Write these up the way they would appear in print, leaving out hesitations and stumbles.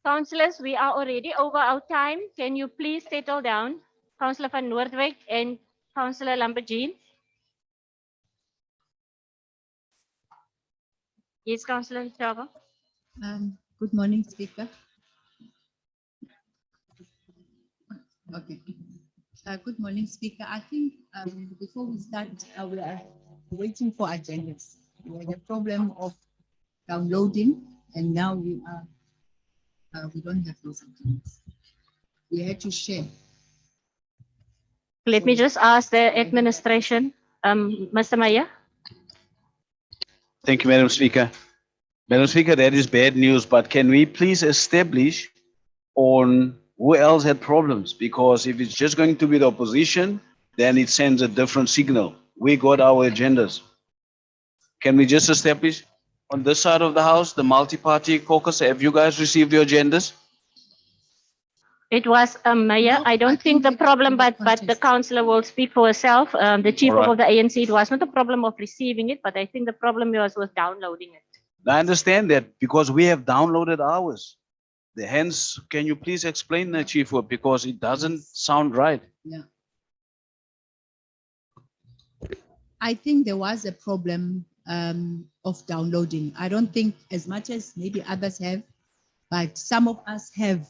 Councillors, we are already over our time. Can you please settle down? Councillor van Noordwijk and Councillor Lambertjean. Yes, Councillor Chava. Good morning, Speaker. Okay. Good morning, Speaker. I think before we start, we are waiting for agendas. We had a problem of downloading, and now we don't have those agendas. We had to share. Let me just ask the administration, Mr. Meyer. Thank you, Madam Speaker. Madam Speaker, that is bad news, but can we please establish on who else had problems? Because if it's just going to be the opposition, then it sends a different signal. We got our agendas. Can we just establish on this side of the house, the multi-party caucus, have you guys received your agendas? It was Mayor. No, I don't think the problem, but the councillor will speak for herself. The chief All right. of the ANC, it was not a problem of receiving it, but I think the problem was with downloading it. I understand that because we have downloaded ours. Hence, can you please explain that, Chief Whip, because it doesn't sound right. Yeah. I think there was a problem of downloading. I don't think as much as maybe others have, but some of us have,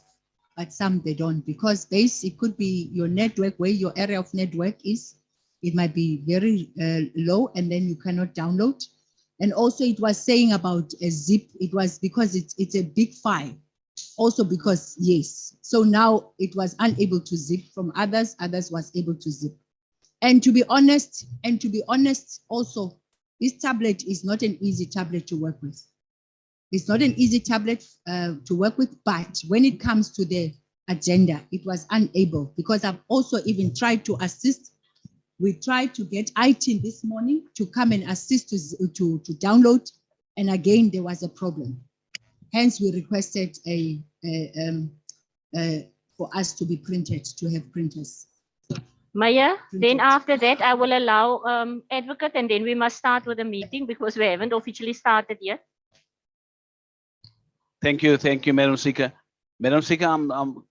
but some they don't, because it could be your network, where your area of network is. It might be very low, and then you cannot download. And also it was saying about a zip. It was because it's a big file. Also because, yes. So now it was unable to zip from others. Others was able to zip. And to be honest, also, this tablet is not an easy tablet to work with. It's not an easy tablet to work with, but when it comes to the agenda, it was unable, because I've also even tried to assist. We tried to get IT this morning to come and assist to download, and again, there was a problem. Hence, we requested for us to be printed, to have printers. Mayor, then after that, I will allow advocate, and then we must start with the meeting because we haven't officially started yet. Thank you, Madam Speaker. Madam Speaker,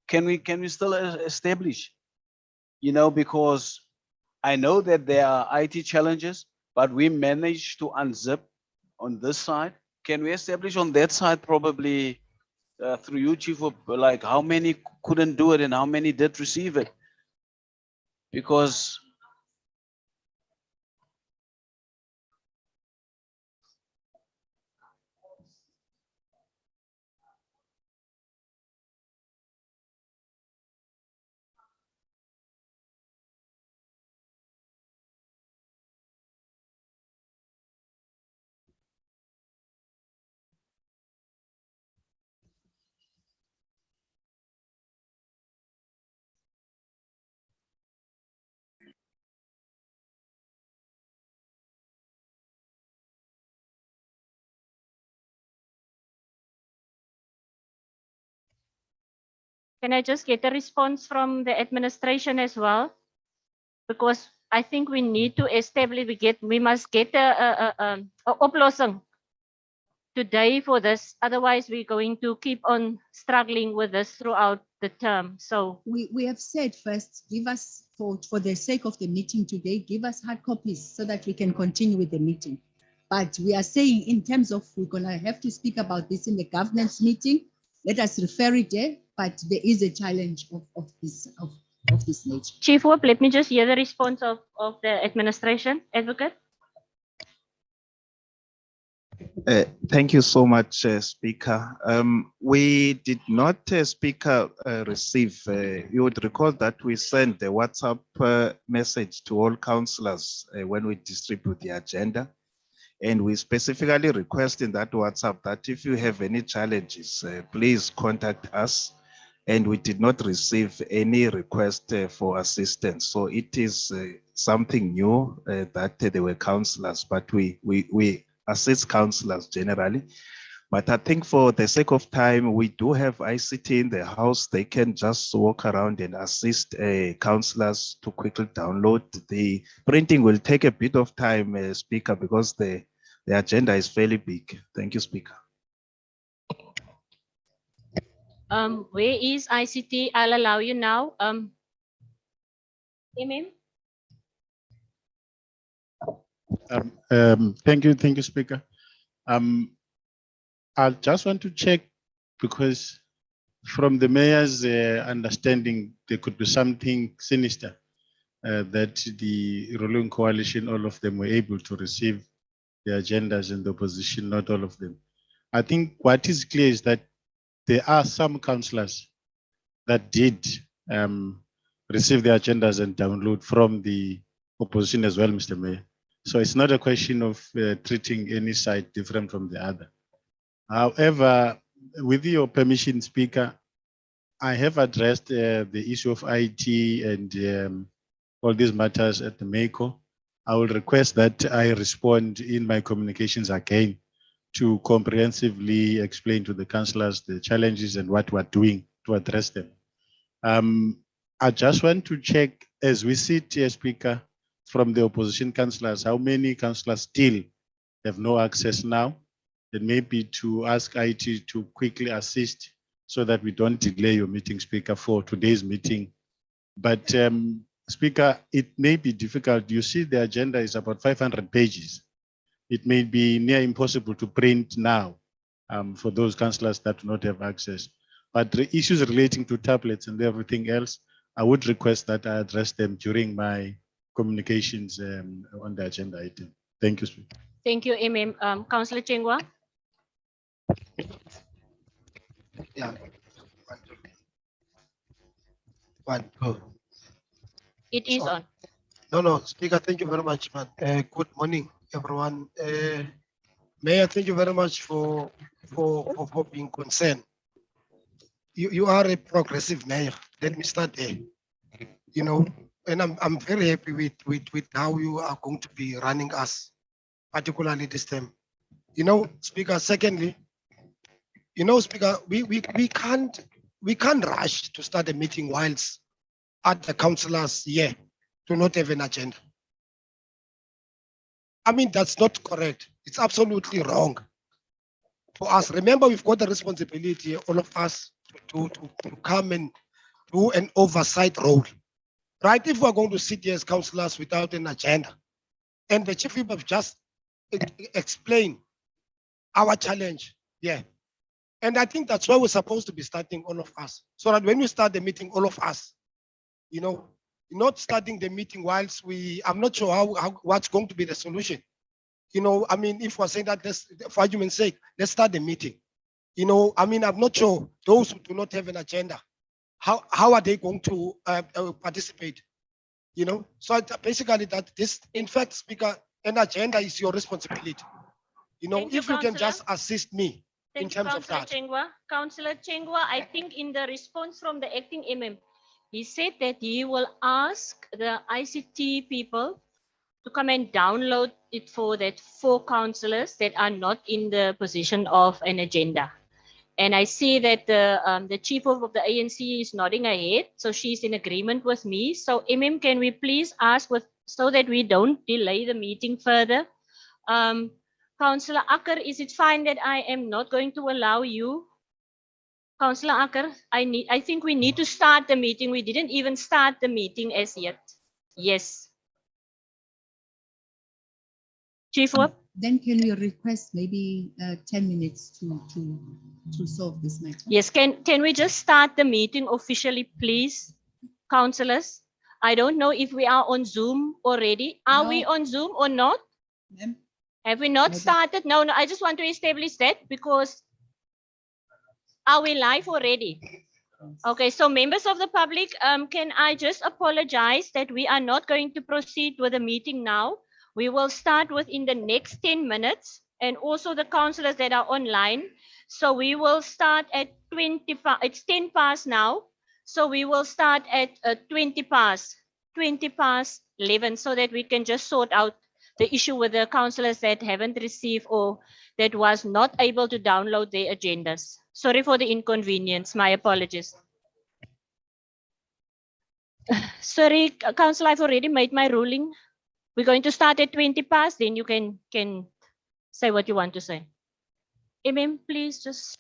can we still establish, because I know that there are IT challenges, but we managed to unzip on this side. Can we establish on that side, probably through you, Chief, of like how many couldn't do it and how many did receive it? Because Can I just get a response from the administration as well? Because I think we need to establish, we must get a oplossing today for this. Otherwise, we're going to keep on struggling with this throughout the term. So we have said first, give us, for the sake of the meeting today, give us hard copies so that we can continue with the meeting. But we are saying, in terms of, we're going to have to speak about this in the governance meeting. Let us refer it there, but there is a challenge of this nature. Chief Whip, let me just hear the response of the administration. Advocate. Thank you so much, Speaker. We did not, Speaker, receive, you would recall that we sent a WhatsApp message to all councillors when we distribute the agenda. And we specifically request in that WhatsApp that if you have any challenges, please contact us. And we did not receive any request for assistance. So it is something new that there were councillors, but we assist councillors generally. But I think for the sake of time, we do have ICT in the house. They can just walk around and assist councillors to quickly download. The printing will take a bit of time, Speaker, because the agenda is fairly big. Thank you, Speaker. Where is ICT? I'll allow you now. MM? Thank you, Speaker. I just want to check because from the mayor's understanding, there could be something sinister that the ruling coalition, all of them were able to receive the agendas, and the opposition, not all of them. I think what is clear is that there are some councillors that did receive the agendas and download from the opposition as well, Mr. Mayor. So it's not a question of treating any side different from the other. However, with your permission, Speaker, I have addressed the issue of IT and all these matters at the MACO. I will request that I respond in my communications again to comprehensively explain to the councillors the challenges and what we're doing to address them. I just want to check, as we sit here, Speaker, from the opposition councillors, how many councillors still have no access now? And maybe to ask IT to quickly assist so that we don't delay your meeting, Speaker, for today's meeting. But Speaker, it may be difficult. You see the agenda is about 500 pages. It may be near impossible to print now for those councillors that do not have access. But the issues relating to tablets and everything else, I would request that I address them during my communications on the agenda item. Thank you, Speaker. Thank you, MM. Councillor Chengwa. Yeah. One, two. It is on. No, Speaker, thank you very much, man. Good morning, everyone. Mayor, thank you very much for being concerned. You are a progressive mayor. Let me start there. You know, and I'm very happy with how you are going to be running us, particularly this time. You know, Speaker, secondly, you know, Speaker, we can't rush to start a meeting whilst other councillors here do not have an agenda. I mean, that's not correct. It's absolutely wrong for us. Remember, we've got the responsibility, all of us, to come and do an oversight role. Right? If we're going to sit here as councillors without an agenda, and the chief whip have just explained our challenge, yeah. And I think that's why we're supposed to be starting, all of us, so that when we start the meeting, all of us, you know, not starting the meeting whilst I'm not sure what's going to be the solution. You know, I mean, if we're saying that, for argument's sake, let's start the meeting. You know, I mean, I'm not sure those who do not have an agenda, how are they going to participate? You know, so basically that this, in fact, Speaker, an agenda is your responsibility. You know, Thank you, if you can Councillor. just assist me in Thank you, terms of Councillor that. Chengwa. Councillor Chengwa, I think in the response from the acting MM, he said that he will ask the ICT people to come and download it for that 4 councillors that are not in the position of an agenda. And I see that the chief of the ANC is nodding her head, so she's in agreement with me. So MM, can we please ask so that we don't delay the meeting further? Councillor Acker, is it fine that I am not going to allow you? Councillor Acker, I think we need to start the meeting. We didn't even start the meeting as yet. Yes. Chief Whip? Then can we request maybe 10 minutes to solve this matter? Yes, can we just start the meeting officially, please, councillors? I don't know if we are on Zoom already. Are we No. on Zoom or not? Ma'am? Have we not No, started? No, I just want to establish that because are we live already? Okay, so members of the public, can I just apologize that we are not going to proceed with the meeting now. We will start within the next 10 minutes and also the councillors that are online. So we will start at 20 past, it's 10 past now. So we will start at 20 past 11 so that we can just sort out the issue with the councillors that haven't received or that was not able to download their agendas. Sorry for the inconvenience, my apologies. Sorry, Council, I've already made my ruling. We're going to start at 20 past, then you can say what you want to say. MM, please just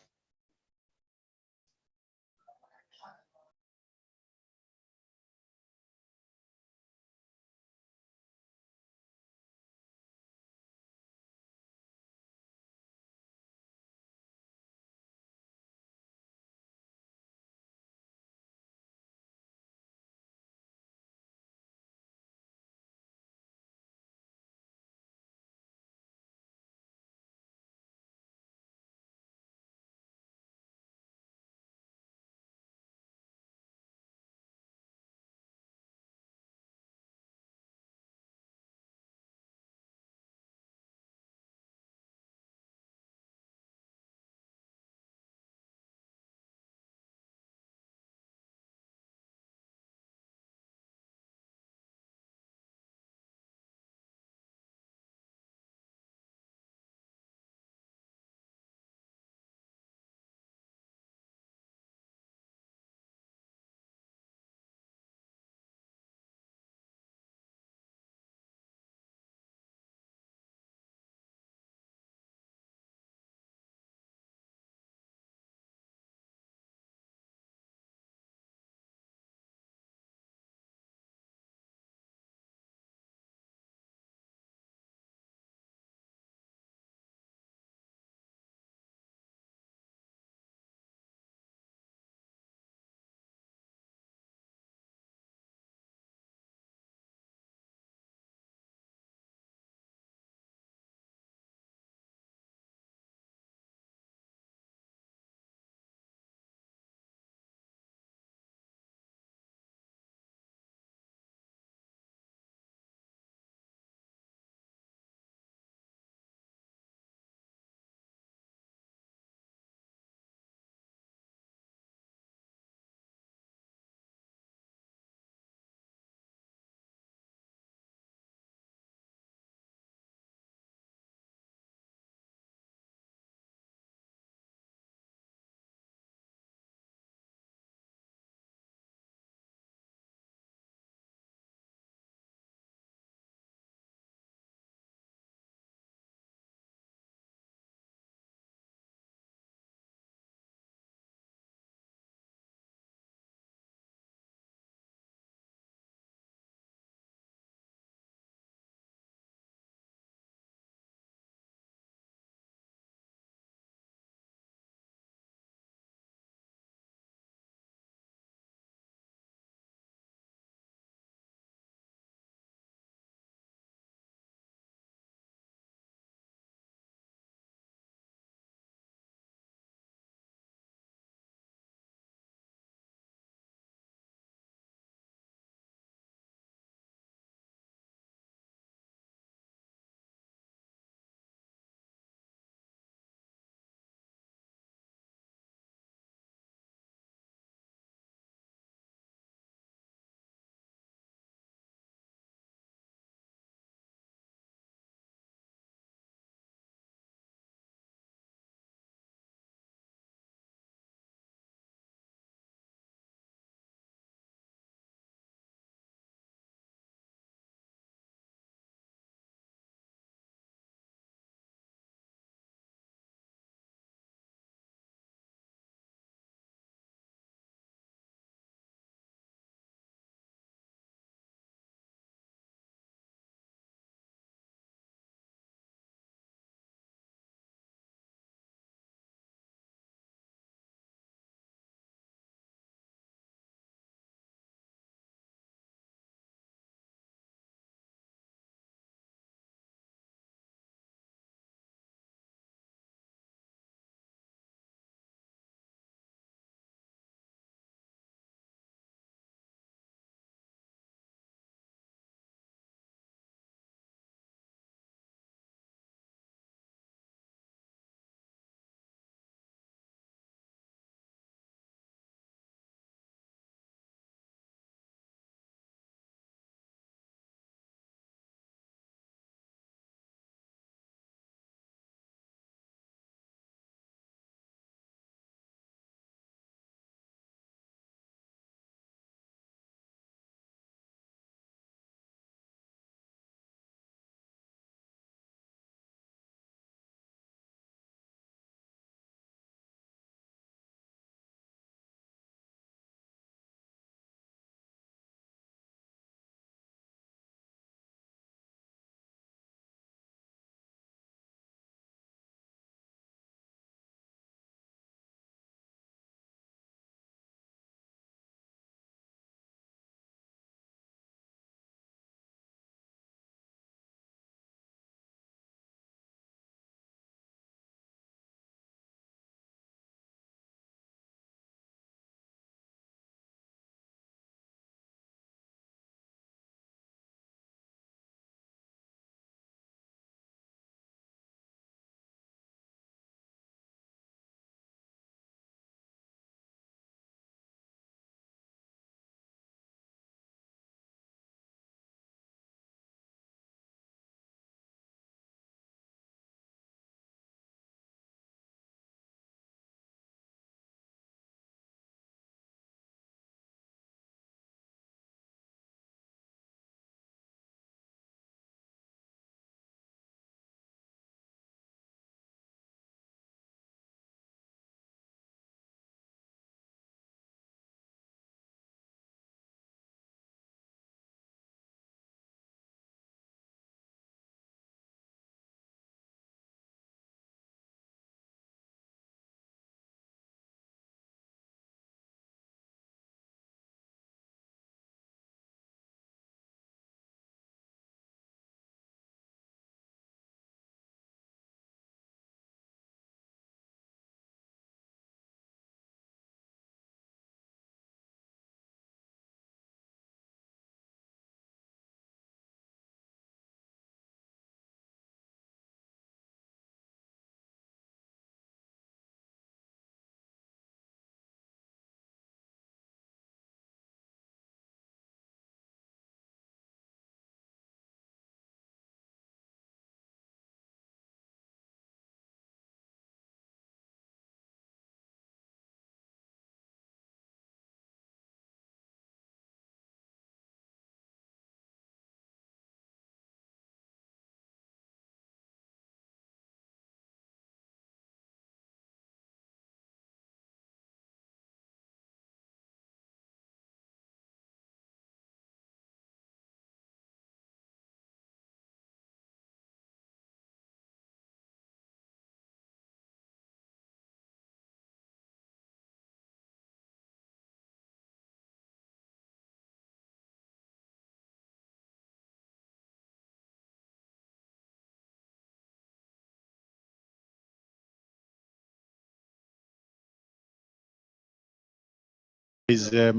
there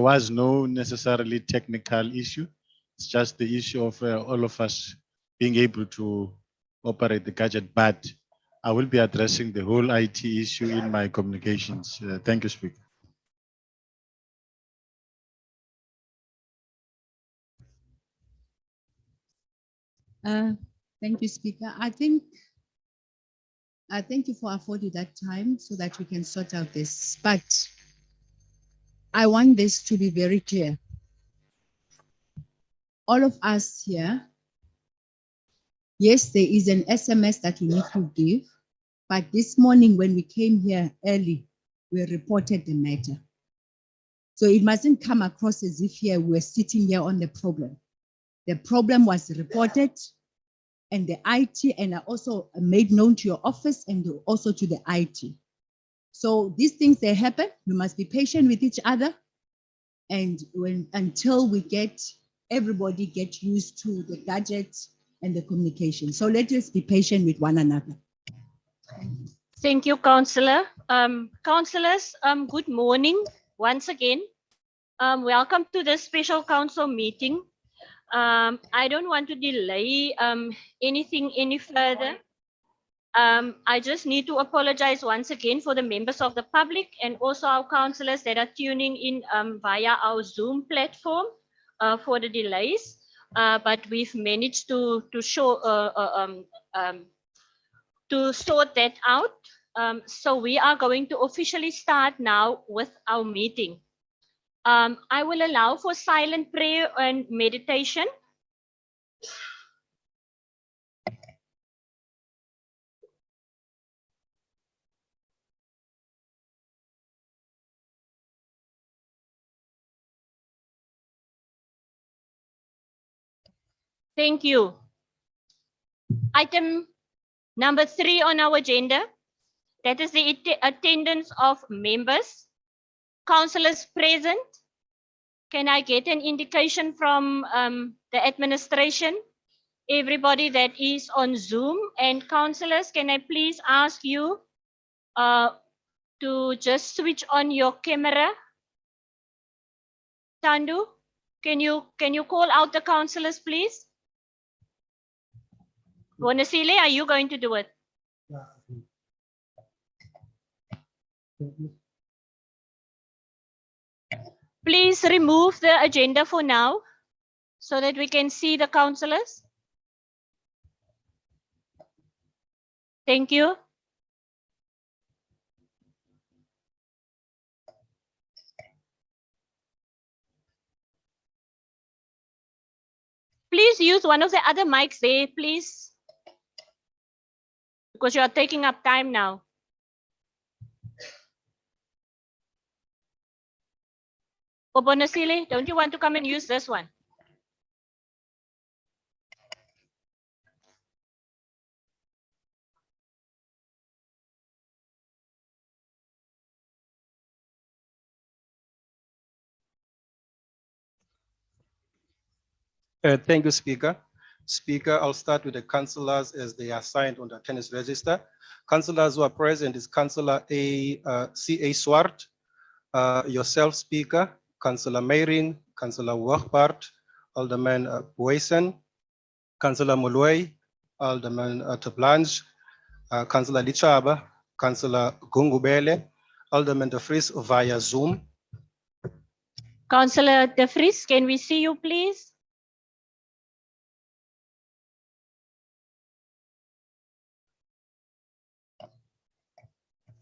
was no necessarily technical issue. It's just the issue of all of us being able to operate the gadget, but I will be addressing the whole IT issue in my communications. Thank you, Speaker. Thank you, Speaker. I thank you for affording that time so that we can sort out this. But I want this to be very clear. All of us here, yes, there is an SMS that we need to give, but this morning when we came here early, we reported the matter. So it mustn't come across as if here we're sitting here on the problem. The problem was reported, and the IT, and I also made known to your office and also to the IT. So these things, they happen. We must be patient with each other, and until we get everybody get used to the gadgets and the communication. So let us be patient with one another. Thank you, Councillor. Councillors, good morning once again. Welcome to the special council meeting. I don't want to delay anything any further. I just need to apologize once again for the members of the public and also our councillors that are tuning in via our Zoom platform for the delays. But we've managed to sort that out. So we are going to officially start now with our meeting. I will allow for silent prayer and meditation. Thank you. Item number 3 on our agenda, that is the attendance of members. Councillors present. Can I get an indication from the administration? Everybody that is on Zoom, and councillors, can I please ask you to just switch on your camera? Tandu, can you call out the councillors, please? Bonasile, are you going to do it? Please remove the agenda for now so that we can see the councillors. Thank you. Please use one of the other mics there, please, because you are taking up time now. Obonasile, don't you want to come and use this one? Thank you, Speaker. Speaker, I'll start with the councillors as they are signed on the attendance register. Councillors who are present is Councillor C.A. Swart, yourself, Speaker, Councillor Meiring, Councillor Wachbart, Alderman Boysen, Councillor Mulway, Alderman Tablange, Councillor Lichaba, Councillor Gungubele, Alderman De Vries via Zoom. Councillor De Vries, can we see you, please?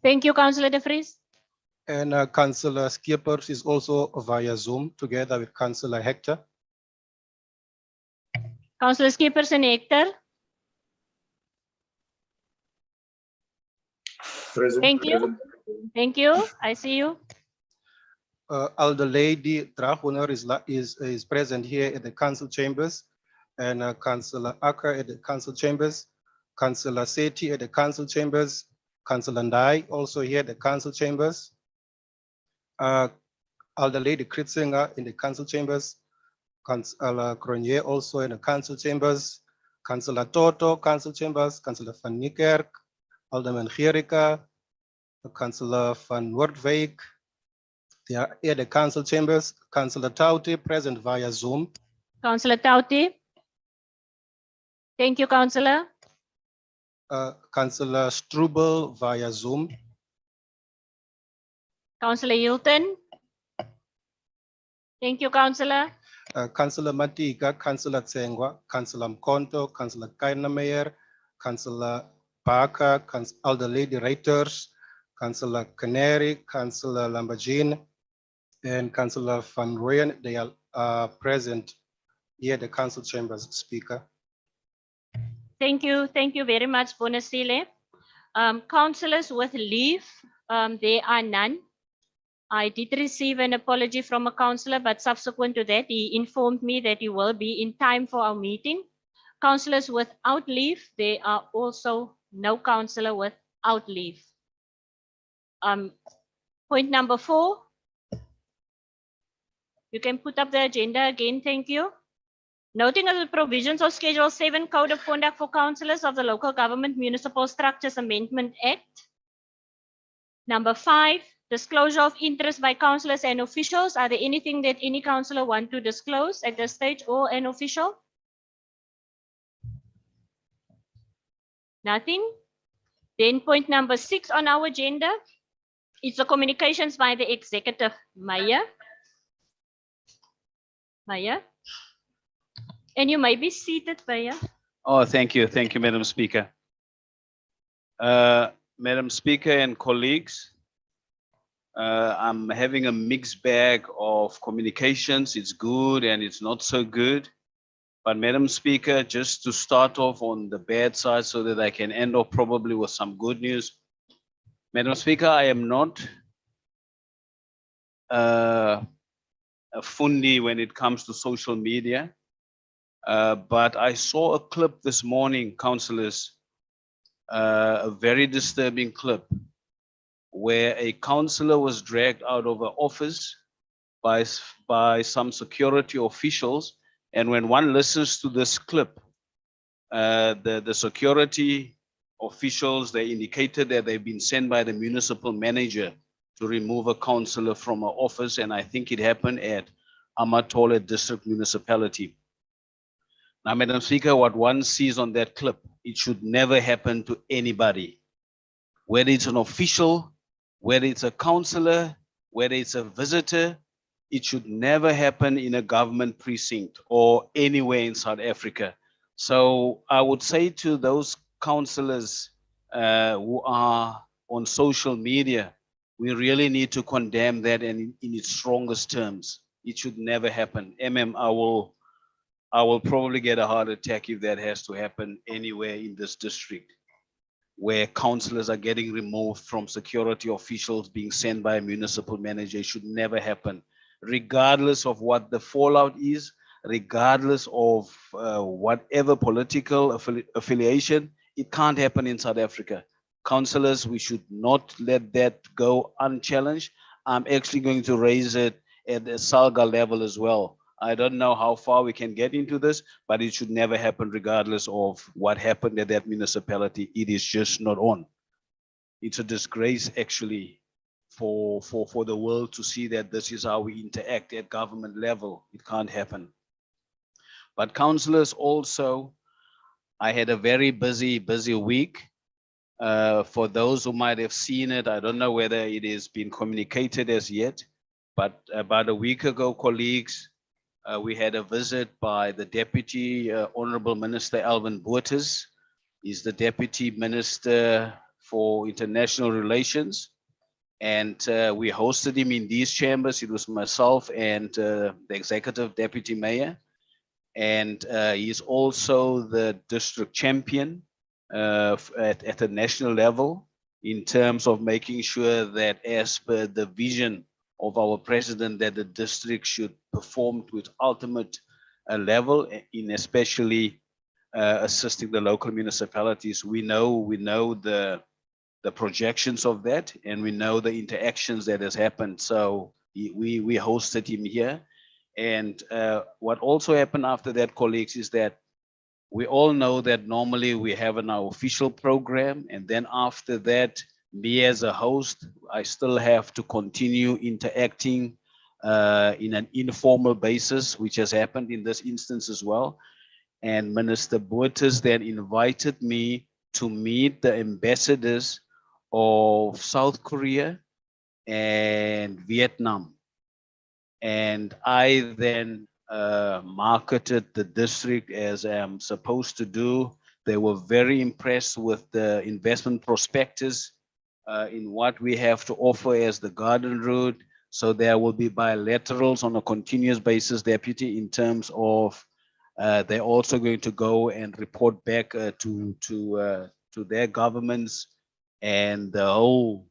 Thank you, Councillor De Vries. And Councillor Skippers is also via Zoom together with Councillor Hector. Councillor Skippers and Hector. Present. Thank you. Thank you. I see you. Elder Lady Dragoner is present here at the council chambers, and Councillor Acker at the council chambers, Councillor Seti at the council chambers, Councillor Ndai also here at the council chambers, Elder Lady Kritzinger in the council chambers, Councillor Cronje also in the council chambers, Councillor Toto, council chambers, Councillor Van Niekerk, Alderman Gerika, Councillor Van Noordwijk, They are at the council chambers. Councillor Tauti, present via Zoom. Councillor Tauti. Thank you, Councillor. Councillor Strubel via Zoom. Councillor Hilton. Thank you, Councillor. Councillor Matiga, Councillor Tsengwa, Councillor Mkonto, Councillor Kainameyer, Councillor Barker, Elder Lady Reiters, Councillor Canary, Councillor Lambajin, and Councillor Van Rooyen. They are present here at the council chambers, Speaker. Thank you very much, Bonasile. Councillors with leave, there are none. I did receive an apology from a councillor, but subsequent to that, he informed me that he will be in time for our meeting. Councillors without leave, there are also no councillor without leave. Point number 4. You can put up the agenda again, thank you. Noting of the provisions of Schedule 7 Code of Conduct for Councillors of the Local Government Municipal Structures Amendment Act. Number 5, disclosure of interest by councillors and officials. Are there anything that any councillor want to disclose at this stage or an official? Nothing. Then point number 6 on our agenda is the communications by the executive. Mayor. Mayor. And you may be seated, Mayor. Oh, thank you, Madam Speaker. Madam Speaker and colleagues, I'm having a mixed bag of communications. It's good and it's not so good. But Madam Speaker, just to start off on the bad side so that I can end off probably with some good news. Madam Speaker, I am not a fundi when it comes to social media. But I saw a clip this morning, councillors, a very disturbing clip where a councillor was dragged out of an office by some security officials. And when one listens to this clip, the security officials, they indicated that they've been sent by the municipal manager to remove a councillor from an office. And I think it happened at Amatole District Municipality. Now, Madam Speaker, what one sees on that clip, it should never happen to anybody. Whether it's an official, whether it's a councillor, whether it's a visitor, it should never happen in a government precinct or anywhere in South Africa. So I would say to those councillors who are on social media, we really need to condemn that and in its strongest terms. It should never happen. I will probably get a heart attack if that has to happen anywhere in this district, where councillors are getting removed from security officials being sent by a municipal manager. It should never happen, regardless of what the fallout is, regardless of whatever political affiliation. It can't happen in South Africa. Councillors, we should not let that go unchallenged. I'm actually going to raise it at the Salga level as well. I don't know how far we can get into this, but it should never happen regardless of what happened at that municipality. It is just not on. It's a disgrace actually for the world to see that this is how we interact at government level. It can't happen. But councillors also, I had a very busy week. For those who might have seen it, I don't know whether it has been communicated as yet, but about a week ago, colleagues, we had a visit by the Deputy Honorable Minister Alvin Botha. He's the Deputy Minister for International Relations. And we hosted him in these chambers. It was myself and the Executive Deputy Mayor. And he's also the district champion at the national level in terms of making sure that as per the vision of our president, that the district should perform to its ultimate level, in especially assisting the local municipalities. We know the projections of that, and we know the interactions that has happened. So we hosted him here. And what also happened after that, colleagues, is that we all know that normally we have an official program, and then after that, me as a host, I still have to continue interacting in an informal basis, which has happened in this instance as well. And Minister Bottas then invited me to meet the ambassadors of South Korea and Vietnam. And I then marketed the district as I'm supposed to do. They were very impressed with the investment prospectus in what we have to offer as the garden route. So there will be bilaterals on a continuous basis, Deputy, in terms of they're also going to go and report back to their governments, and the whole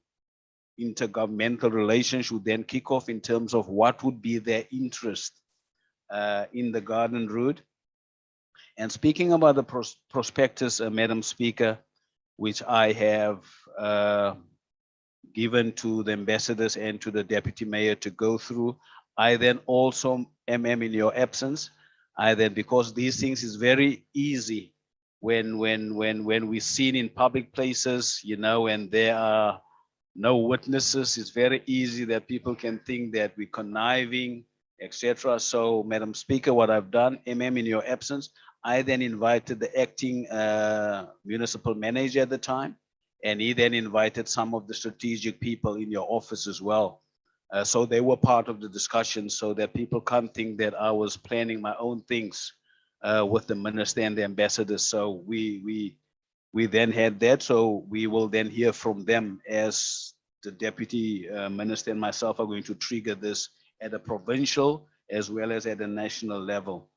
intergovernmental relations would then kick off in terms of what would be their interest in the garden route. And speaking about the prospectus, Madam Speaker, which I have given to the ambassadors and to the deputy mayor to go through, I then also, MM, in your absence, I then, because these things is very easy when we seen in public places, you know, and there are no witnesses, it's very easy that people can think that we're conniving, etc. So, Madam Speaker, what I've done, MM, in your absence, I then invited the acting municipal manager at the time, and he then invited some of the strategic people in your office as well. So they were part of the discussion, so that people can't think that I was planning my own things with the minister and the ambassadors. So we then had that. So we will then hear from them as the deputy minister and myself are going to trigger this at a provincial as well as at a national level.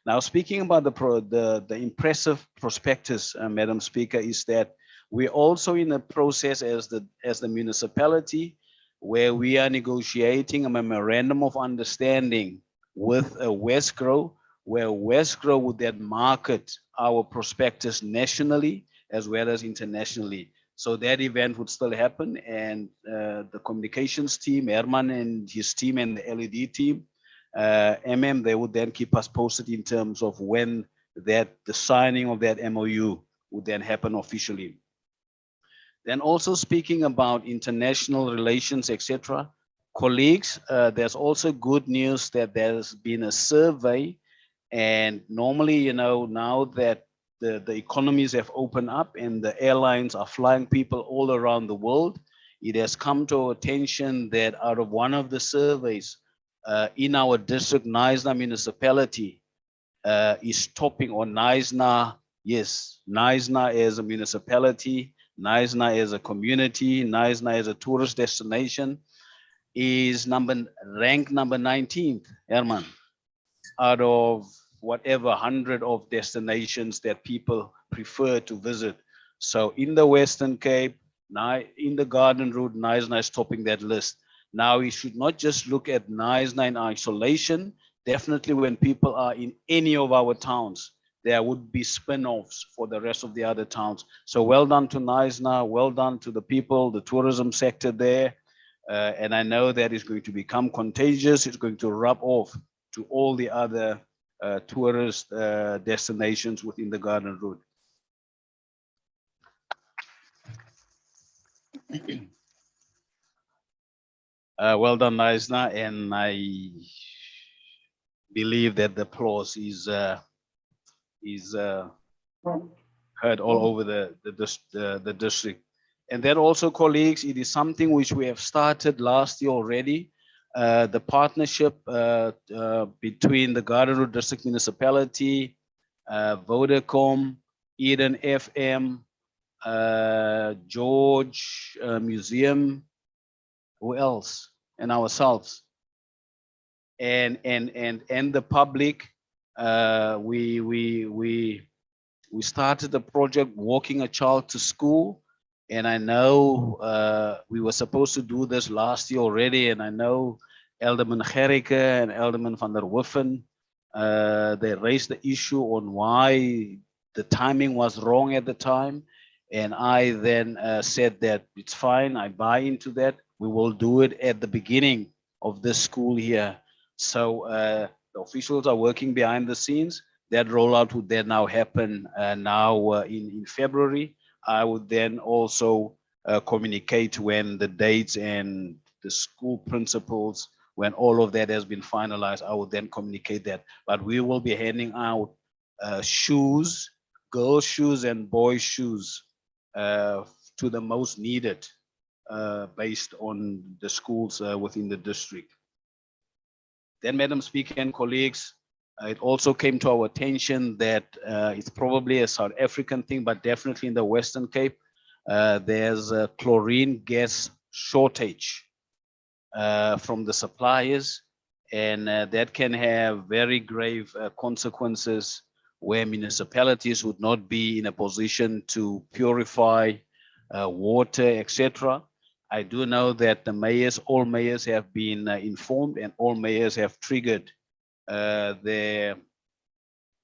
Now, speaking about the impressive prospectus, Madam Speaker, is that we're also in a process as the municipality where we are negotiating a memorandum of understanding with Westgrow, where Westgrow would then market our prospectus nationally as well as internationally. So that event would still happen, and the communications team, Herman and his team, and the LED team, MM, they would then keep us posted in terms of when the signing of that MOU would then happen officially. Then also speaking about international relations, etc., colleagues, there's also good news that there's been a survey, and normally, you know, now that the economies have opened up and the airlines are flying people all around the world, it has come to our attention that out of one of the surveys in our district, Knysna municipality is topping, or Knysna, yes, Knysna as a municipality, Knysna as a community, Knysna as a tourist destination is ranked number 19th, Herman, out of whatever 100 of destinations that people prefer to visit. So in the Western Cape, now in the Garden Route, Knysna is topping that list. Now we should not just look at Knysna in isolation. Definitely when people are in any of our towns, there would be spin-offs for the rest of the other towns. So well done to Knysna, well done to the people, the tourism sector there. And I know that it's going to become contagious. It's going to rub off to all the other tourist destinations within the Garden Route. Well done, Knysna, and I believe that the applause is heard all over the district. And then also, colleagues, it is something which we have started last year already. The partnership between the Garden Route District Municipality, Vodacom, Eden FM, George Museum, who else? And ourselves. And the public, we started the project Walking a Child to School, and I know we were supposed to do this last year already, and I know Alderman Gericke and Alderman van der Wuffen, they raised the issue on why the timing was wrong at the time, and I then said that it's fine, I buy into that, we will do it at the beginning of this school year. So the officials are working behind the scenes. That rollout would then now happen now in February. I would then also communicate when the dates and the school principals, when all of that has been finalized, I will then communicate that. But we will be handing out shoes, girls' shoes and boys' shoes to the most needed based on the schools within the district. Then, Madam Speaker and colleagues, it also came to our attention that it's probably a South African thing, but definitely in the Western Cape, there's a chlorine gas shortage from the suppliers, and that can have very grave consequences where municipalities would not be in a position to purify water, etc. I do know that the mayors, all mayors have been informed, and all mayors have triggered their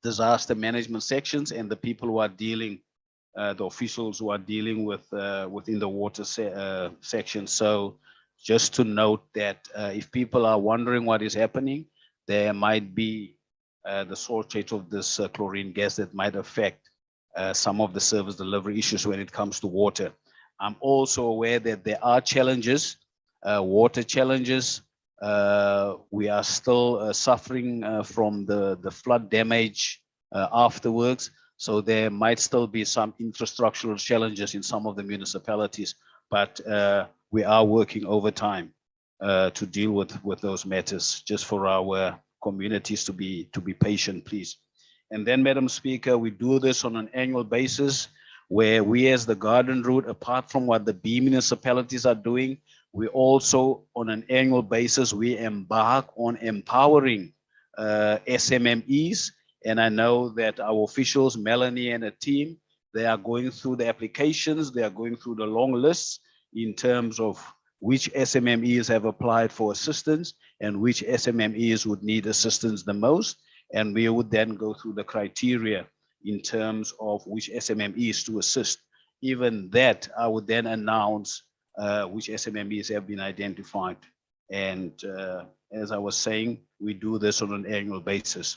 disaster management sections, and the people who are dealing, the officials who are dealing with within the water section. So just to note that if people are wondering what is happening, there might be the shortage of this chlorine gas that might affect some of the service delivery issues when it comes to water. I'm also aware that there are challenges, water challenges. We are still suffering from the flood damage afterwards. So there might still be some infrastructural challenges in some of the municipalities, but we are working overtime to deal with those matters, just for our communities to be patient, please. And then, Madam Speaker, we do this on an annual basis, where we as the Garden Route, apart from what the B municipalities are doing, we also, on an annual basis, we embark on empowering SMMEs. And I know that our officials, Melanie and her team, they are going through the applications, they are going through the long lists in terms of which SMMEs have applied for assistance and which SMMEs would need assistance the most. And we would then go through the criteria in terms of which SMMEs to assist. Even that, I would then announce which SMMEs have been identified. And as I was saying, we do this on an annual basis.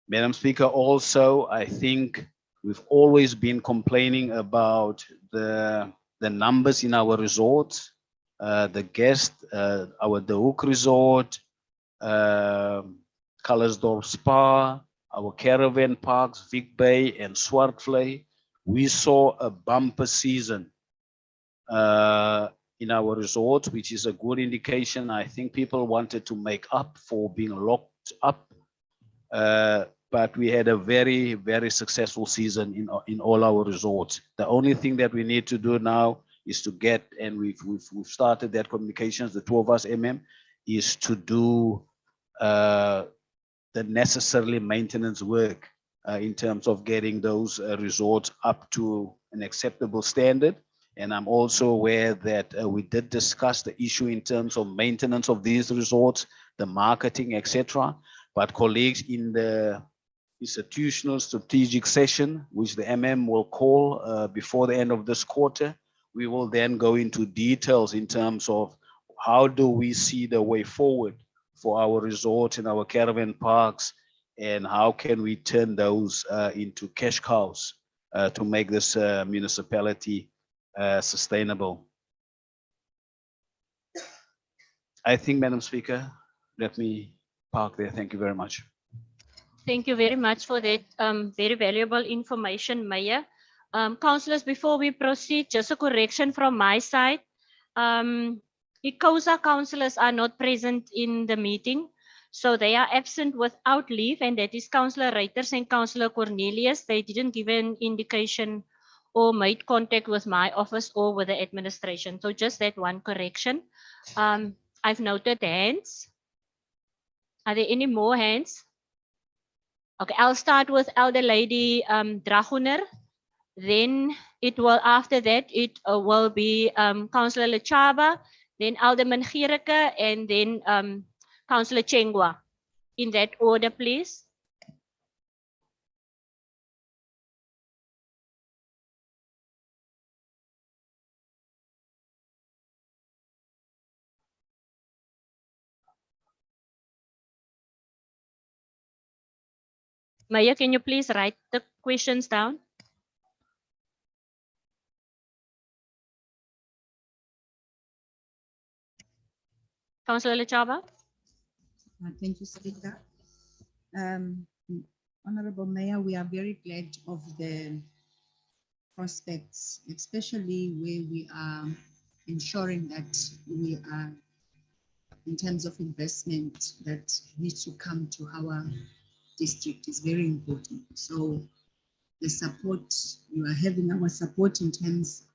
Madam Speaker, also, I think we've always been complaining about the numbers in our resorts, the guests, our De Hoek Resort, Colorsdorp Spa, our caravan parks, Vic Bay and Swartvlei. We saw a bumper season in our resorts, which is a good indication. I think people wanted to make up for being locked up. But we had a very, very successful season in all our resorts. The only thing that we need to do now is to get, and we've started that communications, the two of us, is to do the necessary maintenance work in terms of getting those resorts up to an acceptable standard. And I'm also aware that we did discuss the issue in terms of maintenance of these resorts, the marketing, etc. But colleagues, in the institutional strategic session, which the will call before the end of this quarter, we will then go into details in terms of how do we see the way forward for our resorts and our caravan parks, and how can we turn those into cash cows to make this municipality sustainable. I think, Madam Speaker, let me park there. Thank you very much. Thank you very much for that very valuable information, Mayor. Councillors, before we proceed, just a correction from my side. ICOSA councillors are not present in the meeting, so they are absent without leave, and that is Councillor Reuters and Councillor Cornelius. They didn't give an indication or made contact with my office or with the administration. So just that one correction. I've noted hands. Are there any more hands? Okay, I'll start with Elder Lady Draguner. Then it will, after that, it will be Councillor Lechaba, then Alderman Giereke, and then Councillor Chengwa. In that order, please. Maya, can you please write the questions down? Councillor Lechaba. Thank you, Speaker. Honorable Mayor, we are very glad of the prospects, especially where we are ensuring that we are, in terms of investment that needs to come to our district is very important. So the support, you are having our support in terms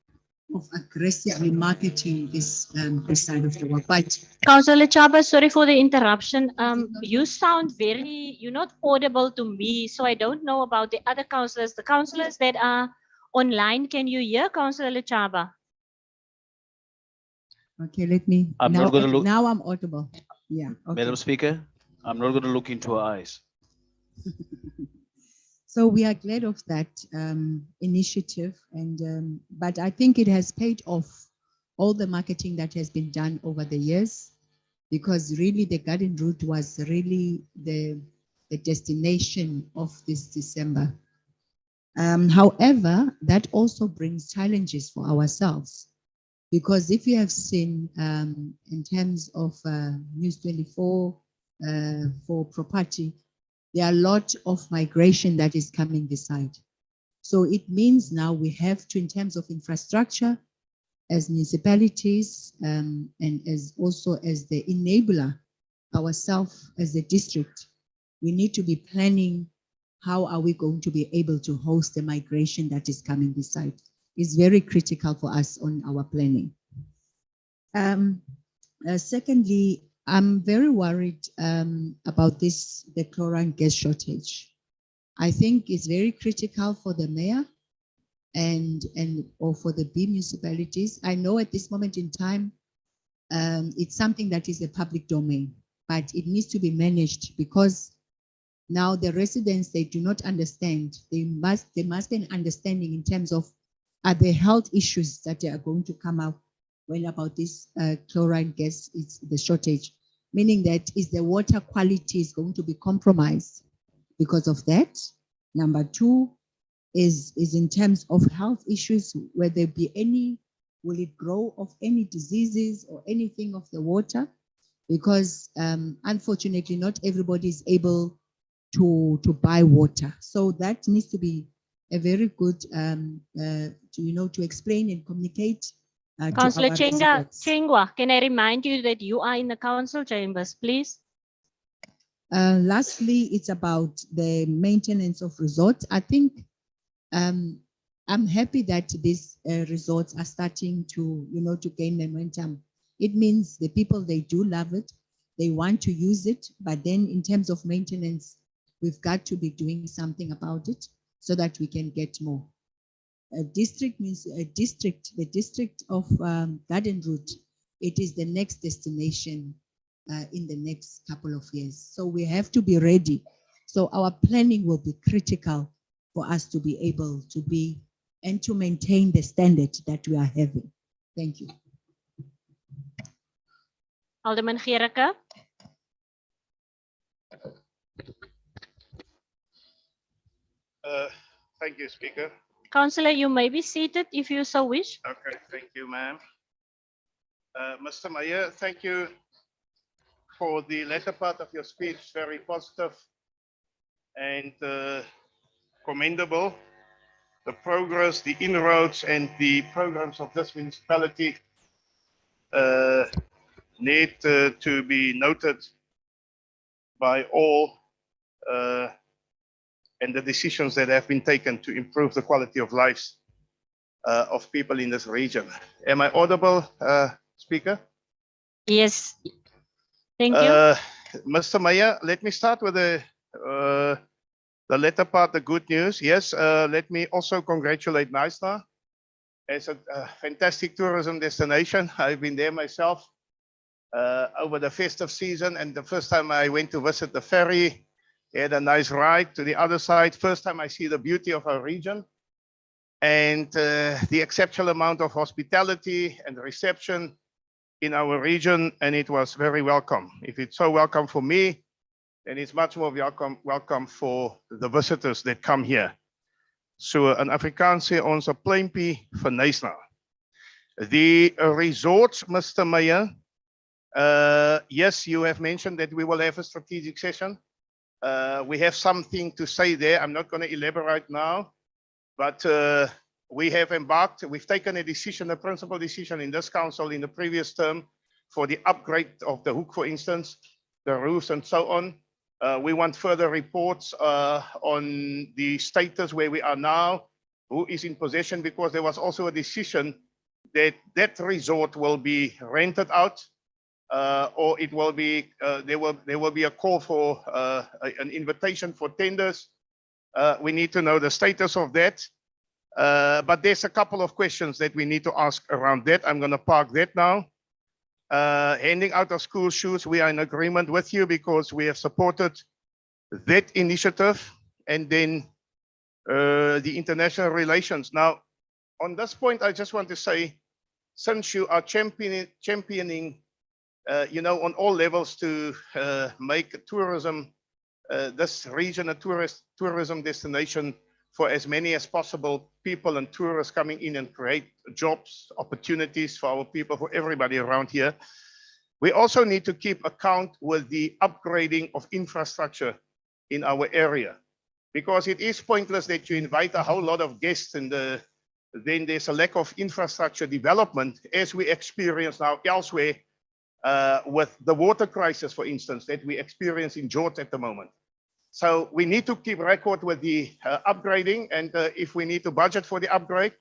of aggressively marketing this side of the world. But Councillor Lechaba, sorry for the interruption. You sound you're not audible to me, so I don't know about the other councillors. The councillors that are online, can you hear Councillor Lechaba? okay, let me. I'm not going to look, Now I'm audible. Yeah. Okay. Madam Speaker, I'm not going to look into her eyes. So we are glad of that initiative, and but I think it has paid off, all the marketing that has been done over the years, because really the garden route was really the destination of this December. However, that also brings challenges for ourselves, because if you have seen in terms of News 24 for property, there are a lot of migration that is coming this side. So it means now we have to, in terms of infrastructure, as municipalities and as also as the enabler, ourselves as the district, we need to be planning how are we going to be able to host the migration that is coming this side. It's very critical for us on our planning. Secondly, I'm very worried about the chlorine gas shortage. I think it's very critical for the mayor or for the B municipalities. I know at this moment in time, it's something that is a public domain, but it needs to be managed, because now the residents, they do not understand. There must be an understanding in terms of are there health issues that are going to come up when about this chlorine gas, it's the shortage, meaning that is the water quality is going to be compromised because of that. Number two is in terms of health issues, will there be any, will it grow of any diseases or anything of the water? Because unfortunately, not everybody is able to buy water. So that needs to be a very good, to explain and communicate. Councillor Chengwa, can I remind you that you are in the council chambers, please? Lastly, it's about the maintenance of resorts. I think I'm happy that these resorts are starting to, to gain momentum. It means the people, they do love it. They want to use it. But then in terms of maintenance, we've got to be doing something about it so that we can get more. A district means the district of Garden Route. It is the next destination in the next couple of years. So we have to be ready. So our planning will be critical for us to be able to be and to maintain the standard that we are having. Thank you. Alderman Gericke. Thank you, Speaker. Councillor, you may be seated if you so wish. Okay, thank you, ma'am. Mr. Mayor, thank you for the latter part of your speech, very positive and commendable. The progress, the inroads and the programs of this municipality need to be noted by all and the decisions that have been taken to improve the quality of lives of people in this region. Am I audible, Speaker? Yes. Thank you. Mr. Mayor, let me start with the latter part, the good news. Yes, let me also congratulate Knysna as a fantastic tourism destination. I've been there myself over the festive season, and the first time I went to visit the ferry, had a nice ride to the other side. First time I see the beauty of our region and the exceptional amount of hospitality and reception in our region, and it was very welcome. If it's so welcome for me, then it's much more welcome for the visitors that come here. So in Afrikaans sê ons 'n pleintjie vir Knysna. The resorts, Mr. Mayor, Yes, you have mentioned that we will have a strategic session. We have something to say there. I'm not going to elaborate now, but we have embarked, we've taken a decision, a principal decision in this council in the previous term for the upgrade of the hook, for instance, the roofs and so on. We want further reports on the status where we are now, who is in possession, because there was also a decision that that resort will be rented out, or it will be there will be a call for an invitation for tenders. We need to know the status of that. But there's a couple of questions that we need to ask around that. I'm going to park that now. Handing out of school shoes, we are in agreement with you because we have supported that initiative, and then the international relations. Now, on this point, I just want to say, since you are championing, you know, on all levels to make tourism, this region a tourism destination for as many as possible people and tourists coming in and create jobs, opportunities for our people, for everybody around here. We also need to keep account with the upgrading of infrastructure in our area, because it is pointless that you invite a whole lot of guests and then there's a lack of infrastructure development, as we experience now elsewhere with the water crisis, for instance, that we experience in George at the moment. So we need to keep record with the upgrading, and if we need to budget for the upgrade,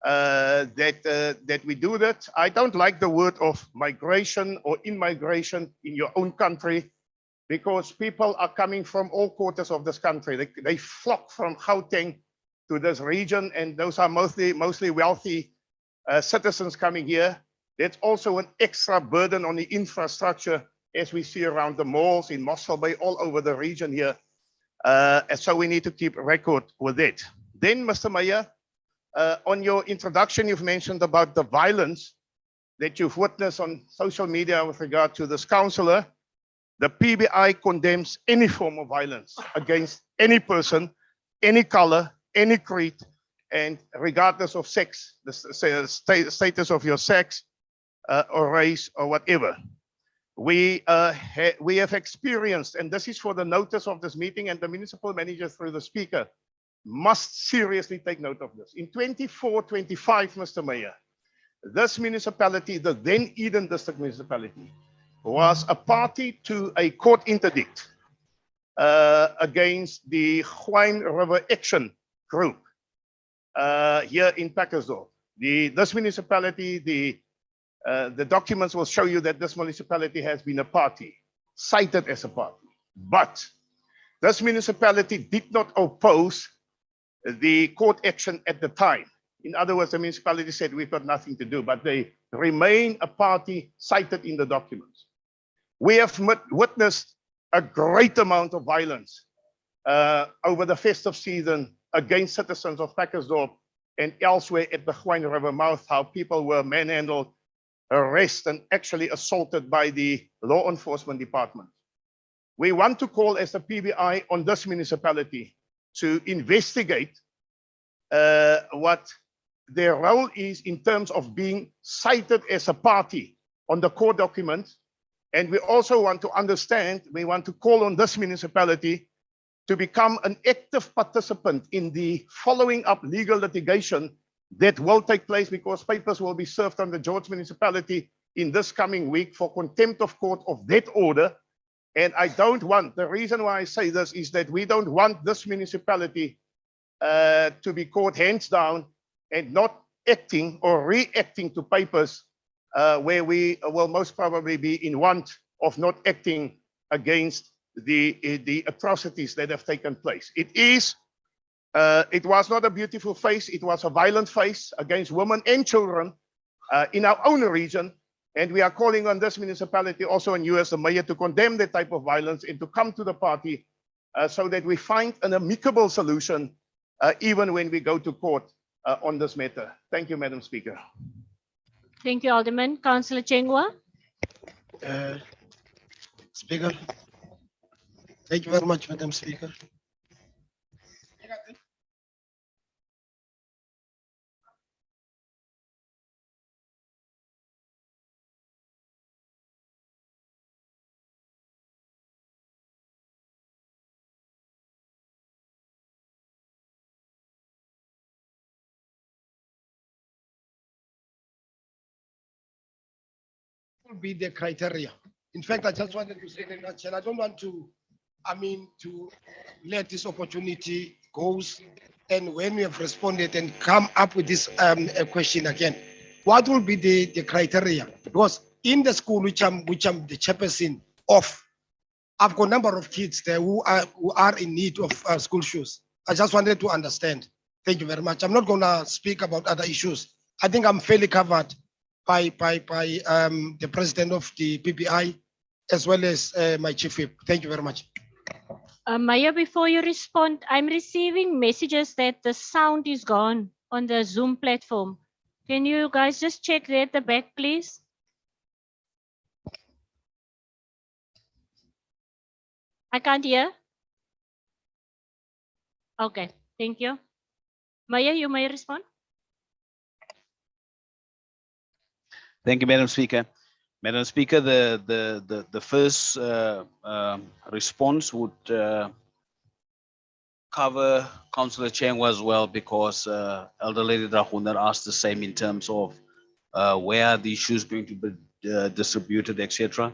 that we do that. I don't like the word of migration or immigration in your own country, because people are coming from all quarters of this country. They flock from Gauteng to this region, and those are mostly wealthy citizens coming here. That's also an extra burden on the infrastructure, as we see around the malls in Mossel Bay, all over the region here. And so we need to keep record with it. Then, Mr. Mayor, on your introduction, you've mentioned about the violence that you've witnessed on social media with regard to this councillor. The PBI condemns any form of violence against any person, any color, any creed, and regardless of sex, the status of your sex or race or whatever. We have experienced, and this is for the notice of this meeting, and the municipal manager through the speaker must seriously take note of this. In 24-25, Mr. Mayor, this municipality, the then Eden District Municipality, was a party to a court interdict against the Gwyn River Action Group here in Packersdorp. This municipality, the documents will show you that this municipality has been a party, cited as a party. But this municipality did not oppose the court action at the time. In other words, the municipality said, we've got nothing to do, but they remain a party cited in the documents. We have witnessed a great amount of violence over the festive season against citizens of Packersdorp and elsewhere at the Gwyn River mouth, how people were manhandled, arrested, and actually assaulted by the law enforcement department. We want to call as a PBI on this municipality to investigate what their role is in terms of being cited as a party on the court documents. And we also want to understand, we want to call on this municipality to become an active participant in the following up legal litigation that will take place, because papers will be served on the George municipality in this coming week for contempt of court of that order. And I don't want, the reason why I say this is that we don't want this municipality to be caught hands down and not acting or reacting to papers where we will most probably be in want of not acting against the atrocities that have taken place. It was not a beautiful face, it was a violent face against women and children in our own region. And we are calling on this municipality, also on you as the mayor, to condemn that type of violence and to come to the party so that we find an amicable solution even when we go to court on this matter. Thank you, Madam Speaker. Thank you, Alderman. Councillor Chengwa. Speaker. Thank you very much, Madam Speaker. will be the criteria? In fact, I just wanted to say in a nutshell, I don't want to, to let this opportunity goes. And when we have responded and come up with this a question again, what will be the criteria? Because in the school which I'm the chairperson of, I've got a number of kids there who are in need of school shoes. I just wanted to understand. Thank you very much. I'm not gonna speak about other issues. I think I'm fairly covered by the president of the PPI as well as my chief whip. Thank you very much. Maya, before you respond, I'm receiving messages that the sound is gone on the Zoom platform. Can you guys just check there at the back, please? I can't hear. Okay, thank you. Maya, you may respond. Thank you, Madam Speaker. Madam Speaker, the first response would cover Councillor Chengwa as well, because Elder Lady Drahunder asked the same in terms of where are the issues going to be distributed, etc.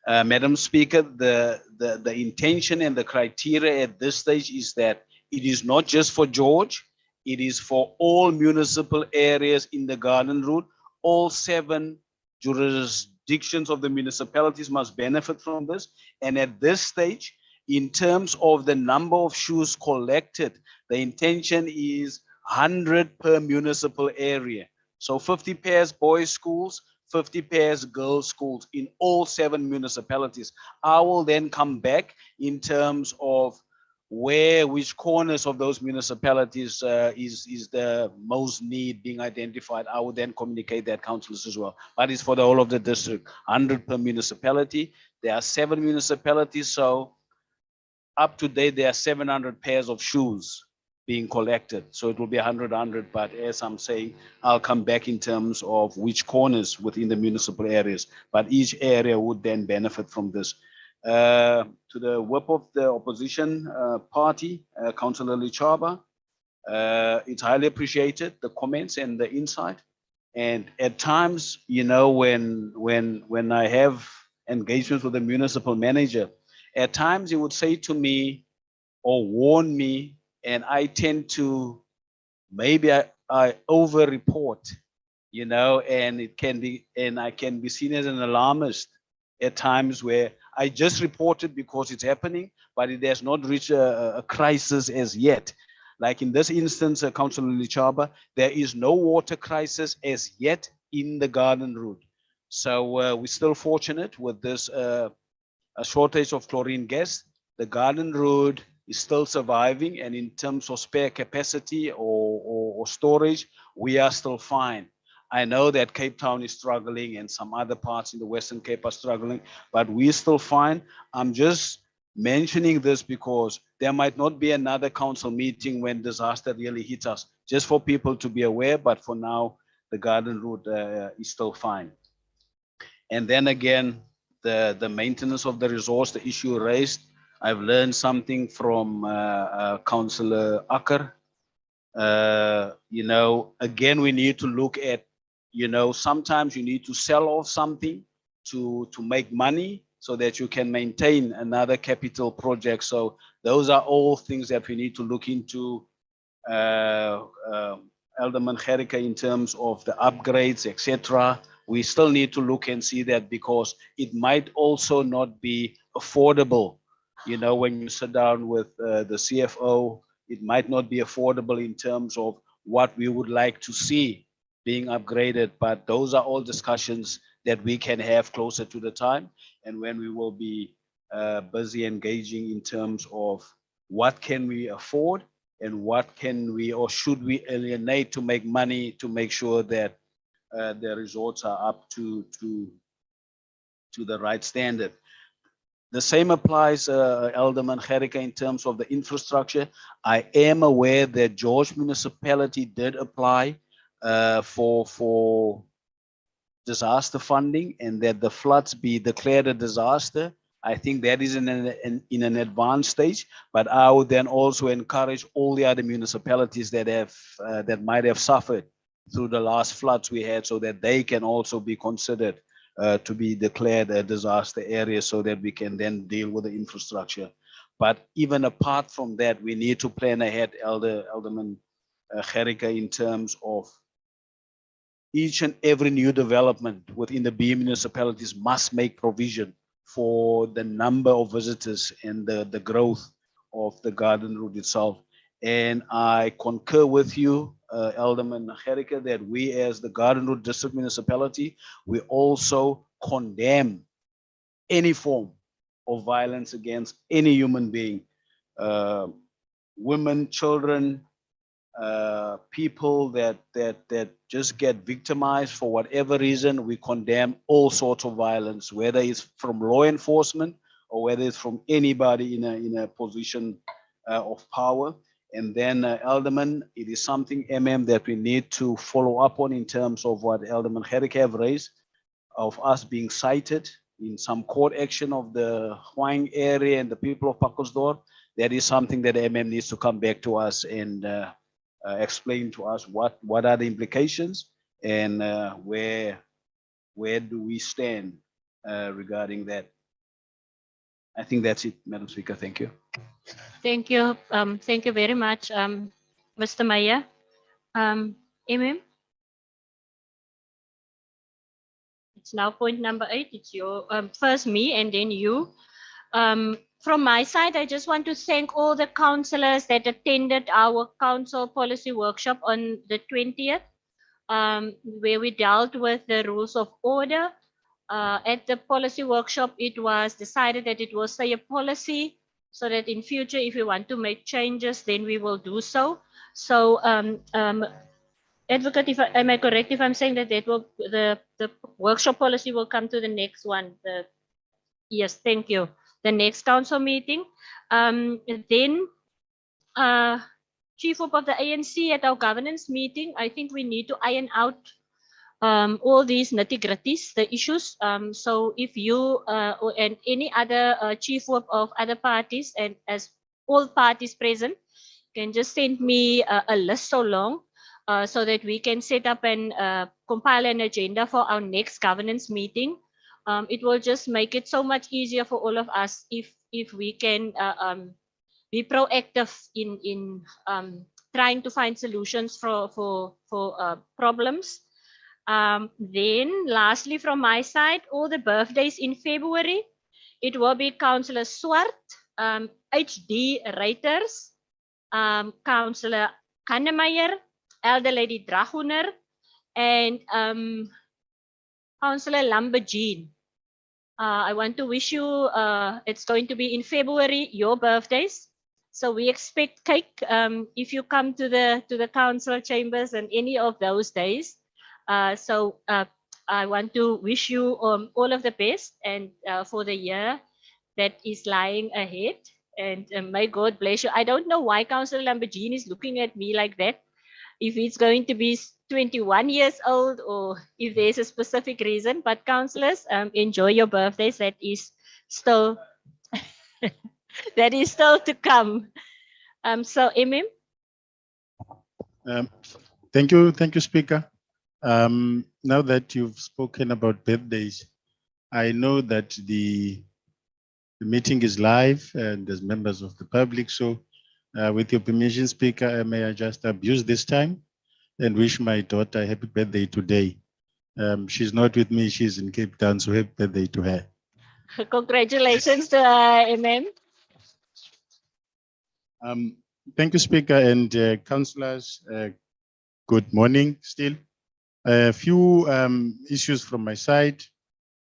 Madam Speaker, the intention and the criteria at this stage is that it is not just for George, it is for all municipal areas in the Garden Route. All 7 jurisdictions of the municipalities must benefit from this. And at this stage, in terms of the number of shoes collected, the intention is 100 per municipal area. So 50 pairs boys' schools, 50 pairs girls' schools in all 7 municipalities. I will then come back in terms of which corners of those municipalities is the most need being identified. I will then communicate that, councillors, as well. But it's for the whole of the district, 100 per municipality. There are 7 municipalities, so up to date, there are 700 pairs of shoes being collected. So it will be 100, but as I'm saying, I'll come back in terms of which corners within the municipal areas, but each area would then benefit from this. To the whip of the opposition party, Councillor Lichaba, it's highly appreciated, the comments and the insight. And at times, you know, when I have engagements with the municipal manager, at times he would say to me or warn me, and I tend to, maybe I over-report, you know, and it can be, and I can be seen as an alarmist at times where I just reported because it's happening, but it has not reached a crisis as yet. Like in this instance, Councillor Lichaba, there is no water crisis as yet in the Garden Route. So we're still fortunate with this a shortage of chlorine gas. The Garden Road is still surviving, and in terms of spare capacity or storage, we are still fine. I know that Cape Town is struggling and some other parts in the Western Cape are struggling, but we're still fine. I'm just mentioning this because there might not be another council meeting when disaster really hits us, just for people to be aware, but for now, the Garden Route is still fine. And then again, the maintenance of the resource, the issue raised, I've learned something from Councillor Acker. You know, again, we need to look at, you know, sometimes you need to sell off something to make money so that you can maintain another capital project. So those are all things that we need to look into, Alderman Gericke, in terms of the upgrades, etc. We still need to look and see that, because it might also not be affordable. You know, when you sit down with the CFO, it might not be affordable in terms of what we would like to see being upgraded, but those are all discussions that we can have closer to the time, and when we will be busy engaging in terms of what can we afford and what can we or should we alienate to make money, to make sure that the resorts are up to the right standard. The same applies, Alderman Gericke, in terms of the infrastructure. I am aware that George Municipality did apply for disaster funding, and that the floods be declared a disaster. I think that is in an advanced stage, but I would then also encourage all the other municipalities that have that might have suffered through the last floods we had, so that they can also be considered to be declared a disaster area so that we can then deal with the infrastructure. But even apart from that, we need to plan ahead, Alderman Gericke, in terms of each and every new development within the B municipalities must make provision for the number of visitors and the growth of the garden route itself. And I concur with you, Alderman Gericke, that we as the Garden Route District Municipality, we also condemn any form of violence against any human being, women, children, people that just get victimized for whatever reason. We condemn all sorts of violence, whether it's from law enforcement or whether it's from anybody in a position of power. And then Alderman, it is something, that we need to follow up on in terms of what Alderman Gericke have raised, of us being cited in some court action of the Huang area and the people of Pakosdorp. That is something that needs to come back to us and explain to us what are the implications and where do we stand regarding that. I think that's it, Madam Speaker. Thank you. Thank you. Thank you very much, Mr. Mayor. It's now point number 8. It's your first me and then you. From my side, I just want to thank all the councillors that attended our council policy workshop on the 20th, where we dealt with the rules of order. At the policy workshop, it was decided that it will stay a policy so that in future, if we want to make changes, then we will do so. So, Advocate, am I correct if I'm saying that the workshop policy will come to the next one? Yes, thank you. The next council meeting. Then Chief Whip of the ANC at our governance meeting, I think we need to iron out all these nitty-gritties, the issues. So if you and any other Chief Whip of other parties, and as all parties present, can just send me a list so long so that we can set up and compile an agenda for our next governance meeting. It will just make it so much easier for all of us if we can be proactive in trying to find solutions for problems. Then lastly, from my side, all the birthdays in February, it will be Councillor Swart, HD Reiters, Councillor Kannemeyer, Elder Lady Draguner, and Councillor Lamberjean. I want to wish you, it's going to be in February, your birthdays. So we expect cake if you come to the council chambers and any of those days. So I want to wish you all of the best and for the year that is lying ahead. And may God bless you. I don't know why Councillor Lamberjean is looking at me like that. If it's going to be 21 years old or if there's a specific reason, but councillors, enjoy your birthdays. That is still that is still to come. So Thank you, Speaker. Now that you've spoken about birthdays, I know that the meeting is live and there's members of the public. So with your permission, Speaker, may I just abuse this time and wish my daughter a happy birthday today. She's not with me, she's in Cape Town, so happy birthday to her. Congratulations to Thank you, Speaker, and councillors. Good morning still. A few issues from my side.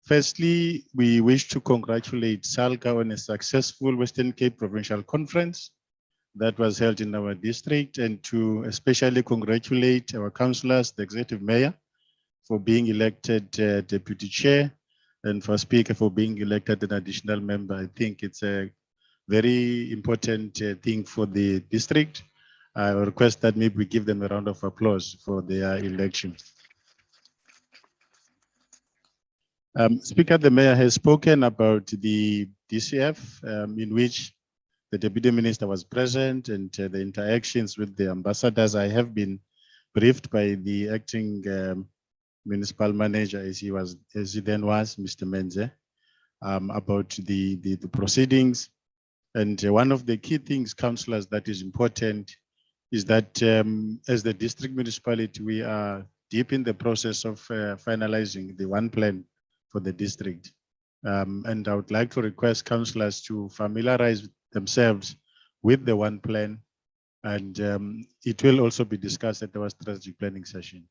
Firstly, we wish to congratulate SALGA on a successful Western Cape Provincial Conference that was held in our district, and to especially congratulate our councillors, the executive mayor, for being elected deputy chair, and for Speaker for being elected an additional member. I think it's a very important thing for the district. I request that maybe we give them a round of applause for their election. Speaker, the mayor has spoken about the DCF in which the deputy minister was present, and the interactions with the ambassadors. I have been briefed by the acting municipal manager as he then was, Mr. Menze, about the proceedings. And one of the key things, councillors, that is important is that as the district municipality, we are deep in the process of finalizing the one plan for the district. And I would like to request councillors to familiarize themselves with the one plan, and it will also be discussed at our strategic planning session.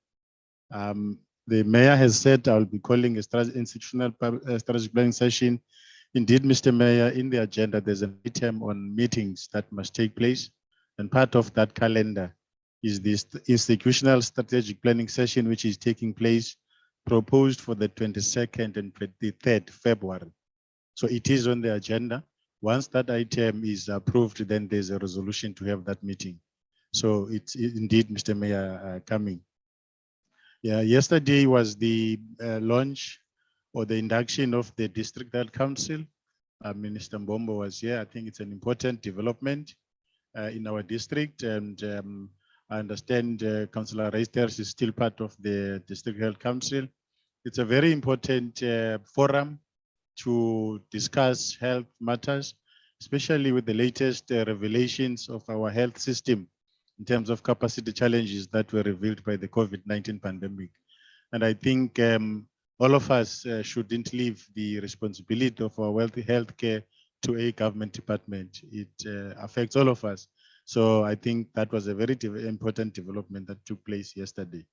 The mayor has said I'll be calling a institutional strategic planning session. Indeed, Mr. Mayor, in the agenda, there's an item on meetings that must take place. And part of that calendar is this institutional strategic planning session, which is taking place, proposed for the 22nd and 23rd February. So it is on the agenda. Once that item is approved, then there's a resolution to have that meeting. So it's indeed, Mr. Mayor, coming. Yeah, yesterday was the launch or the induction of the District Health Council. Minister Mbombo was here. I think it's an important development in our district, and I understand Councillor Reisters is still part of the District Health Council. It's a very important forum to discuss health matters, especially with the latest revelations of our health system in terms of capacity challenges that were revealed by the COVID-19 pandemic. And I think all of us shouldn't leave the responsibility of our wealthy healthcare to a government department. It affects all of us. So I think that was a very important development that took place yesterday.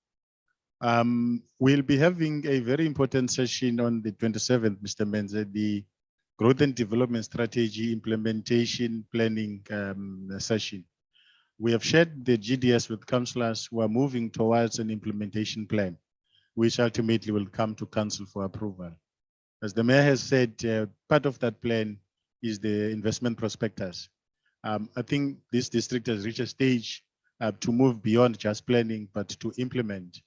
We'll be having a very important session on the 27th, Mr. Menze, the Growth and Development Strategy Implementation Planning session. We have shared the GDS with councillors who are moving towards an implementation plan, which ultimately will come to council for approval. As the mayor has said, part of that plan is the investment prospectus. I think this district has reached a stage to move beyond just planning, but to implement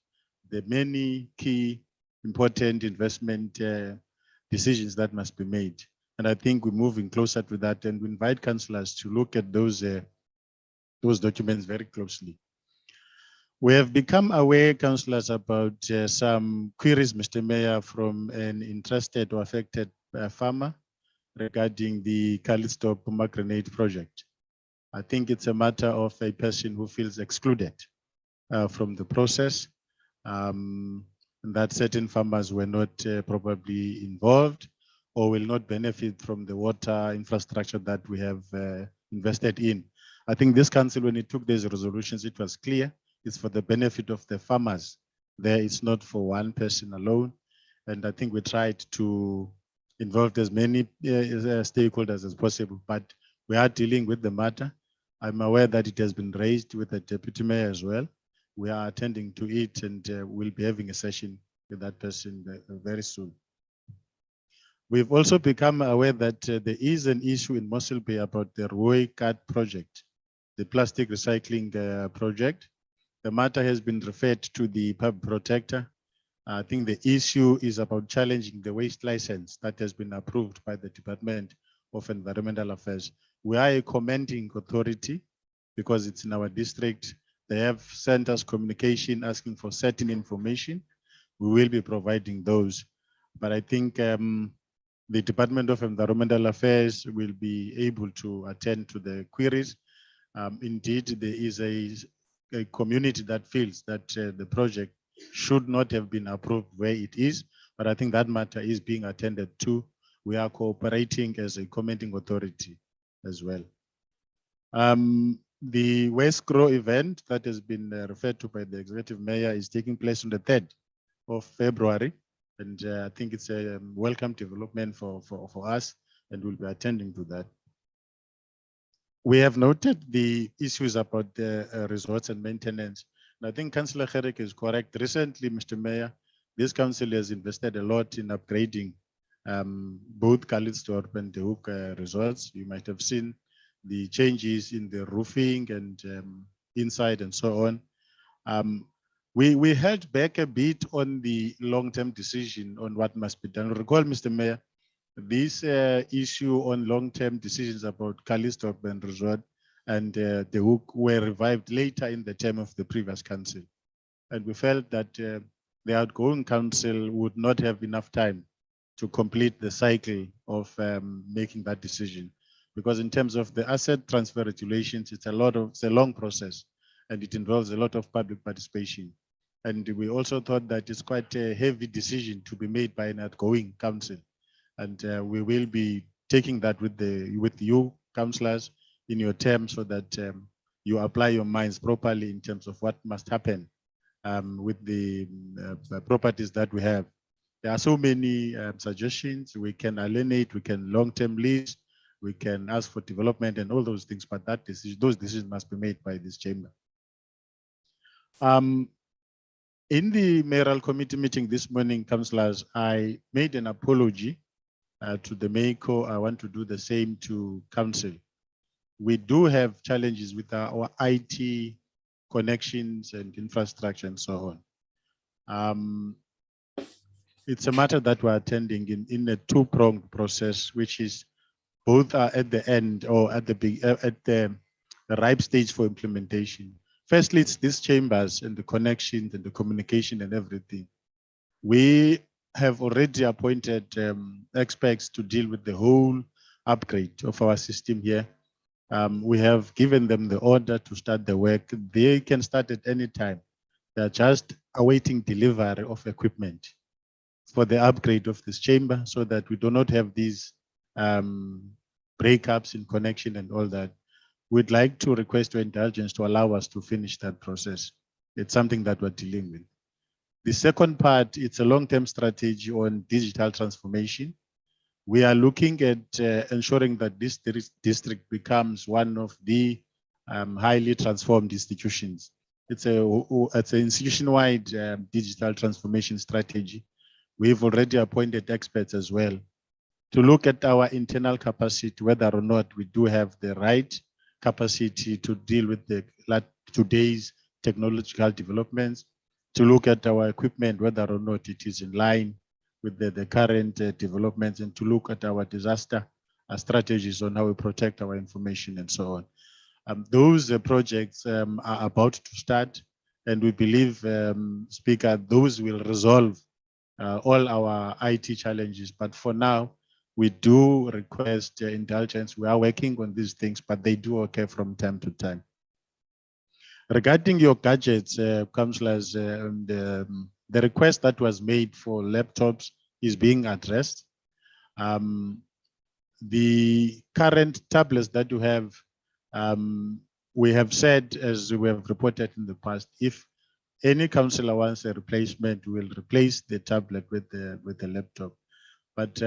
the many key important investment decisions that must be made. And I think we're moving closer to that, and we invite councillors to look at those documents very closely. We have become aware, councillors, about some queries, Mr. Mayor, from an interested or affected farmer regarding the Calitstop pomegranate project. I think it's a matter of a person who feels excluded from the process, and that certain farmers were not probably involved or will not benefit from the water infrastructure that we have invested in. I think this council, when it took these resolutions, it was clear it's for the benefit of the farmers. There, it's not for one person alone. And I think we tried to involve as many stakeholders as possible, but we are dealing with the matter. I'm aware that it has been raised with the deputy mayor as well. We are attending to it, and we'll be having a session with that person very soon. We've also become aware that there is an issue in Mossel Bay about the Roy Cut project, the plastic recycling project. The matter has been referred to the public protector. I think the issue is about challenging the waste license that has been approved by the Department of Environmental Affairs. We are a commenting authority because it's in our district. They have sent us communication asking for certain information. We will be providing those. But I think the Department of Environmental Affairs will be able to attend to the queries. Indeed, there is a community that feels that the project should not have been approved where it is, but I think that matter is being attended to. We are cooperating as a commenting authority as well. The Waste Grow event that has been referred to by the executive mayor is taking place on the 3rd of February. And I think it's a welcome development for us, and we'll be attending to that. We have noted the issues about the resorts and maintenance. And I think Councillor Gerek is correct. Recently, Mr. Mayor, this council has invested a lot in upgrading both Calitstop and the Hook resorts. You might have seen the changes in the roofing and inside and so on. We held back a bit on the long-term decision on what must be done. Recall, Mr. Mayor, this issue on long-term decisions about Calitstop and resort and the Hook were revived later in the term of the previous council. And we felt that the outgoing council would not have enough time to complete the cycle of making that decision. Because in terms of the asset transfer regulations, it's a long process, and it involves a lot of public participation. And we also thought that it's quite a heavy decision to be made by an outgoing council. And we will be taking that with you councillors in your terms, so that you apply your minds properly in terms of what must happen with the properties that we have. There are so many suggestions. We can alienate, we can long-term lease, we can ask for development and all those things, but those decisions must be made by this chamber. In the mayoral committee meeting this morning, councillors, I made an apology to the MECO. I want to do the same to council. We do have challenges with our IT connections and infrastructure and so on. It's a matter that we're attending in a two-pronged process, which is both are at the end or at the ripe stage for implementation. Firstly, it's these chambers and the connections and the communication and everything. We have already appointed experts to deal with the whole upgrade of our system here. We have given them the order to start the work. They can start at any time. They're just awaiting delivery of equipment for the upgrade of this chamber, so that we do not have these breakups in connection and all that. We'd like to request your indulgence to allow us to finish that process. It's something that we're dealing with. The second part, it's a long-term strategy on digital transformation. We are looking at ensuring that this district becomes one of the highly transformed institutions. It's an institution-wide digital transformation strategy. We've already appointed experts as well to look at our internal capacity, whether or not we do have the right capacity to deal with today's technological developments, to look at our equipment, whether or not it is in line with the current developments, and to look at our disaster strategies on how we protect our information and so on. Those projects are about to start, and we believe, Speaker, those will resolve all our IT challenges. But for now, we do request indulgence. We are working on these things, but they do occur from time to time. Regarding your gadgets, councillors, the request that was made for laptops is being addressed. The current tablets that you have, we have said, as we have reported in the past, if any councillor wants a replacement, we'll replace the tablet with the laptop. But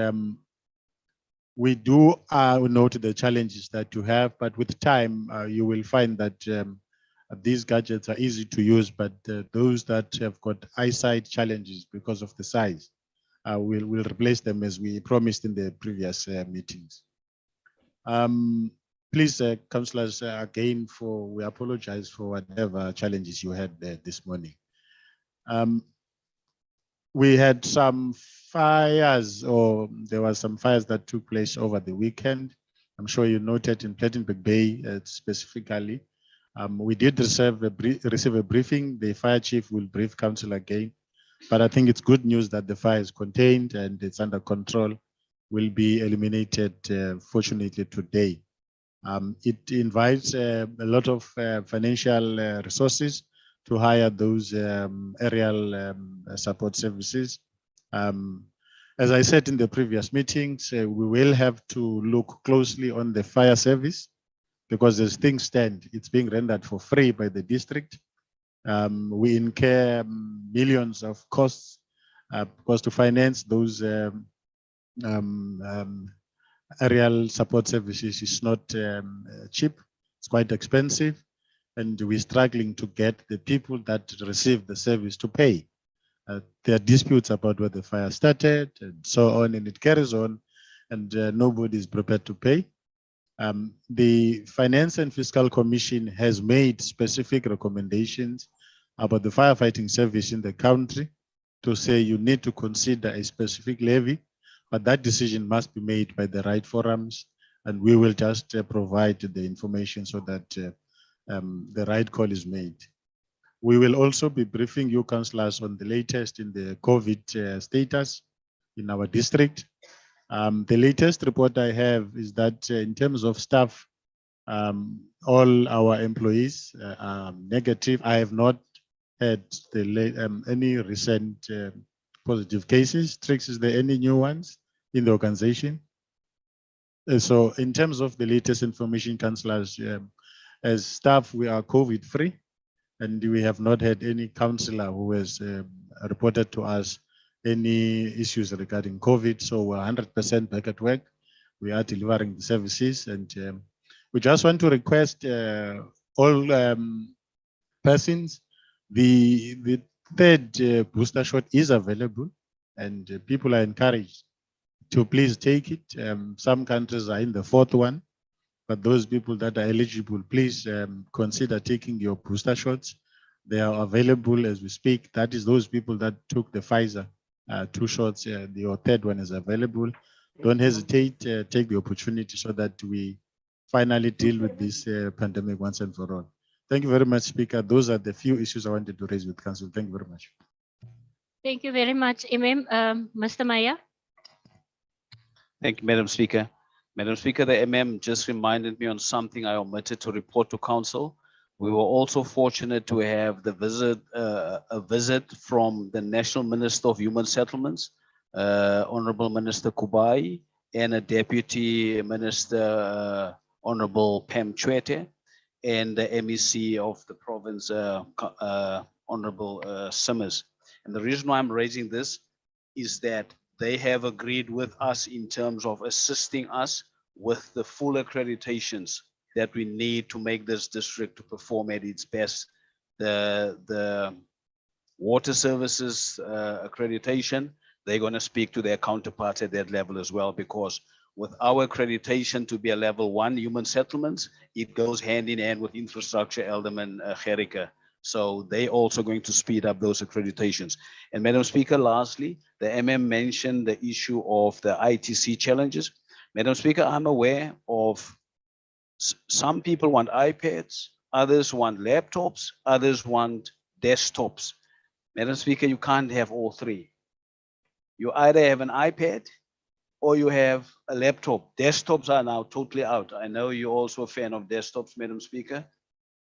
we do note the challenges that you have, but with time, you will find that these gadgets are easy to use, but those that have got eyesight challenges because of the size, we'll replace them as we promised in the previous meetings. Please, councillors, again, we apologize for whatever challenges you had this morning. We had some fires, or there were some fires that took place over the weekend. I'm sure you noted in Plettenberg Bay specifically. We did receive a briefing. The fire chief will brief council again, but I think it's good news that the fire is contained and it's under control, will be eliminated fortunately today. It invites a lot of financial resources to hire those aerial support services. As I said in the previous meetings, we will have to look closely on the fire service, because as things stand, it's being rendered for free by the district. We incur millions of costs because to finance those aerial support services is not cheap. It's quite expensive, and we're struggling to get the people that receive the service to pay. There are disputes about where the fire started and so on, and it carries on, and nobody is prepared to pay. The Finance and Fiscal Commission has made specific recommendations about the firefighting service in the country to say you need to consider a specific levy, but that decision must be made by the right forums, and we will just provide the information so that the right call is made. We will also be briefing you councillors on the latest in the COVID status in our district. The latest report I have is that in terms of staff, all our employees are negative. I have not had any recent positive cases. Trix, is there any new ones in the organization? So in terms of the latest information, councillors, as staff, we are COVID-free, and we have not had any councillor who has reported to us any issues regarding COVID. So we're 100% back at work. We are delivering the services, and we just want to request all persons, the third booster shot is available, and people are encouraged to please take it. Some countries are in the fourth one, but those people that are eligible, please consider taking your booster shots. They are available as we speak. That is those people that took the Pfizer 2 shots. Your third one is available. Don't hesitate. Take the opportunity so that we finally deal with this pandemic once and for all. Thank you very much, Speaker. Those are the few issues I wanted to raise with Council. Thank you very much. Thank you very much, Mr. Meyer. Thank you, Madam Speaker. Madam Speaker, the MM just reminded me on something I omitted to report to Council. We were also fortunate to have the a visit from the National Minister of Human Settlements, Honorable Minister Kubai, and a Deputy Minister, Honorable Pam Chwete, and the MEC of the province, Honorable Simmers. And the reason why I'm raising this is that they have agreed with us in terms of assisting us with the full accreditations that we need to make this district to perform at its best. The water services accreditation, they're going to speak to their counterparts at that level as well, because with our accreditation to be a level 1 human settlements, it goes hand in hand with infrastructure, Elderman, Gerika. So they also going to speed up those accreditations. And Madam Speaker, lastly, the MM mentioned the issue of the ITC challenges. Madam Speaker, I'm aware of some people want iPads, others want laptops, others want desktops. Madam Speaker, you can't have all three. You either have an iPad or you have a laptop. Desktops are now totally out. I know you're also a fan of desktops, Madam Speaker.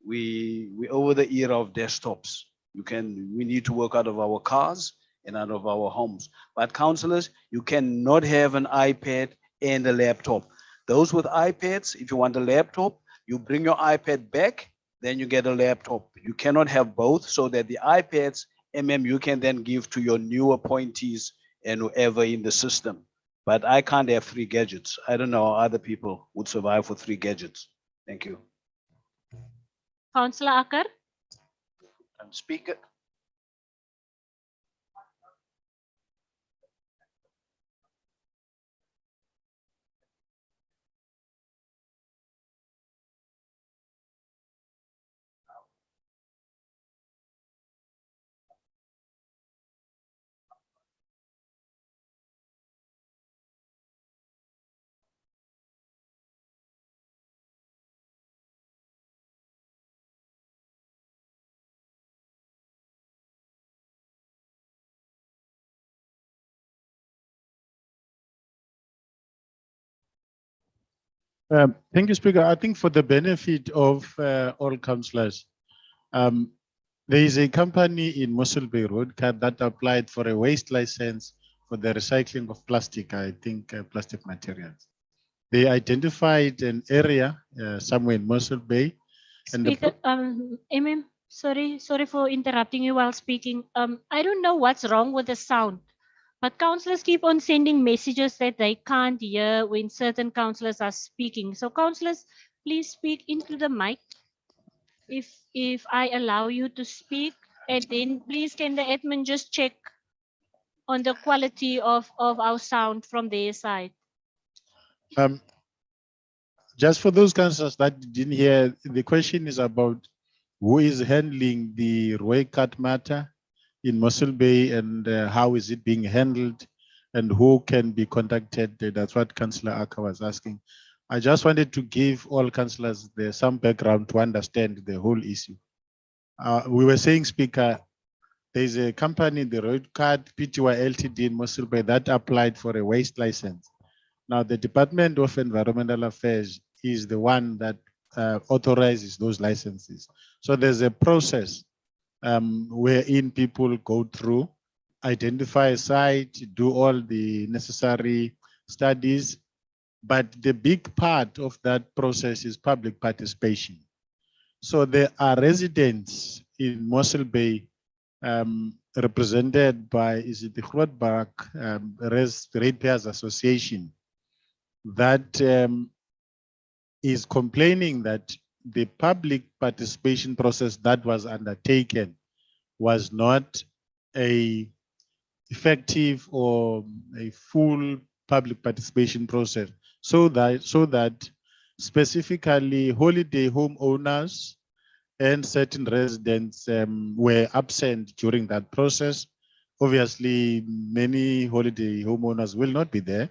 We over the era of desktops. We need to work out of our cars and out of our homes. But councillors, you cannot have an iPad and a laptop. Those with iPads, if you want a laptop, you bring your iPad back, then you get a laptop. You cannot have both, so that the iPads, you can then give to your new appointees and whoever in the system. But I can't have 3 gadgets. I don't know how other people would survive for 3 gadgets. Thank you. Councillor Acker. Speaker. Thank you, Speaker. I think for the benefit of all councillors, there is a company in Mossel Bay Road that applied for a waste license for the recycling of plastic, I think plastic materials. They identified an area somewhere in Mossel Bay. And Speaker, sorry for interrupting you while speaking. I don't know what's wrong with the sound, but councillors keep on sending messages that they can't hear when certain councillors are speaking. So councillors, please speak into the mic if I allow you to speak, and then please can the admin just check on the quality of our sound from their side. Just for those councillors that didn't hear, the question is about who is handling the Roy Cut matter in Mossel Bay, and how is it being handled, and who can be contacted. That's what Councillor Acker was asking. I just wanted to give all councillors some background to understand the whole issue. We were saying, Speaker, there's a company, the Road Card Pty Ltd in Mossel Bay, that applied for a waste license. Now, the Department of Environmental Affairs is the one that authorizes those licenses. So there's a process wherein people go through, identify a site, do all the necessary studies. But the big part of that process is public participation. So there are residents in Mossel Bay represented by, is it the Grootbak Ratepayers Association, that is complaining that the public participation process that was undertaken was not a effective or a full public participation process, so that specifically holiday home owners and certain residents were absent during that process. Obviously, many holiday homeowners will not be there,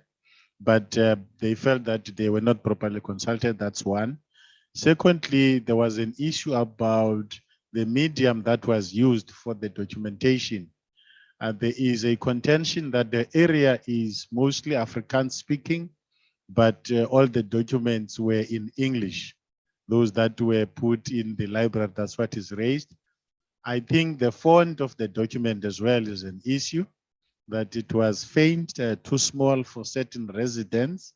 but they felt that they were not properly consulted. That's one. Secondly, there was an issue about the medium that was used for the documentation. There is a contention that the area is mostly Afrikaans speaking, but all the documents were in English. Those that were put in the library, that's what is raised. I think the font of the document as well is an issue, that it was faint, too small for certain residents,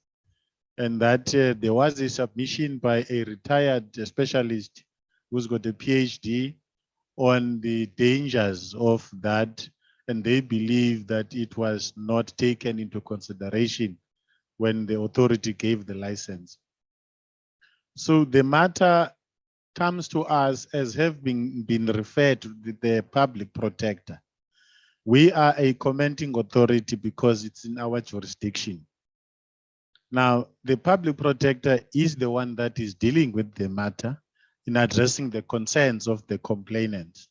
and that there was a submission by a retired specialist who's got a PhD on the dangers of that, and they believe that it was not taken into consideration when the authority gave the license. So the matter comes to us as have been referred to the public protector. We are a commenting authority because it's in our jurisdiction. Now, the public protector is the one that is dealing with the matter in addressing the concerns of the complainants.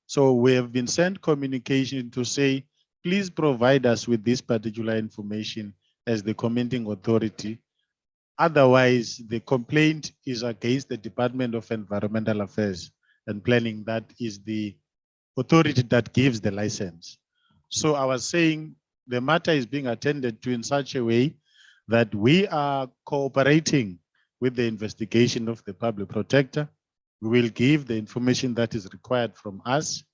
So we have been sent communication to say, please provide us with this particular information as the commenting authority. Otherwise, the complaint is against the Department of Environmental Affairs and Planning. That is the authority that gives the license. So I was saying the matter is being attended to in such a way that we are cooperating with the investigation of the public protector. We will give the information that is required from us.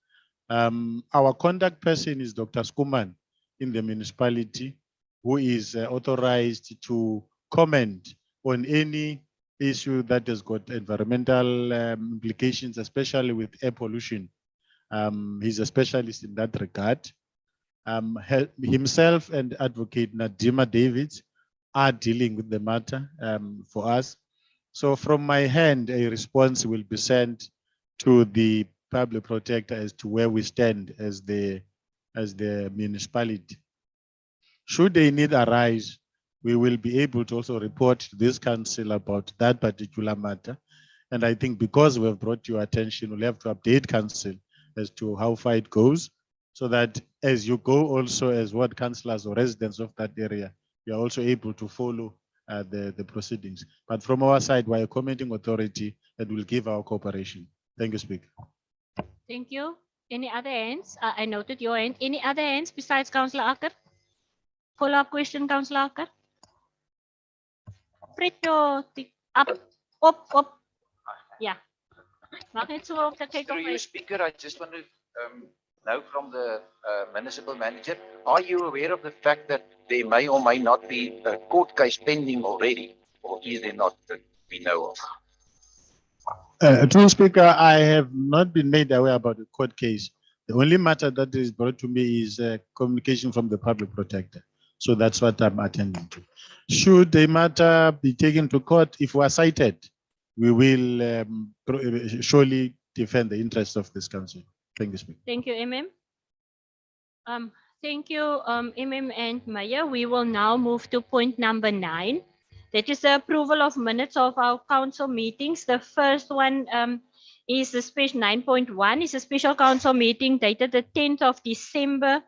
Our contact person is Dr. Skuman in the municipality, who is authorized to comment on any issue that has got environmental implications, especially with air pollution. He's a specialist in that regard. Himself and Advocate Nadima Davids are dealing with the matter for us. So from my hand, a response will be sent to the public protector as to where we stand as the municipality. Should a need arise, we will be able to also report to this council about that particular matter. And I think because we have brought your attention, we'll have to update council as to how far it goes, so that as you go also as ward councillors or residents of that area, you are also able to follow the proceedings. But from our side, we're a commenting authority and will give our cooperation. Thank you, Speaker. Thank you. Any other hands? I noted your hand. Any other hands besides Councillor Acker? Follow-up question, Councillor Acker? Prit your up. Yeah. Mag net so op kyk Through of you, Speaker, I just want to know from the municipal manager, are you aware of the fact that there may or may not be a court case pending already, or is there not that we know of? True, Speaker, I have not been made aware about the court case. The only matter that is brought to me is communication from the public protector. So that's what I'm attending to. Should the matter be taken to court, if we are cited, we will surely defend the interests of this council. Thank you, Speaker. Thank you, MM. Thank you, MM and Maya. We will now move to point number 9. That is the approval of minutes of our council meetings. The first one is the special 9.1 is a special council meeting dated the 10th of December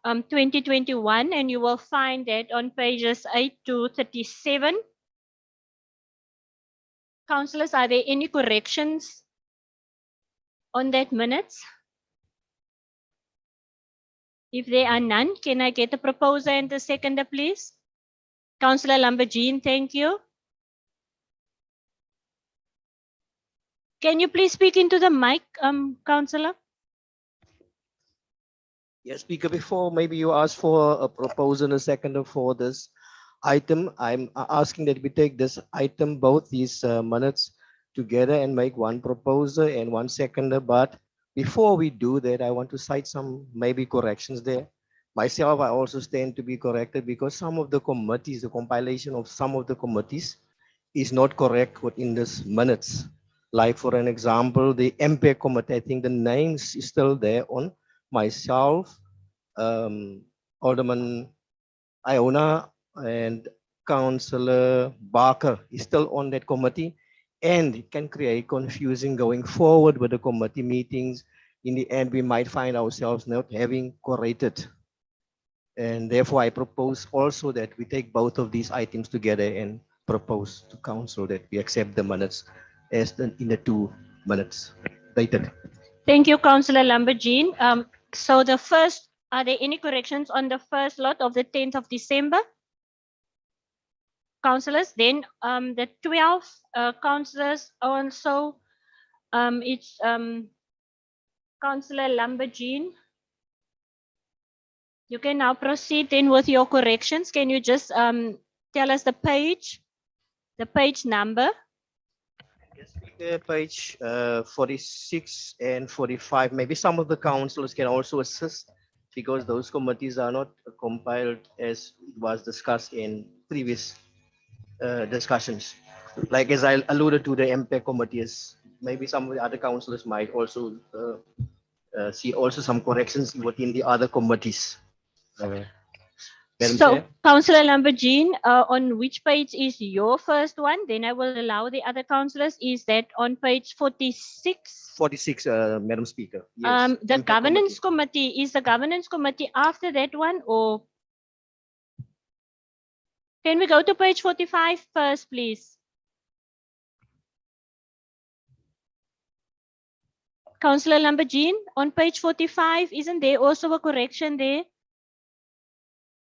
2021, and you will find that on pages 8 to 37. Councillors, are there any corrections on that minutes? If there are none, can I get a proposer and a seconder, please? Councillor Lamborghini, thank you. Can you please speak into the mic, Councillor? Yes, Speaker, before maybe you ask for a proposal and a seconder for this item, I'm asking that we take this item, both these minutes together and make one proposer and one seconder. But before we do that, I want to cite some maybe corrections there. Myself, I also stand to be corrected because some of the committees, the compilation of some of the committees is not correct within this minutes. Like for an example, the MP committee, I think the names is still there on myself, Alderman Iona and Councillor Barker is still on that committee, and it can create confusing going forward with the committee meetings. In the end, we might find ourselves not having corrected. And therefore, I propose also that we take both of these items together and propose to council that we accept the minutes as in the 2 minutes dated. Thank you, Councillor Lamborghini. So the first, are there any corrections on the first lot of the 10th of December? Councillors, then the 12 councillors also, it's Councillor Lamborghini. You can now proceed then with your corrections. Can you just tell us the page number? Yes, Speaker, page 46 and 45. Maybe some of the councillors can also assist because those committees are not compiled as it was discussed in previous discussions. Like as I alluded to, the MP committees, maybe some of the other councillors might also see also some corrections within the other committees. Madam So, Chair. Councillor Lamborghini, on which page is your first one? Then I will allow the other councillors. Is that on page 46? 46, Madam Speaker. Yes. The MP governance committee, is the governance committee after that one, or can we go to page 45 first, please? Councillor Lamborghini, on page 45, isn't there also a correction there?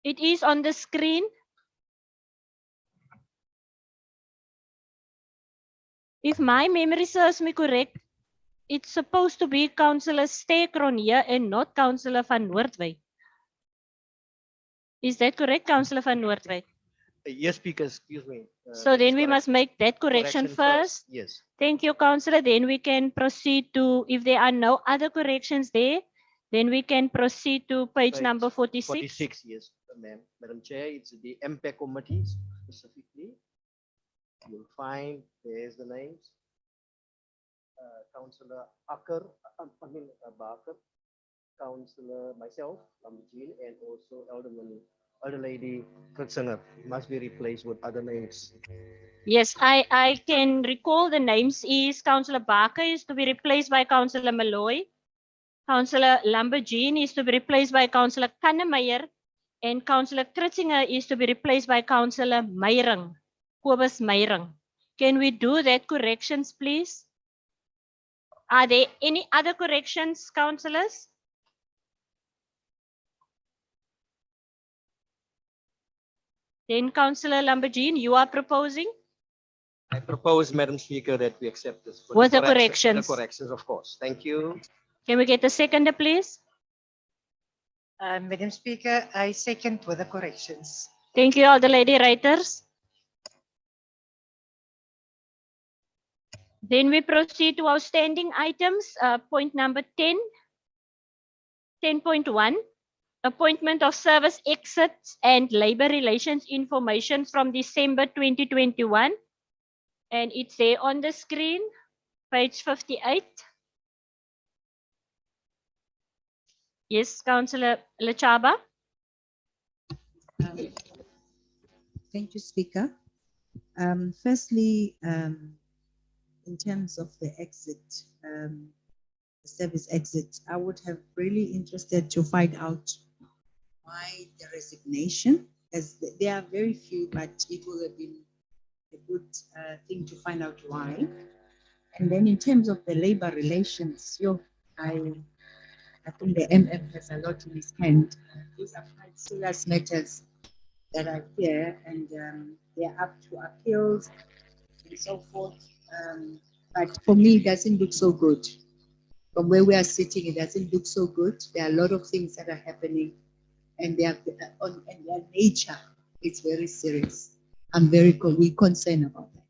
It is on the screen. If my memory serves me correct, it's supposed to be Councillor Stekron here and not Councillor van Noordwijk. Is that correct, Councillor van Noordwijk? Yes, Speaker, excuse me. So then we must make that correction first. Yes. Thank you, Councillor. Then we can proceed to, if there are no other corrections there, then we can proceed to page number 46. 46, yes, ma'am. Madam Chair, it's the MP committees specifically. You'll find there's the names. Councillor Acker, Barker, Councillor myself, Lamborghini, and also Elder Lady Kritzinger must be replaced with other names. Yes, I can recall the names is Councillor Barker is to be replaced by Councillor Malloy. Councillor Lamborghini is to be replaced by Councillor Kannemeyer. And Councillor Kritzinger is to be replaced by Councillor Meyering, Kobus Meyering. Can we do that corrections, please? Are there any other corrections, councillors? Then Councillor Lamborghini, you are proposing? I propose, Madam Speaker, that we accept this. for With the correction- corrections. The corrections, of course. Thank you. Can we get a seconder, please? Madam Speaker, I second with the corrections. Thank you, all the lady writers. Then we proceed to our standing items. Point number 10, 10.1, appointment of service exits and labor relations information from December 2021. And it's there on the screen, page 58. Yes, Councillor Lechaba. Thank you, Speaker. Firstly, in terms of the exit, the service exit, I would have really interested to find out why the resignation, as there are very few, but it would have been a good thing to find out why. And then in terms of the labor relations, I think the MF has a lot in his hand. These are quite serious matters that are here, and they're up to appeals and so forth. But for me, it doesn't look so good. From where we are sitting, it doesn't look so good. There are a lot of things that are happening, and they are and their nature is very serious. We're concerned about that.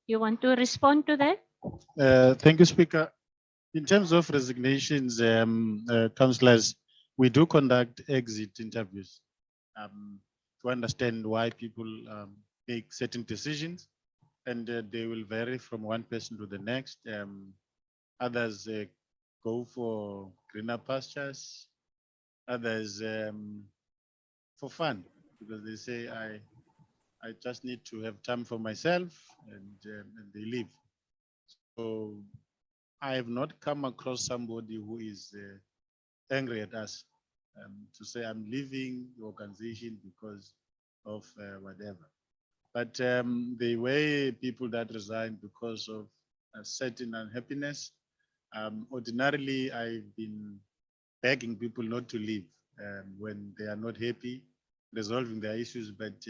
You want to respond to that? Thank you, Speaker. In terms of resignations, councillors, we do conduct exit interviews to understand why people make certain decisions, and they will vary from one person to the next. Others go for greener pastures, others for fun, because they say, I just need to have time for myself, and they leave. So I have not come across somebody who is angry at us to say I'm leaving the organization because of whatever. But the way people that resign because of a certain unhappiness, ordinarily I've been begging people not to leave when they are not happy, resolving their issues. But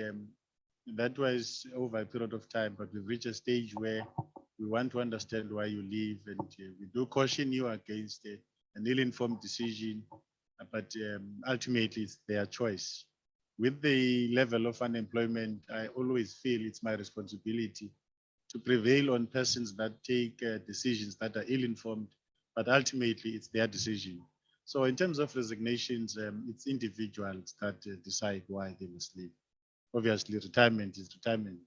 that was over a period of time, but we've reached a stage where we want to understand why you leave, and we do caution you against an ill-informed decision, but ultimately it's their choice. With the level of unemployment, I always feel it's my responsibility to prevail on persons that take decisions that are ill-informed, but ultimately it's their decision. So in terms of resignations, it's individuals that decide why they must leave. Obviously, retirement is retirement.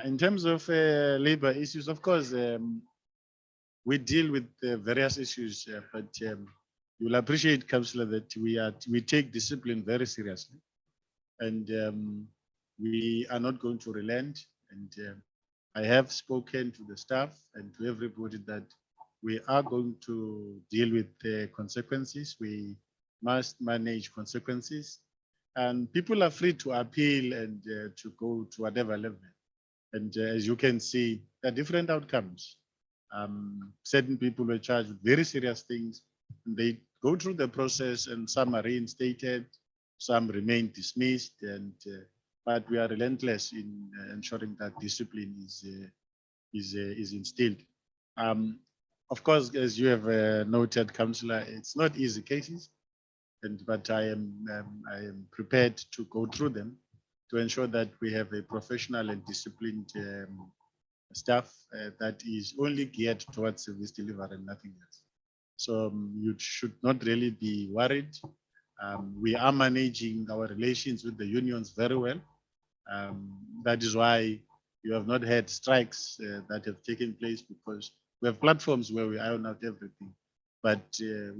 In terms of labor issues, of course, we deal with various issues, but you'll appreciate, Councillor, that we take discipline very seriously, and we are not going to relent. And I have spoken to the staff and to everybody that we are going to deal with the consequences. We must manage consequences, and people are free to appeal and to go to whatever level. And as you can see, there are different outcomes. Certain people were charged with very serious things, and they go through the process, and some are reinstated, some remain dismissed, and but we are relentless in ensuring that discipline is instilled. Of course, as you have noted, Councillor, it's not easy cases, but I am prepared to go through them to ensure that we have a professional and disciplined staff that is only geared towards service delivery and nothing else. So you should not really be worried. We are managing our relations with the unions very well. That is why you have not had strikes that have taken place, because we have platforms where we iron out everything. But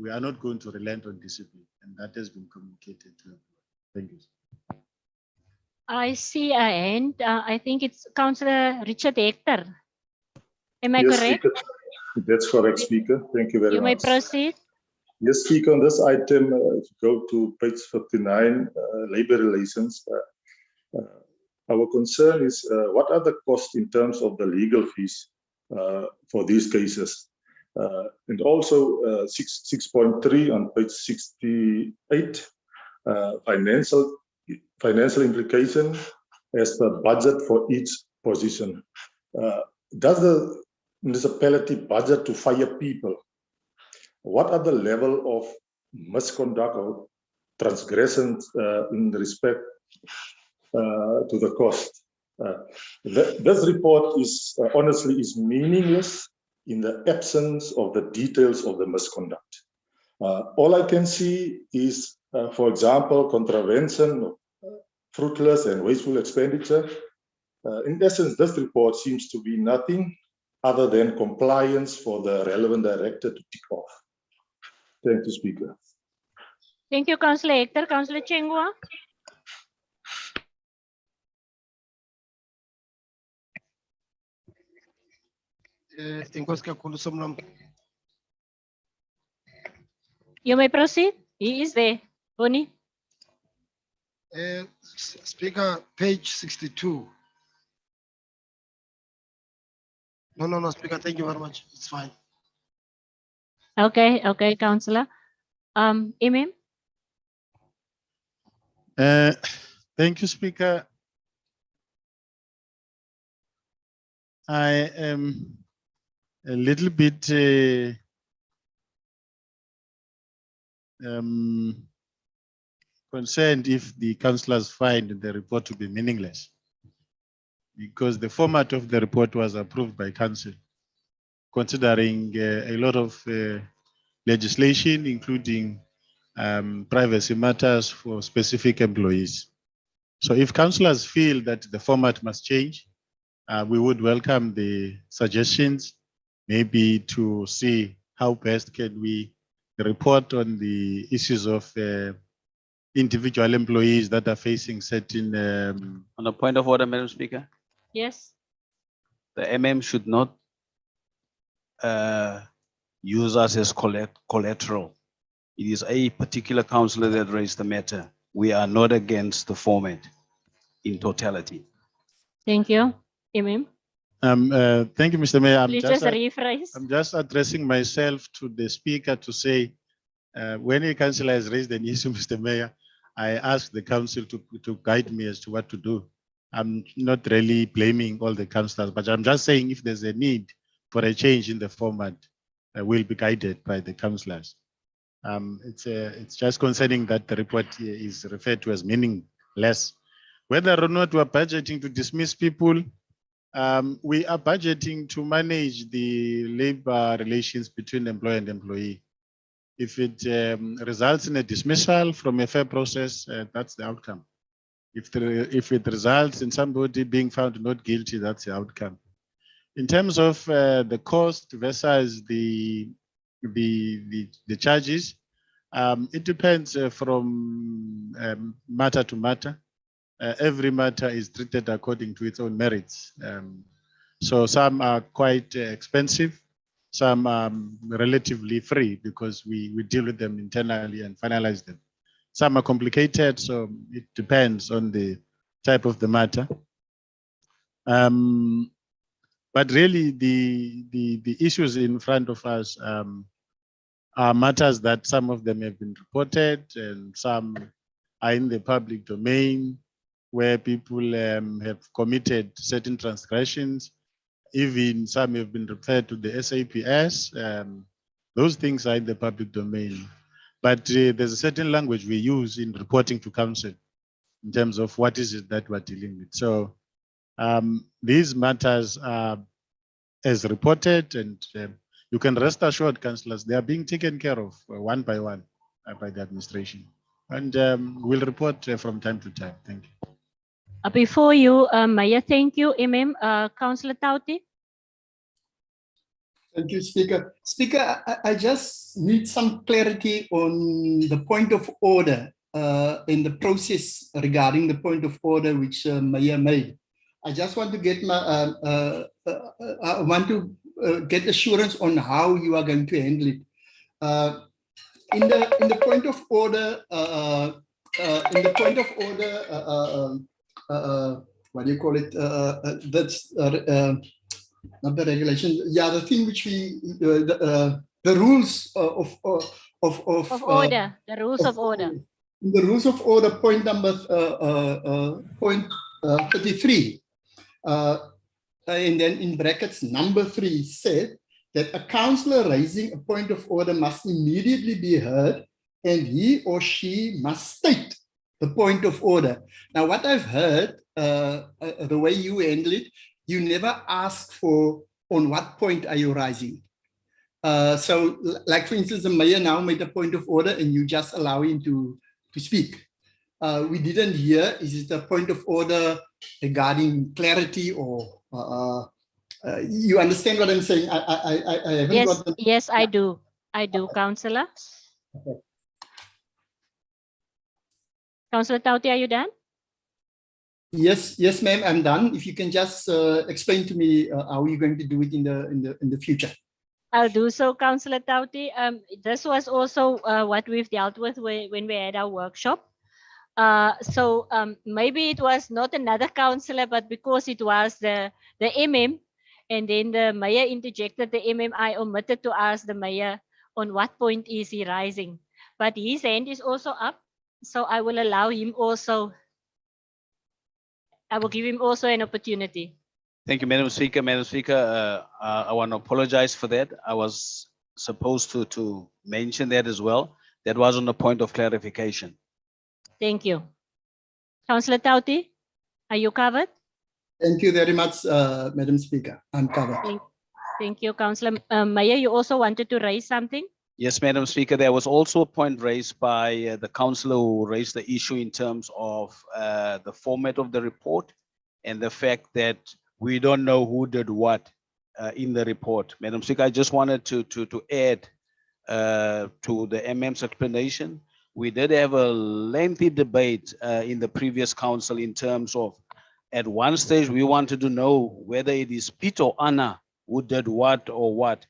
we are not going to relent on discipline, and that has been communicated to everyone. Thank you. I see a hand. I think it's Councillor Richard Hector. Am I Yes, correct? Speaker. That's correct, Speaker. Thank you very You much. may proceed. Yes, Speaker, on this item, if you go to page 59, labor relations, our concern is what are the costs in terms of the legal fees for these cases? And also 6.3 on page 68, financial implication as per budget for each position. Does the municipality budget to fire people? What are the level of misconduct or transgressions in respect to the cost? This report is honestly is meaningless in the absence of the details of the misconduct. All I can see is, for example, contravention of fruitless and wasteful expenditure. In essence, this report seems to be nothing other than compliance for the relevant director to tick off. Thank you, Speaker. Thank you, Councillor Hector. Councillor Chengwa. You may proceed. He is there. Bonnie. Speaker, page 62. No, Speaker, thank you very much. It's fine. Okay, Councillor. Imam? Thank you, Speaker. I am a little bit concerned if the councillors find the report to be meaningless, because the format of the report was approved by council, considering a lot of legislation, including privacy matters for specific employees. So if councillors feel that the format must change, we would welcome the suggestions, maybe to see how best can we report on the issues of individual employees that are facing certain. On a point of order, Madam Speaker, Yes. the MM should not use us as collateral. It is a particular councillor that raised the matter. We are not against the format in totality. Thank you. Imam? Thank you, Mr. Mayor. Please just rephrase. I'm just addressing myself to the speaker to say, when a councillor has raised an issue, Mr. Mayor, I ask the council to guide me as to what to do. I'm not really blaming all the councillors, but I'm just saying if there's a need for a change in the format, we'll be guided by the councillors. It's just concerning that the report is referred to as meaningless. Whether or not we're budgeting to dismiss people, we are budgeting to manage the labor relations between employer and employee. If it results in a dismissal from a fair process, that's the outcome. If it results in somebody being found not guilty, that's the outcome. In terms of the cost versus the charges, it depends from matter to matter. Every matter is treated according to its own merits. So some are quite expensive, some are relatively free because we deal with them internally and finalize them. Some are complicated, so it depends on the type of the matter. But really, the issues in front of us are matters that some of them have been reported and some are in the public domain, where people have committed certain transgressions. Even some have been referred to the SAPS. Those things are in the public domain. But there's a certain language we use in reporting to council in terms of what is it that we're dealing with. So these matters are as reported, and you can rest assured, councillors, they are being taken care of one by one by the administration. And we'll report from time to time. Thank you. Before you, Mayor, thank you, Imam. Councillor Tauti? Thank you, Speaker. Speaker, I just need some clarity on the point of order in the process regarding the point of order which Mayor made. I just want to get get assurance on how you are going to handle it. In the point of order, what do you call it? That's not the regulation. Yeah, the thing which we the rules of order. The rules of order. The rules of order, point number point 33, and then in brackets number 3 said that a councillor raising a point of order must immediately be heard, and he or she must state the point of order. Now, what I've heard, the way you handle it, you never ask for on what point are you rising. So, like for instance, the mayor now made a point of order, and you just allow him to speak. We didn't hear, is it a point of order regarding clarity or you understand what I'm saying? I haven't got the... Yes, I do. I do, Councillor. Okay. Councillor Tauti, are you done? Yes, ma'am, I'm done. If you can just explain to me how you're going to do it in the future. I'll do so, Councillor Tauti. This was also what we've dealt with when we had our workshop. So maybe it was not another councillor, but because it was the MM, And then the mayor interjected, the MMI omitted to ask the mayor on what point is he rising. But his hand is also up, so I will allow him also. I will give him also an opportunity. Thank you, Madam Speaker. Madam Speaker, I want to apologize for that. I was supposed to mention that as well. That was on the point of clarification. Thank you. Councillor Tauti, are you covered? Thank you very much, Madam Speaker. I'm covered. Thank you, Councillor. Mayor, you also wanted to raise something? Yes, Madam Speaker, there was also a point raised by the councillor who raised the issue in terms of the format of the report and the fact that we don't know who did what in the report. Madam Speaker, I just wanted to add to the MM's explanation. We did have a lengthy debate in the previous council in terms of, at one stage, we wanted to know whether it is Peter or Anna who did what or what.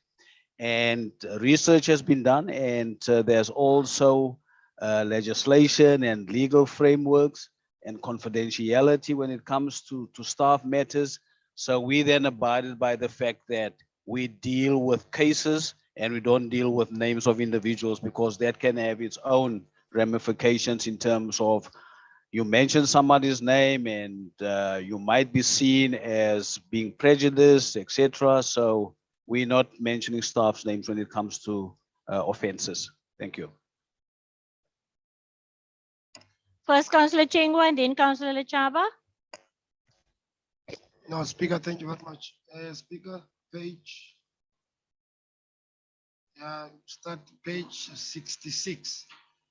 And research has been done, and there's also legislation and legal frameworks and confidentiality when it comes to staff matters. So we then abided by the fact that we deal with cases and we don't deal with names of individuals, because that can have its own ramifications in terms of, you mention somebody's name and you might be seen as being prejudiced, etc. So we're not mentioning staff's names when it comes to offenses. Thank you. First, Councillor Chengwa and then Councillor Lechaba. No, Speaker, thank you very much. Speaker, page, start page 66.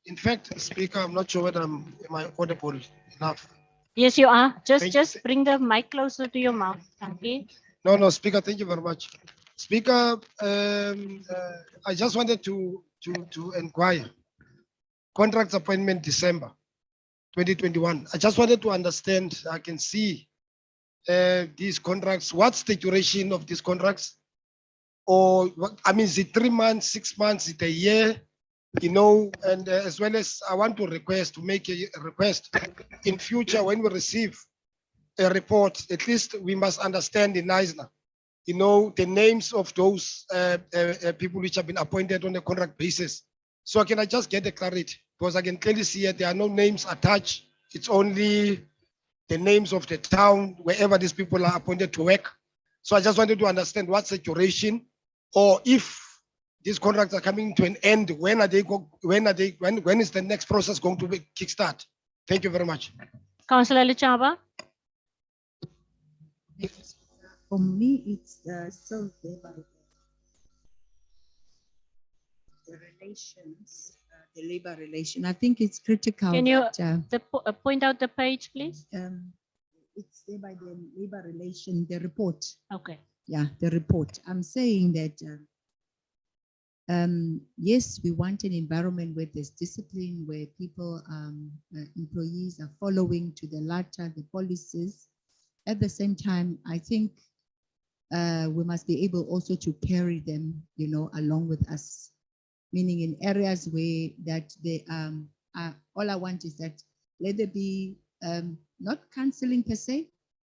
In fact, Speaker, I'm not sure whether am I audible enough. Yes, you are. Just bring the mic closer to your mouth. Okay. No, Speaker, thank you very much. Speaker, I just wanted to inquire. Contracts appointment December 2021. I just wanted to understand, I can see these contracts. What's the duration of these contracts? Or, I mean, is it 3 months, 6 months, is it a year? You know, and as well as I want to make a request in future when we receive a report, at least we must understand in NISNA, you know, the names of those people which have been appointed on a contract basis. So can I just get the clarity? Because I can clearly see that there are no names attached. It's only the names of the town, wherever these people are appointed to work. So I just wanted to understand what's the duration, or if these contracts are coming to an end, when is the next process going to be kickstart? Thank you very much. Councillor Lechaba. For me, it's still there by the relations, the labor relation. I think it's critical. Can you that, point out the page, please? it's there by the labor relation, the report. Okay. Yeah, the report. I'm saying that yes, we want an environment where there's discipline, where people, employees are following to the letter, the policies. At the same time, I think we must be able also to carry them, you know, along with us. Meaning in areas where that they all I want is that let there be not counseling per se,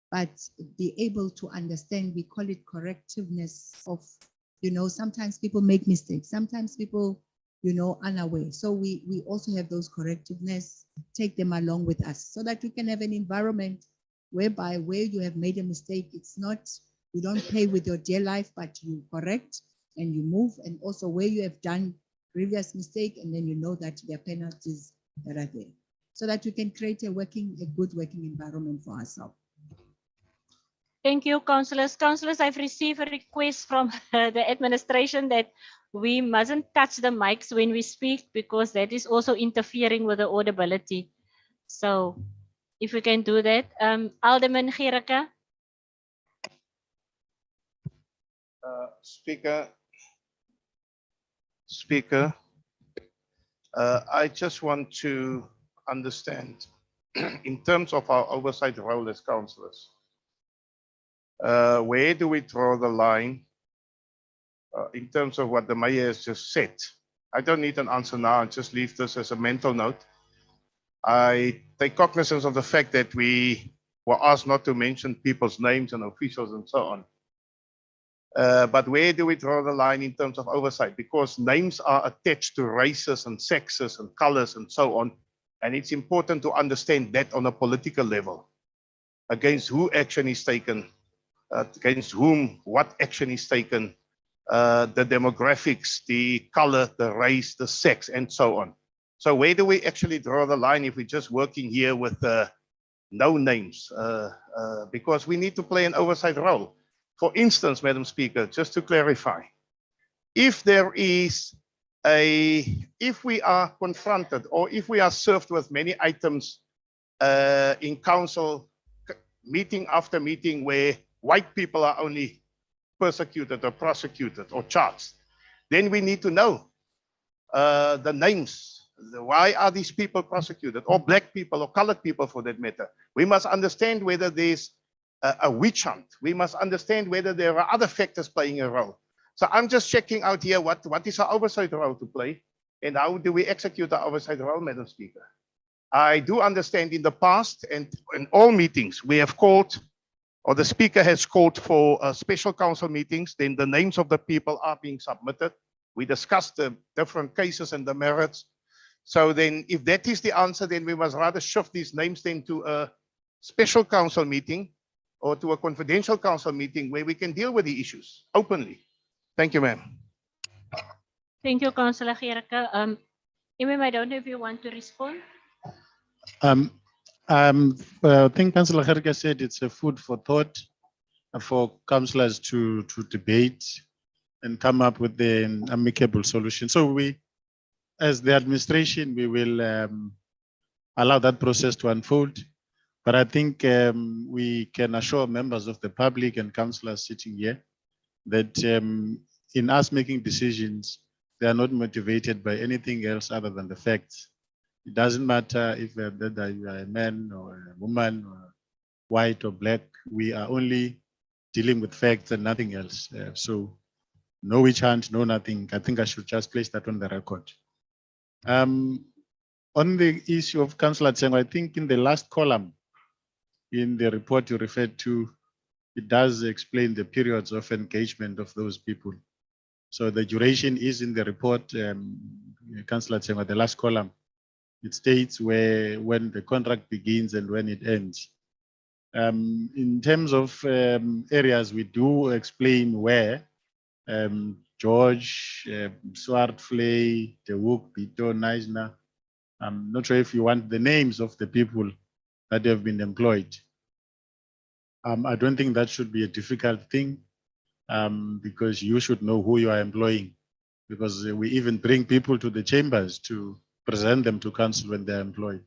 but be able to understand. We call it correctiveness of, you know, sometimes people make mistakes, sometimes people, you know, unaware. So we also have those correctiveness, take them along with us so that we can have an environment whereby where you have made a mistake, it's not, you don't pay with your dear life, but you correct and you move. And also where you have done previous mistake, and then you know that there are penalties that are there, so that we can create a good working environment for ourselves. Thank you, councillors. Councillors, I've received a request from the administration that we mustn't touch the mics when we speak, because that is also interfering with the audibility. So if we can do that. Alderman Gericke. Speaker, I just want to understand in terms of our oversight role as councillors, where do we draw the line in terms of what the mayor has just said? I don't need an answer now, I'll just leave this as a mental note. I take cognizance of the fact that we were asked not to mention people's names and officials and so on. But where do we draw the line in terms of oversight? Because names are attached to races and sexes and colors and so on. And it's important to understand that on a political level, against who action is taken, against whom, what action is taken, the demographics, the color, the race, the sex, and so on. So where do we actually draw the line if we're just working here with no names? Because we need to play an oversight role. For instance, Madam Speaker, just to clarify, if we are confronted or if we are served with many items in council meeting after meeting where white people are only persecuted or prosecuted or charged, then we need to know the names. Why are these people prosecuted, or black people or colored people for that matter? We must understand whether there's a witch hunt. We must understand whether there are other factors playing a role. So I'm just checking out here what is our oversight role to play and how do we execute our oversight role, Madam Speaker. I do understand in the past and in all meetings we have called, or the Speaker has called for special council meetings, then the names of the people are being submitted. We discussed the different cases and the merits. So then if that is the answer, then we must rather shift these names then to a special council meeting or to a confidential council meeting where we can deal with the issues openly. Thank you, ma'am. Thank you, Councillor Gerke. Imam, I don't know if you want to respond. I think Councillor Gerke said it's a food for thought for councillors to debate and come up with an amicable solution. So we, as the administration, we will allow that process to unfold. But I think we can assure members of the public and councillors sitting here that in us making decisions, they are not motivated by anything else other than the facts. It doesn't matter if whether you are a man or a woman or white or black. We are only dealing with facts and nothing else. So no witch hunt, no nothing. I think I should just place that on the record. On the issue of Councillor Tsengo, I think in the last column in the report you referred to, it does explain the periods of engagement of those people. So the duration is in the report, Councillor Tsengo, the last column. It states when the contract begins and when it ends. In terms of areas, we do explain where George, Swartfley, De Hoek, Bito, Neisner. I'm not sure if you want the names of the people that have been employed. I don't think that should be a difficult thing because you should know who you are employing, because we even bring people to the chambers to present them to council when they're employed.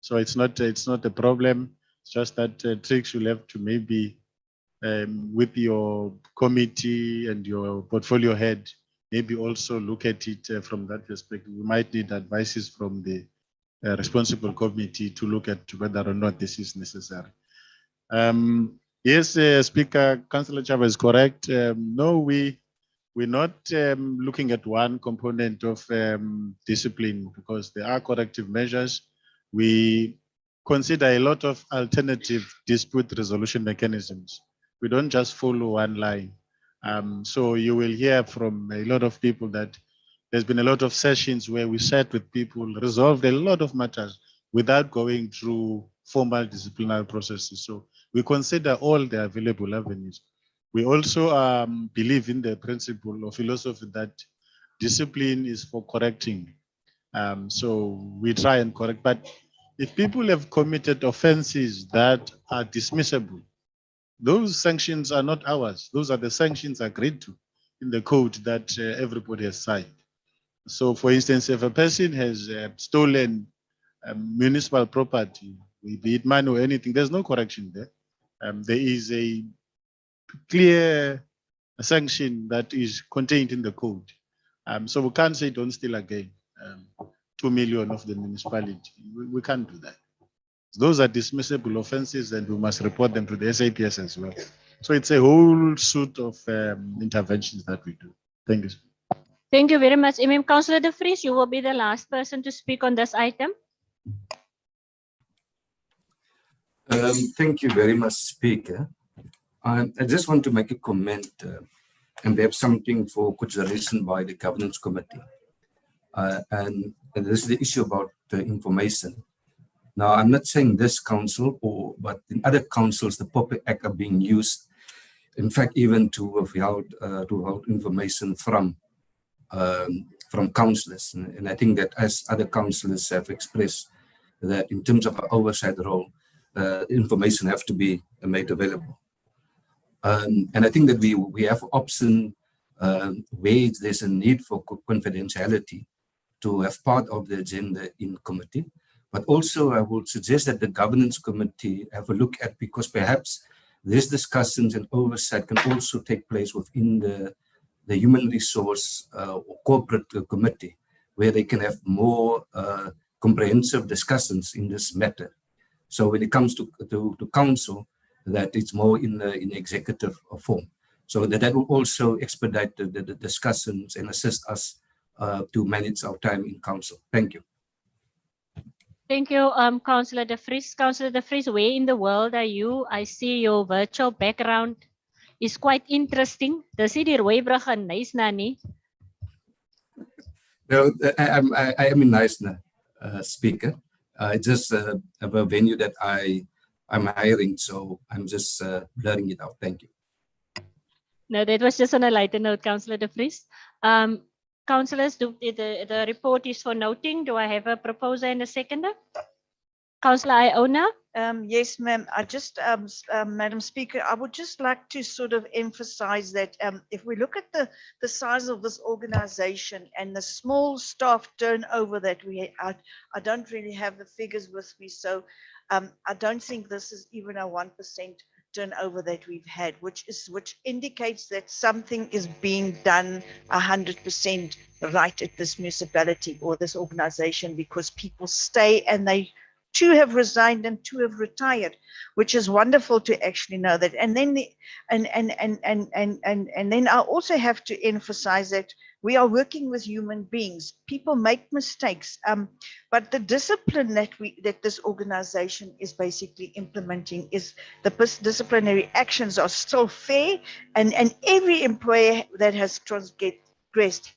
So it's not a problem. It's just that Trix will have to maybe with your committee and your portfolio head, maybe also look at it from that perspective. We might need advices from the responsible committee to look at whether or not this is necessary. Yes, Speaker, Councillor Chava is correct. No, we're not looking at one component of discipline because there are corrective measures. We consider a lot of alternative dispute resolution mechanisms. We don't just follow one line. So you will hear from a lot of people that there's been a lot of sessions where we sat with people, resolved a lot of matters without going through formal disciplinary processes. So we consider all the available avenues. We also believe in the principle or philosophy that discipline is for correcting. So we try and correct, but if people have committed offenses that are dismissible, those sanctions are not ours. Those are the sanctions agreed to in the code that everybody has signed. So for instance, if a person has stolen municipal property, be it money or anything, there's no correction there. There is a clear sanction that is contained in the code. So we can't say don't steal again, 2 million of the municipality. We can't do that. Those are dismissible offenses and we must report them to the SAPS as well. So it's a whole suite of interventions that we do. Thank you. Thank you very much, Imam. Councillor De Vries, you will be the last person to speak on this item. Thank you very much, Speaker. I just want to make a comment and perhaps something for consideration by the governance committee. And this is the issue about the information. Now, I'm not saying this council, but in other councils, the Public Act are being used, in fact, even to withhold information from councillors. And I think that as other councillors have expressed that in terms of our oversight role, information have to be made available. And I think that we have option where there's a need for confidentiality to have part of the agenda in committee. But also I would suggest that the governance committee have a look at, because perhaps these discussions and oversight can also take place within the human resource or corporate committee, where they can have more comprehensive discussions in this matter. So when it comes to council, that it's more in executive form. So that will also expedite the discussions and assist us to manage our time in council. Thank you. Thank you, Councillor De Vries. Councillor De Vries, where in the world are you? I see your virtual background is quite interesting. Dis hier die Rooibrug in Nyasna nie. No, I am in Nyasna, speaker. I just have a venue that I'm hiring, so I'm just blurring it out. Thank you. No, that was just on a lighter note, Councillor De Vries. Councillors, the report is for noting. Do I have a proposer and a seconder? Councillor Iona? Yes, ma'am. I just, Madam Speaker, I would just like to sort of emphasize that if we look at the size of this organization and the small staff turnover that I don't really have the figures with me, so I don't think this is even a 1% turnover that we've had, which indicates that something is being done 100% right at this municipality or this organization, because people stay and they two have resigned and two have retired, which is wonderful to actually know that. And then and then I also have to emphasize that we are working with human beings. People make mistakes, but the discipline that this organization is basically implementing is the disciplinary actions are still fair, and every employer that has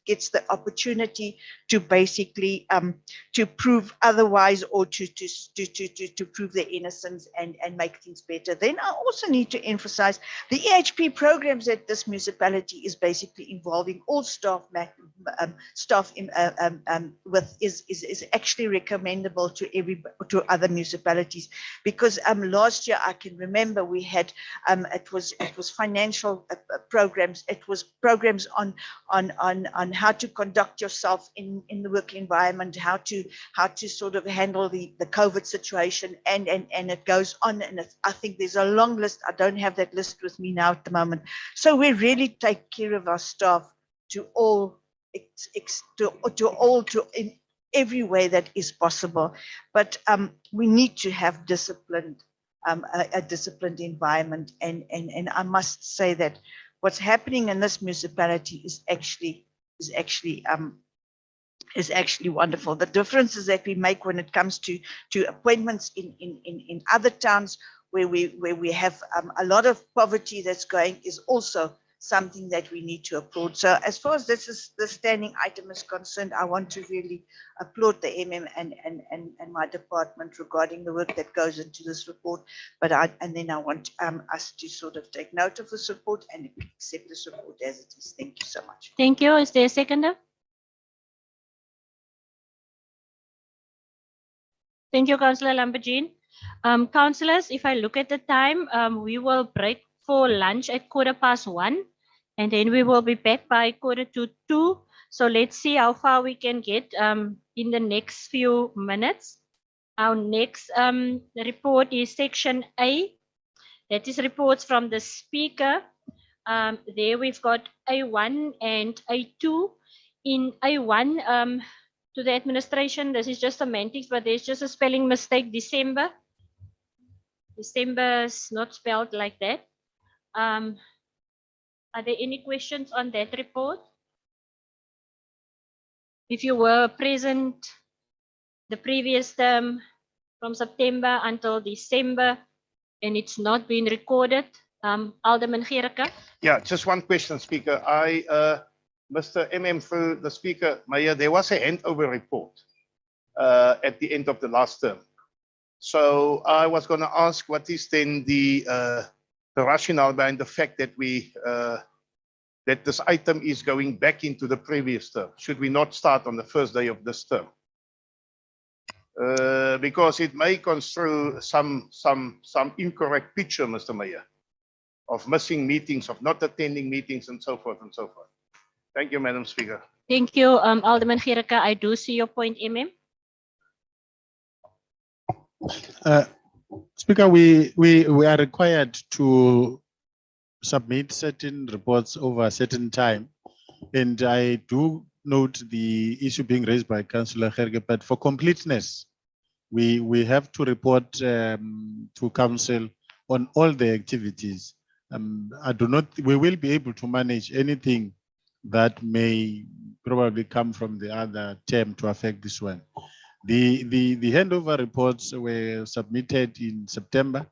gets the opportunity to basically to prove otherwise, or to prove their innocence and make things better. Then I also need to emphasize the EHP programs that this municipality is basically involving all staff is actually recommendable to other municipalities, because last year I can remember we had it was financial programs, it was programs on how to conduct yourself in the work environment, how to sort of handle the COVID situation, and it goes on, and I think there's a long list. I don't have that list with me now at the moment. So we really take care of our staff in every way that is possible, but we need to have disciplined a disciplined environment, and I must say that what's happening in this municipality is actually wonderful. The differences that we make when it comes to appointments in other towns where we have a lot of poverty that's going is also something that we need to applaud. So as far as the standing item is concerned, I want to really applaud the MM and my department regarding the work that goes into this report. But then I want us to sort of take note of this report and accept this report as it is. Thank you so much. Thank you. Is there a seconder? Thank you, Councillor Lamborghini. Councillors, if I look at the time, we will break for lunch at 1:15, and then we will be back by 1:45. So let's see how far we can get in the next few minutes. Our next report is section A. That is reports from the speaker. There we've got A1 and A2. In A1, to the administration, this is just semantics, but there's just a spelling mistake. December is not spelled like that. Are there any questions on that report? If you were present the previous term from September until December and it's not been recorded, Alderman Gericke. Yeah, just one question, Speaker. Mr. MM, through the Speaker, Mayor, there was a handover report at the end of the last term. So I was going to ask, what is then the rationale behind the fact that that this item is going back into the previous term? Should we not start on the first day of this term? Because it may construe some incorrect picture, Mr. Mayor, of missing meetings, of not attending meetings, and so forth and so forth. Thank you, Madam Speaker. Thank you, Alderman Gericke. I do see your point, MM. Speaker, we are required to submit certain reports over a certain time. And I do note the issue being raised by Councillor Gerge, but for completeness, we have to report to council on all the activities. We will be able to manage anything that may probably come from the other term to affect this one. The handover reports were submitted in September,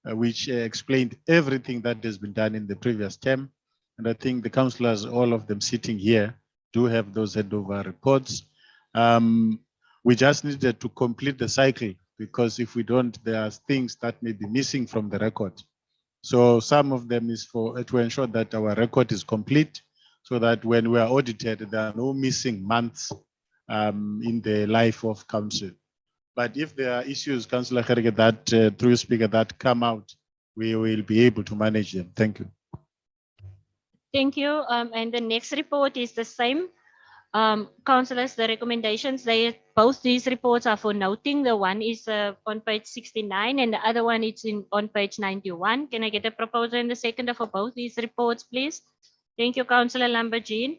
which explained everything that has been done in the previous term. And I think the councillors, all of them sitting here, do have those handover reports. We just needed to complete the cycle, because if we don't, there are things that may be missing from the record. So some of them is to ensure that our record is complete, so that when we are audited, there are no missing months in the life of council. But if there are issues, Councillor Gerge, that through Speaker, that come out, we will be able to manage them. Thank you. Thank you. And the next report is the same. Councillors, the recommendations, both these reports are for noting. The one is on page 69 and the other one is on page 91. Can I get a proposal and the seconder for both these reports, please? Thank you, Councillor Lambertine.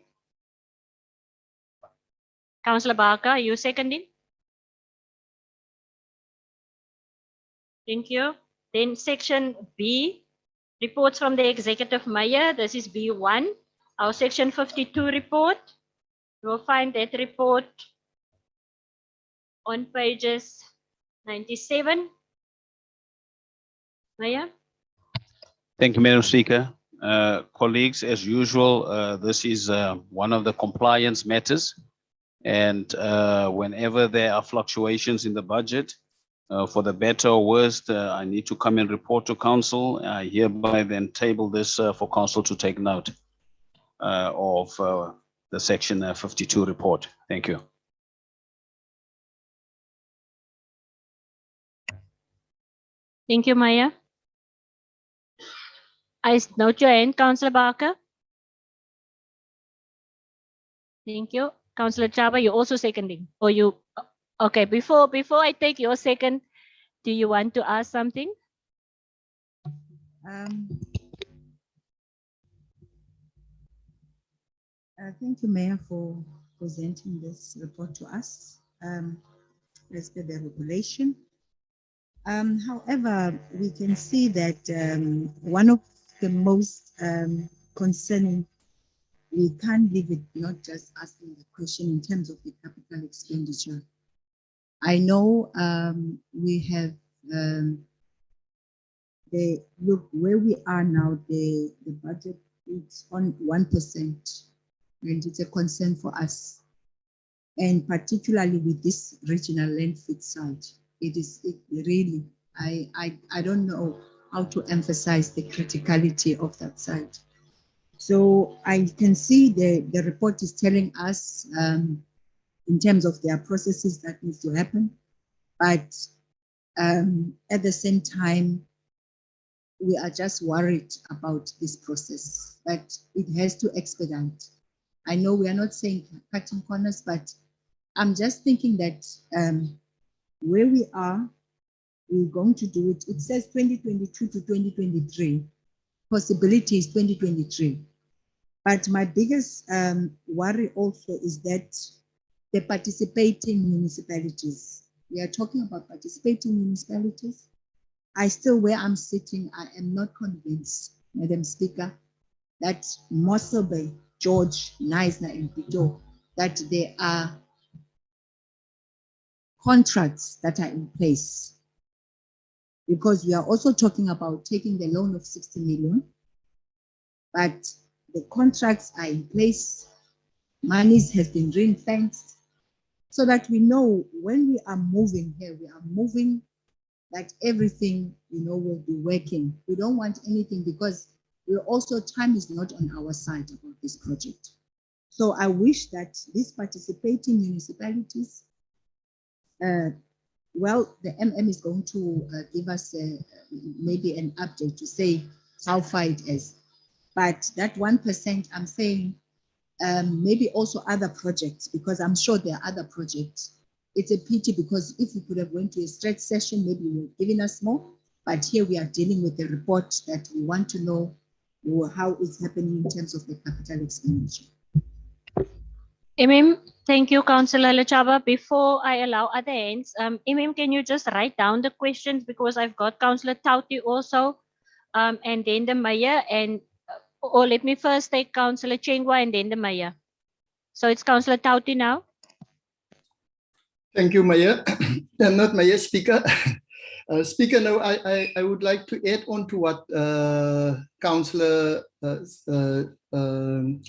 Councillor Barker, are you seconding? Thank you. Then section B, reports from the Executive Mayor. This is B1. Our section 52 report. You will find that report on pages 97. Mayor. Thank you, Madam Speaker. Colleagues, as usual, this is one of the compliance matters. And whenever there are fluctuations in the budget, for the better or worst, I need to come and report to council. I hereby then table this for council to take note of the section 52 report. Thank you. Thank you, Maya. I note your hand, Councillor Barker. Thank you. Councillor Chaba, you're also seconding. Or you? Okay, before I take your second, do you want to ask something? Thank you, Mayor, for presenting this report to us as per the regulation. However, we can see that one of the most concerning, we can't leave it not just asking the question in terms of the capital expenditure. I know we have look where we are now, the budget is on 1%, and it's a concern for us. And particularly with this regional landfill site, it really, I don't know how to emphasize the criticality of that site. So I can see the report is telling us in terms of their processes that needs to happen, but at the same time, we are just worried about this process, but it has to expedite. I know we are not saying cutting corners, but I'm just thinking that where we are, we're going to do it. It says 2022 to 2023. Possibility is 2023. But my biggest worry also is that the participating municipalities, we are talking about participating municipalities. I still, where I'm sitting, I am not convinced, Madam Speaker, that Mossel Bay, George, Neisner, and Pito, that there are contracts that are in place because we are also talking about taking the loan of 60 million, but the contracts are in place, monies has been ring-fenced, so that we know when we are moving here, we are moving that everything, will be working. We don't want anything, because we also, time is not on our side about this project. So I wish that these participating municipalities, well, the MM is going to give us maybe an update to say how far it is. But that 1%, I'm saying maybe also other projects, because I'm sure there are other projects. It's a pity, because if we could have went to a stretch session, maybe you would giving us more. But here we are dealing with a report that we want to know how it's happening in terms of the capital expenditure. Thank you, Councillor Lechaba. Before I allow other hands, can you just write down the questions, because I've got Councillor Tauti also, and then the mayor, and or let me first take Councillor Chengwa and then the mayor. So it's Councillor Tauti now. Thank you, Mayor. Not Mayor, Speaker. Speaker, no, I would like to add on to what Councillor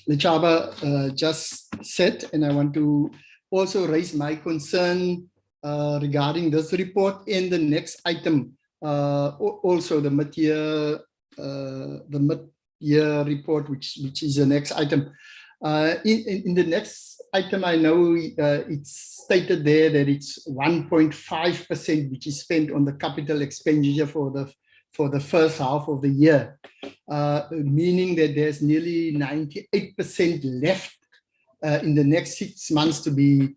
Lechaba just said, and I want to also raise my concern regarding this report and the next item, also the mid-year report, which is the next item. In the next item, I know it's stated there that it's 1.5% which is spent on the capital expenditure for the first half of the year, meaning that there's nearly 98% left in the next 6 months to be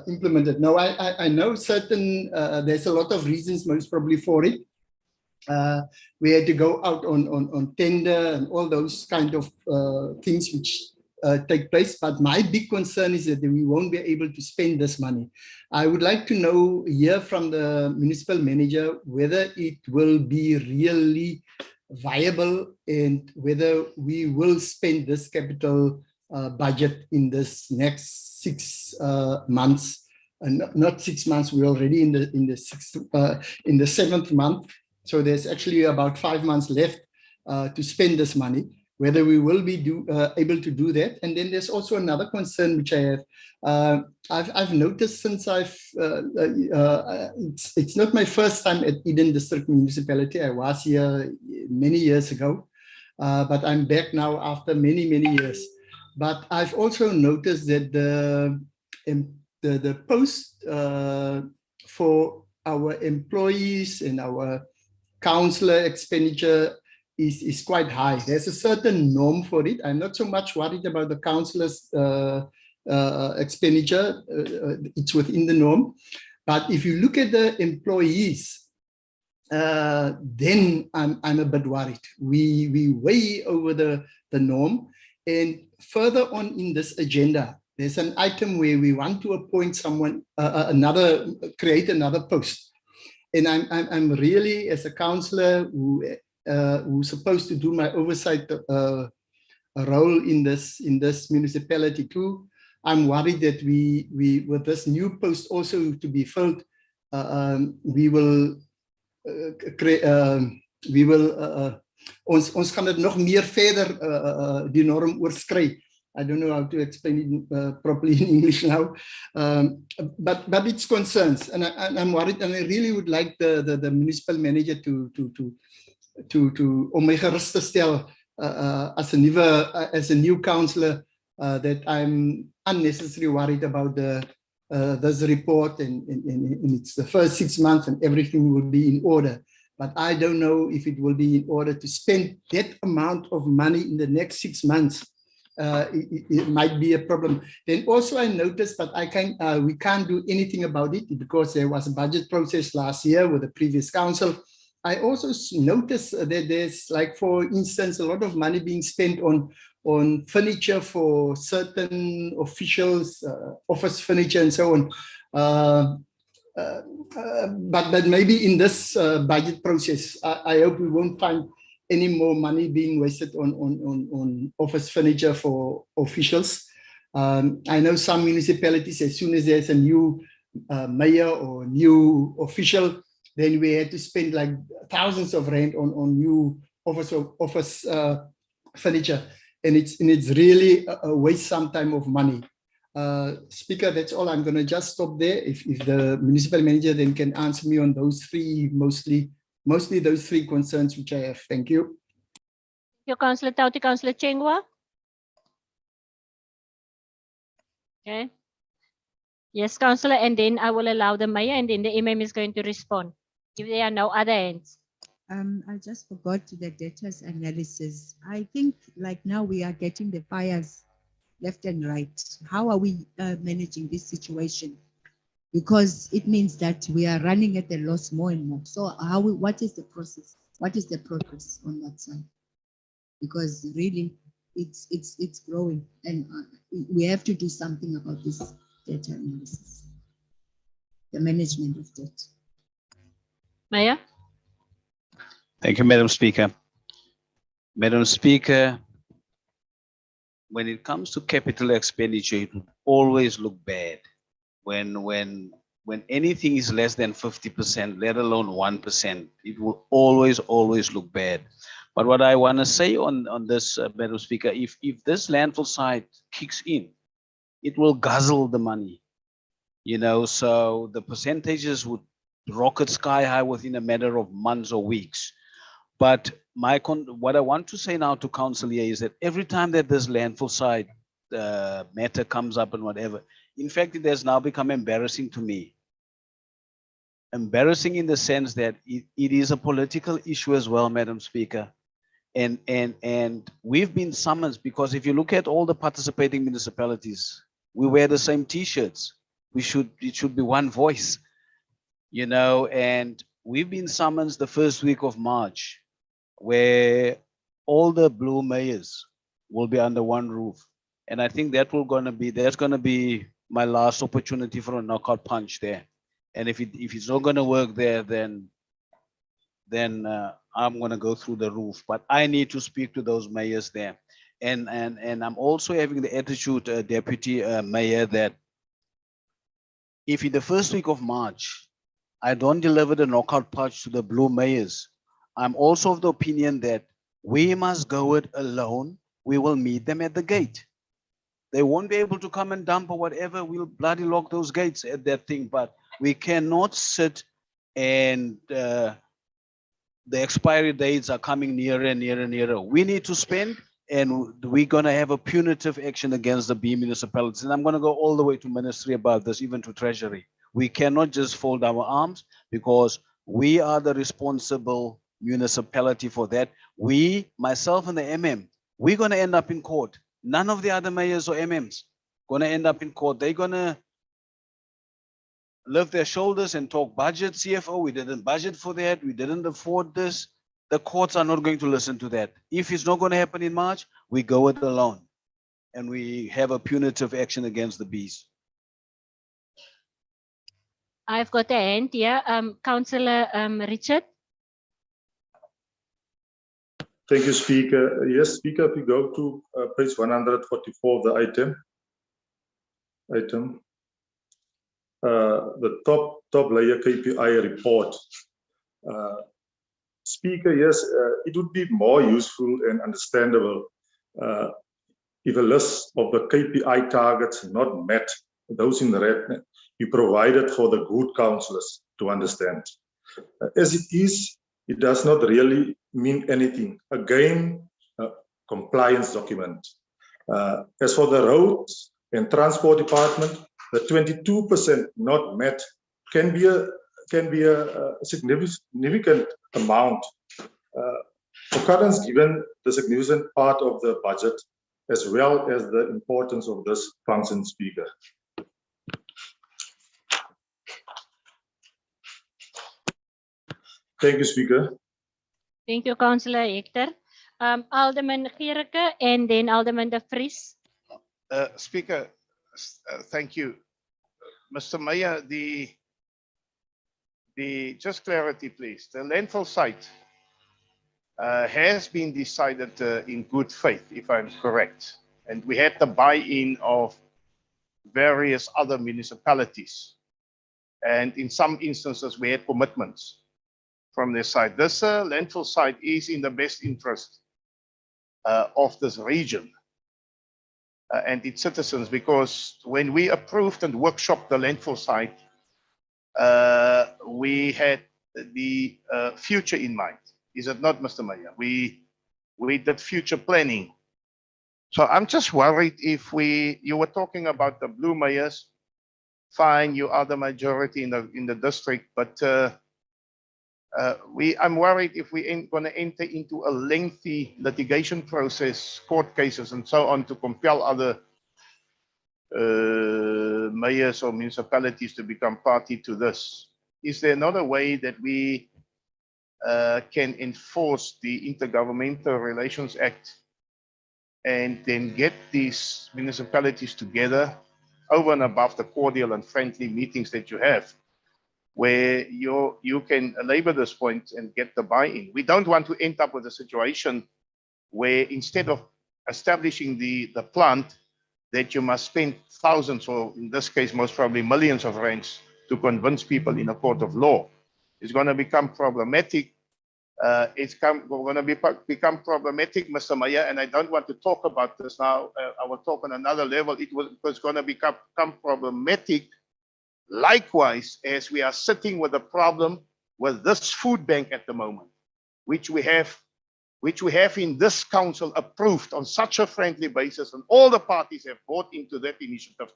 implemented. Now, I know certain there's a lot of reasons, most probably, for it. We had to go out on tender and all those kind of things which take place. But my big concern is that we won't be able to spend this money. I would like to hear from the municipal manager whether it will be really viable and whether we will spend this capital budget in this next 6 months. Not 6 months, we're already in the 7th month. So there's actually about 5 months left to spend this money, whether we will be able to do that. And then there's also another concern which I have. I've noticed since it's not my first time at Eden District Municipality. I was here many years ago, but I'm back now after many, many years. But I've also noticed that the post for our employees and our councillor expenditure is quite high. There's a certain norm for it. I'm not so much worried about the councillors' expenditure. It's within the norm. But if you look at the employees, then I'm a bit worried. We way over the norm. And further on in this agenda, there's an item where we want to appoint someone, create another post. And I'm really, as a councillor who's supposed to do my oversight role in this municipality too, I'm worried that we with this new post also to be filled, we will ons gaan dit nog meer verder die norm oorskry. I don't know how to explain it properly in English now, but it's concerns, and I'm worried, and I really would like the municipal manager to om my gerus te stel as a new councillor that I'm unnecessarily worried about this report, and it's the first 6 months and everything will be in order. But I don't know if it will be in order to spend that amount of money in the next 6 months. It might be a problem. Then also I noticed, but we can't do anything about it because there was a budget process last year with the previous council. I also noticed that there's, like, for instance, a lot of money being spent on furniture for certain officials, office furniture and so on. But maybe in this budget process, I hope we won't find any more money being wasted on office furniture for officials. I know some municipalities, as soon as there's a new mayor or new official, then we had to spend like thousands of rand on new office furniture, and it's really a waste sometime of money. Speaker, that's all. I'm going to just stop there. If the municipal manager then can answer me on those three, mostly those three concerns which I have. Thank you. Your Councillor Tauti, Councillor Chengwa. Okay. Yes, Councillor, and then I will allow the mayor, and then the MM is going to respond. If there are no other hands. I just forgot the data's analysis. I think like now we are getting the fires left and right. How are we managing this situation? Because it means that we are running at a loss more and more. So what is the process? What is the progress on that side? Because really it's growing, and we have to do something about this data analysis, the management of that. Mayor? Thank you, Madam Speaker. Madam Speaker, when it comes to capital expenditure, it will always look bad when anything is less than 50%, let alone 1%, it will always look bad. But what I want to say on this, Madam Speaker, if this landfill site kicks in, it will guzzle the money, you know, so the percentages would rocket sky high within a matter of months or weeks. But what I want to say now to Council here is that every time that this landfill site matter comes up and whatever, in fact, it has now become embarrassing to me. Embarrassing in the sense that it is a political issue as well, Madam Speaker. And we've been summoned because if you look at all the participating municipalities, we wear the same T-shirts. It should be one voice, you know, and we've been summoned the first week of March, where all the blue mayors will be under one roof. And I think that's gonna be my last opportunity for a knockout punch there. And if it's not gonna work there, then I'm gonna go through the roof. But I need to speak to those mayors there. And I'm also having the attitude, Deputy Mayor, that if in the first week of March, I don't deliver the knockout punch to the blue mayors, I'm also of the opinion that we must go it alone. We will meet them at the gate. They won't be able to come and dump or whatever. We'll bloody lock those gates at that thing. But we cannot sit and the expiry dates are coming nearer and nearer and nearer. We need to spend, and we're going to have a punitive action against the B municipalities. And I'm going to go all the way to ministry about this, even to treasury. We cannot just fold our arms because we are the responsible municipality for that. We, myself and the MM, we're going to end up in court. None of the other mayors or MMs going to end up in court. They're going to lift their shoulders and talk budget, CFO. We didn't budget for that. We didn't afford this. The courts are not going to listen to that. If it's not going to happen in March, we go it alone. And we have a punitive action against the bees. I've got a hand here. Councillor Richard. Thank you, Speaker. Yes, Speaker, if you go to page 144 of the item, the top layer KPI report. Speaker, yes, it would be more useful and understandable if a list of the KPI targets not met, those in red, be provided for the good councillors to understand. As it is, it does not really mean anything. Again, a compliance document. As for the roads and transport department, the 22% not met can be a significant amount. Occurrence given the significant part of the budget, as well as the importance of this function, Speaker. Thank you, Speaker. Thank you, Councillor Hector. Alderman Gericke and then Alderman de Vries. Speaker, thank you. Mr. Mayor, just clarity, please. The landfill site has been decided in good faith, if I'm correct. And we had the buy-in of various other municipalities. And in some instances, we had commitments. from their side. This landfill site is in the best interest of this region and its citizens, because when we approved and workshopped the landfill site, we had the future in mind. Is it not, Mr. Mayor? We did future planning. So I'm just worried if you were talking about the blue mayors. Fine, you are the majority in the district, but I'm worried if we ain't going to enter into a lengthy litigation process, court cases and so on, to compel other mayors or municipalities to become party to this. Is there another way that we can enforce the Intergovernmental Relations Act and then get these municipalities together over and above the cordial and friendly meetings that you have, where you can labor this point and get the buy-in? We don't want to end up with a situation where instead of establishing the plant, that you must spend thousands, or in this case, most probably millions of rands to convince people in a court of law. It's going to become problematic. Going to become problematic, Mr. Mayor, and I don't want to talk about this now. I will talk on another level. It was going to become problematic. Likewise, as we are sitting with a problem with this food bank at the moment, which we have in this council approved on such a friendly basis, and all the parties have bought into that initiative,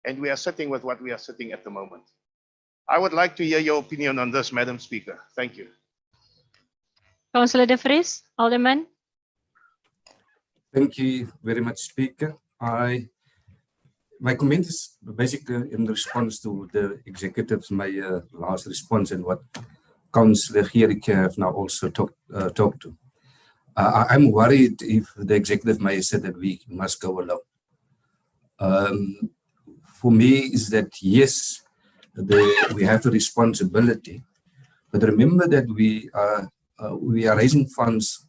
and we are sitting with what we are sitting at the moment. I would like to hear your opinion on this, Madam Speaker. Thank you. Councillor De Vries, Alderman. Thank you very much, Speaker. My comment is basically in response to the executive's last response and what Councillor Gericke have now also talked to. I'm worried if the executive mayor said that we must go alone. For me, is that yes, we have a responsibility, but remember that we are raising funds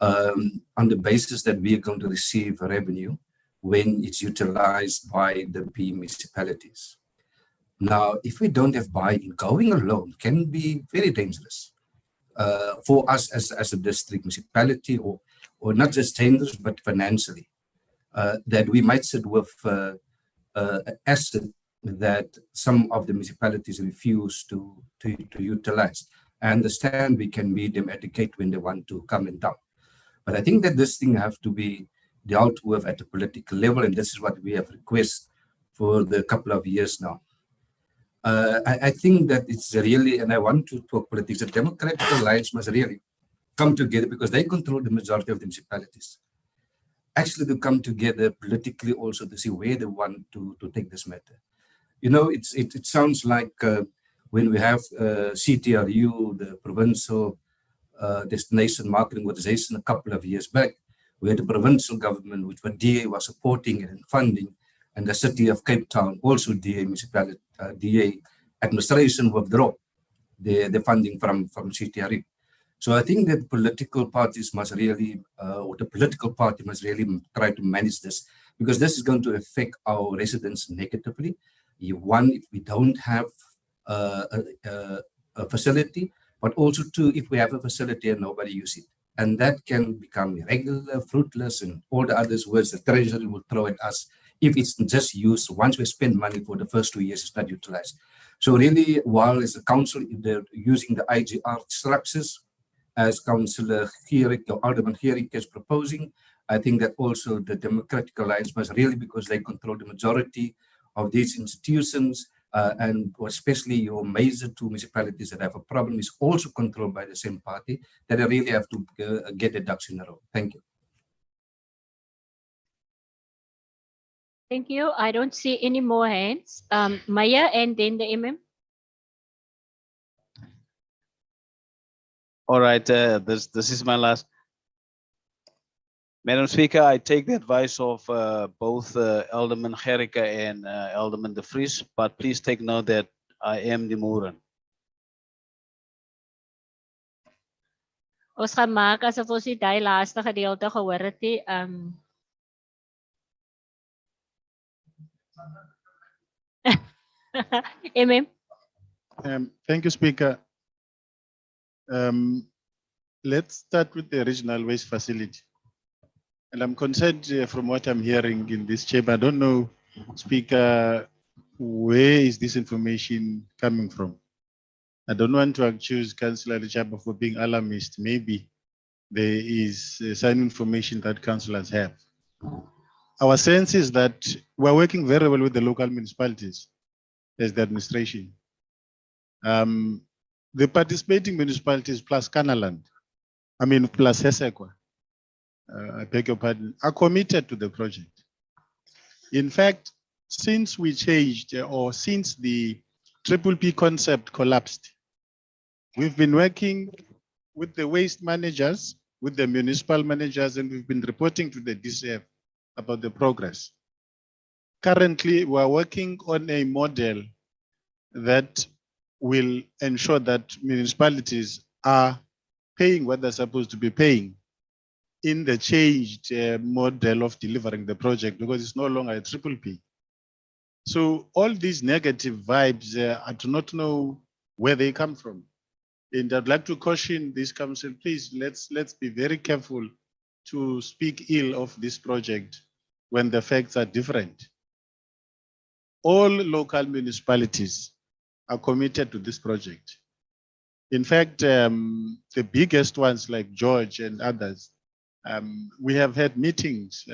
on the basis that we are going to receive revenue when it's utilized by the B municipalities. Now, if we don't have buy-in, going alone can be very dangerous for us as a district municipality, or not just tenders, but financially, that we might sit with an asset that some of the municipalities refuse to utilize. I understand we can meet them at the gate when they want to come and down. But I think that this thing have to be dealt with at a political level, and this is what we have requested for the couple of years now. I think that it's really, and I want to talk politics, the Democratic Alliance must really come together, because they control the majority of the municipalities. Actually, to come together politically also to see where they want to take this matter. You know, it sounds like when we have CTRU, the Provincial Destination Marketing Organization, a couple of years back, we had the provincial government, which DA was supporting it and funding, and the city of Cape Town, also DA municipality, DA administration withdraw the funding from CTRU. So I think that political parties must really, or the political party must really try to manage this, because this is going to affect our residents negatively. One, if we don't have a facility, but also two, if we have a facility and nobody uses it. And that can become irregular, fruitless, and all the other words the treasury will throw at us if it's just used. Once we spend money for the first 2 years, it's not utilized. So really, while as a council, they're using the IGR structures, as Councillor Gericke, or Alderman Gericke is proposing, I think that also the Democratic Alliance must really, because they control the majority of these institutions, and especially your major two municipalities that have a problem is also controlled by the same party, that they really have to get the ducks in a row. Thank you. Thank you. I don't see any more hands. Maya and then the MM. All right, this is my last. Madam Speaker, I take the advice of both Alderman Gericke and Alderman De Vries, but please take note that I am the Moran. Ons gaan maak asof ons die laaste gedeelte gehoor het. MM. Thank you, Speaker. Let's start with the regional waste facility. And I'm concerned from what I'm hearing in this chamber. I don't know, Speaker, where is this information coming from? I don't want to accuse Councillor Chapter for being alarmist. Maybe there is some information that councillors have. Our sense is that we're working very well with the local municipalities as the administration. The participating municipalities plus Canaland, plus Hesekwa, I beg your pardon, are committed to the project. In fact, since we changed or since the Triple P concept collapsed, we've been working with the waste managers, with the municipal managers, and we've been reporting to the DCF about the progress. Currently, we are working on a model that will ensure that municipalities are paying what they're supposed to be paying in the changed model of delivering the project, because it's no longer a Triple P. So all these negative vibes, I do not know where they come from. And I'd like to caution this council, please, let's be very careful to speak ill of this project when the facts are different. All local municipalities are committed to this project. In fact, the biggest ones like George and others, we have had meetings,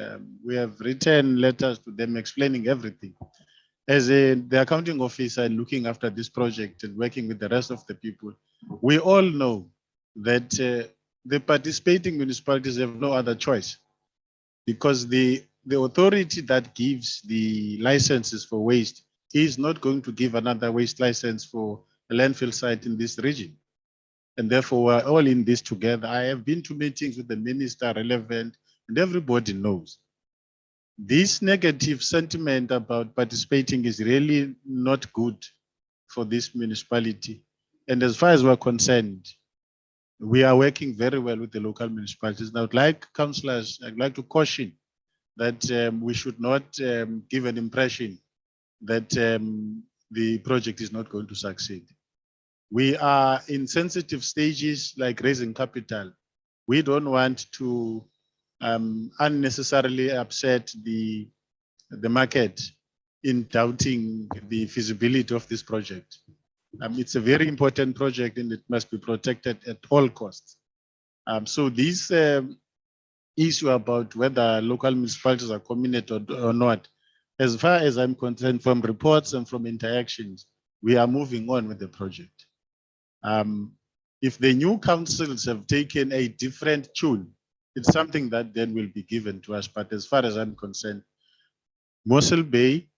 we have written letters to them explaining everything. As the accounting officer looking after this project and working with the rest of the people, we all know that the participating municipalities have no other choice, because the authority that gives the licenses for waste is not going to give another waste license for a landfill site in this region. And therefore, we're all in this together. I have been to meetings with the minister relevant, and everybody knows. This negative sentiment about participating is really not good for this municipality. And as far as we're concerned, we are working very well with the local municipalities. Now, like councillors, I'd like to caution that we should not give an impression that the project is not going to succeed. We are in sensitive stages like raising capital. We don't want to unnecessarily upset the market in doubting the feasibility of this project. It's a very important project and it must be protected at all costs. So this issue about whether local municipalities are committed or not, as far as I'm concerned, from reports and from interactions, we are moving on with the project. If the new councils have taken a different tune, it's something that then will be given to us. But as far as I'm concerned, Mossel Bay,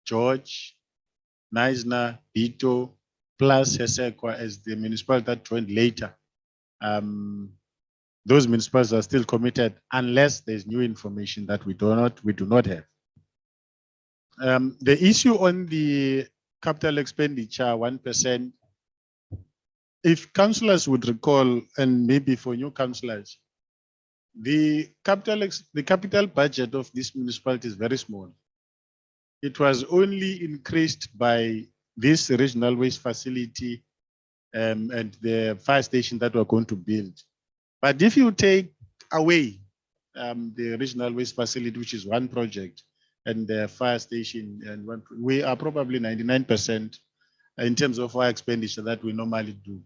George, Neisner, Bito, plus Hesekwa as the municipality that joined later. Those municipalities are still committed unless there's new information that we do not have. The issue on the capital expenditure, 1%, if councillors would recall, and maybe for new councillors, the capital budget of this municipality is very small. It was only increased by this regional waste facility and the fire station that we're going to build. But if you take away the regional waste facility, which is one project, and the fire station, and we are probably 99% in terms of our expenditure that we normally do.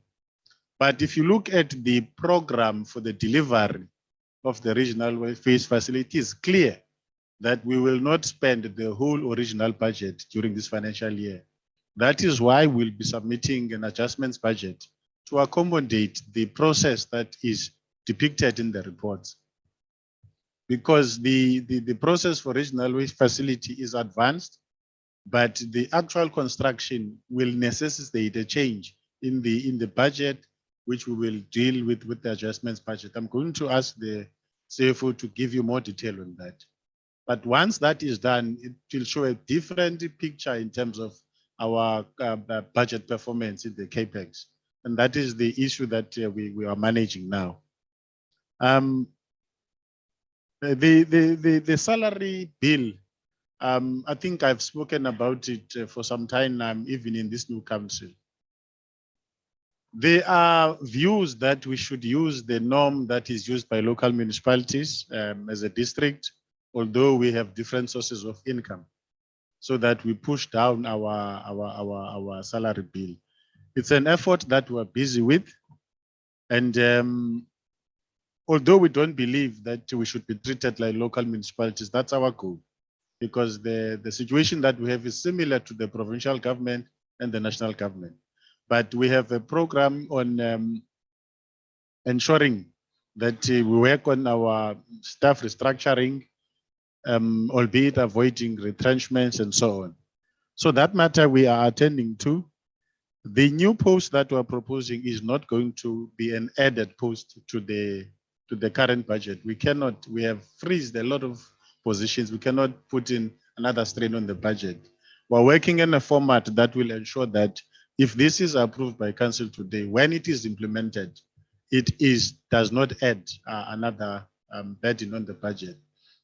But if you look at the program for the delivery of the regional waste facility, it's clear that we will not spend the whole original budget during this financial year. That is why we'll be submitting an adjustments budget to accommodate the process that is depicted in the reports. Because the process for regional waste facility is advanced, but the actual construction will necessitate a change in the budget, which we will deal with the adjustments budget. I'm going to ask the CFO to give you more detail on that. But once that is done, it will show a different picture in terms of our budget performance in the CAPEX. And that is the issue that we are managing now. The salary bill, I think I've spoken about it for some time now, even in this new council. There are views that we should use the norm that is used by local municipalities as a district, although we have different sources of income, so that we push down our salary bill. It's an effort that we're busy with. And although we don't believe that we should be treated like local municipalities, that's our goal, because the situation that we have is similar to the provincial government and the national government. But we have a program on ensuring that we work on our staff restructuring, albeit avoiding retrenchments and so on. So that matter we are attending to. The new post that we're proposing is not going to be an added post to the current budget. We have freezed a lot of positions. We cannot put in another strain on the budget. We're working in a format that will ensure that if this is approved by council today, when it is implemented, does not add another burden on the budget.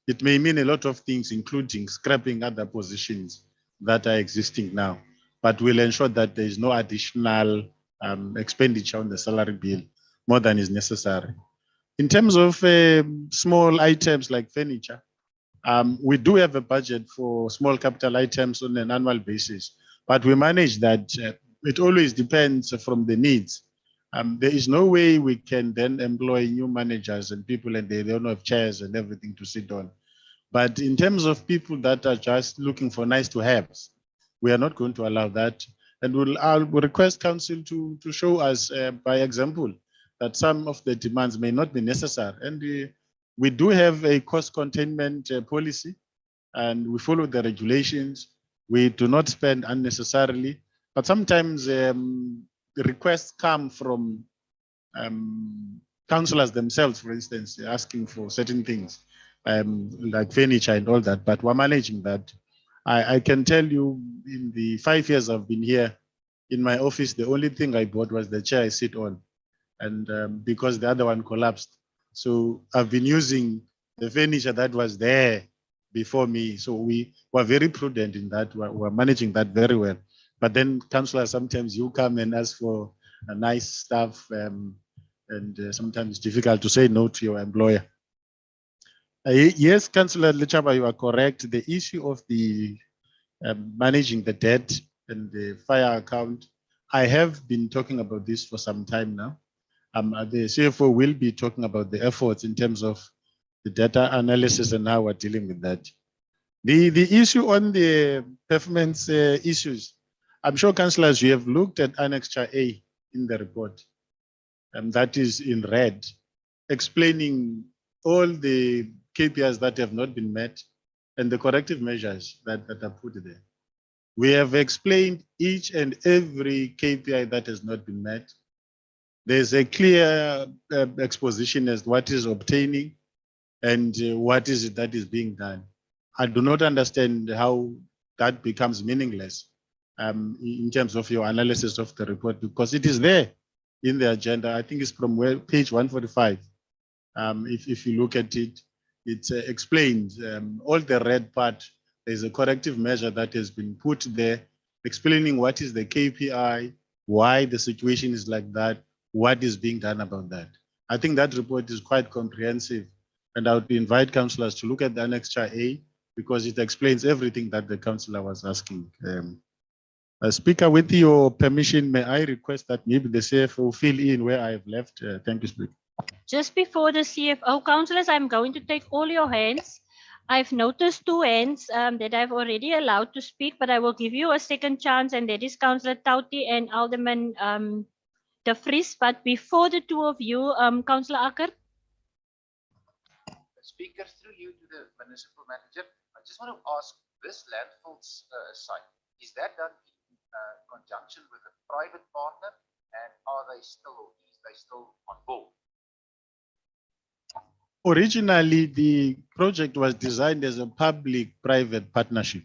It may mean a lot of things, including scrapping other positions that are existing now, but we'll ensure that there is no additional expenditure on the salary bill more than is necessary. In terms of small items like furniture, we do have a budget for small capital items on an annual basis, but we manage that. It always depends from the needs. There is no way we can then employ new managers and people and they don't have chairs and everything to sit on. But in terms of people that are just looking for nice to haves, we are not going to allow that. And we'll request council to show us by example that some of the demands may not be necessary. And we do have a cost containment policy and we follow the regulations. We do not spend unnecessarily, but sometimes the requests come from councillors themselves, for instance, asking for certain things like furniture and all that, but we're managing that. I can tell you in the 5 years I've been here in my office, the only thing I bought was the chair I sit on, and because the other one collapsed. So I've been using the furniture that was there before me. So we were very prudent in that. We're managing that very well. But then councillors, sometimes you come and ask for a nice stuff, and sometimes it's difficult to say no to your employer. Yes, Councillor Lechaba, you are correct. The issue of the managing the debt and the fire account, I have been talking about this for some time now. The CFO will be talking about the efforts in terms of the data analysis and how we're dealing with that. The issue on the performance issues, I'm sure councillors, you have looked at Annexure A in the report, and that is in red, explaining all the KPIs that have not been met and the corrective measures that are put there. We have explained each and every KPI that has not been met. There's a clear exposition as what is obtaining and what is it that is being done. I do not understand how that becomes meaningless in terms of your analysis of the report, because it is there in the agenda. I think it's from page 145. If you look at it, it explains all the red part. There's a corrective measure that has been put there, explaining what is the KPI, why the situation is like that, what is being done about that. I think that report is quite comprehensive, and I would invite councillors to look at the Annexure A, because it explains everything that the councillor was asking. Speaker, with your permission, may I request that maybe the CFO fill in where I have left? Thank you, Speaker. Just before the CFO, councillors, I'm going to take all your hands. I've noticed 2 hands that I've already allowed to speak, but I will give you a second chance, and that is Councillor Tauti and Alderman De Vries. But before the 2 of you, Councillor Akker. Speaker, through you to the municipal manager, I just want to ask, this landfill site, is that done in conjunction with a private partner, and are they still on board? Originally, the project was designed as a public-private partnership.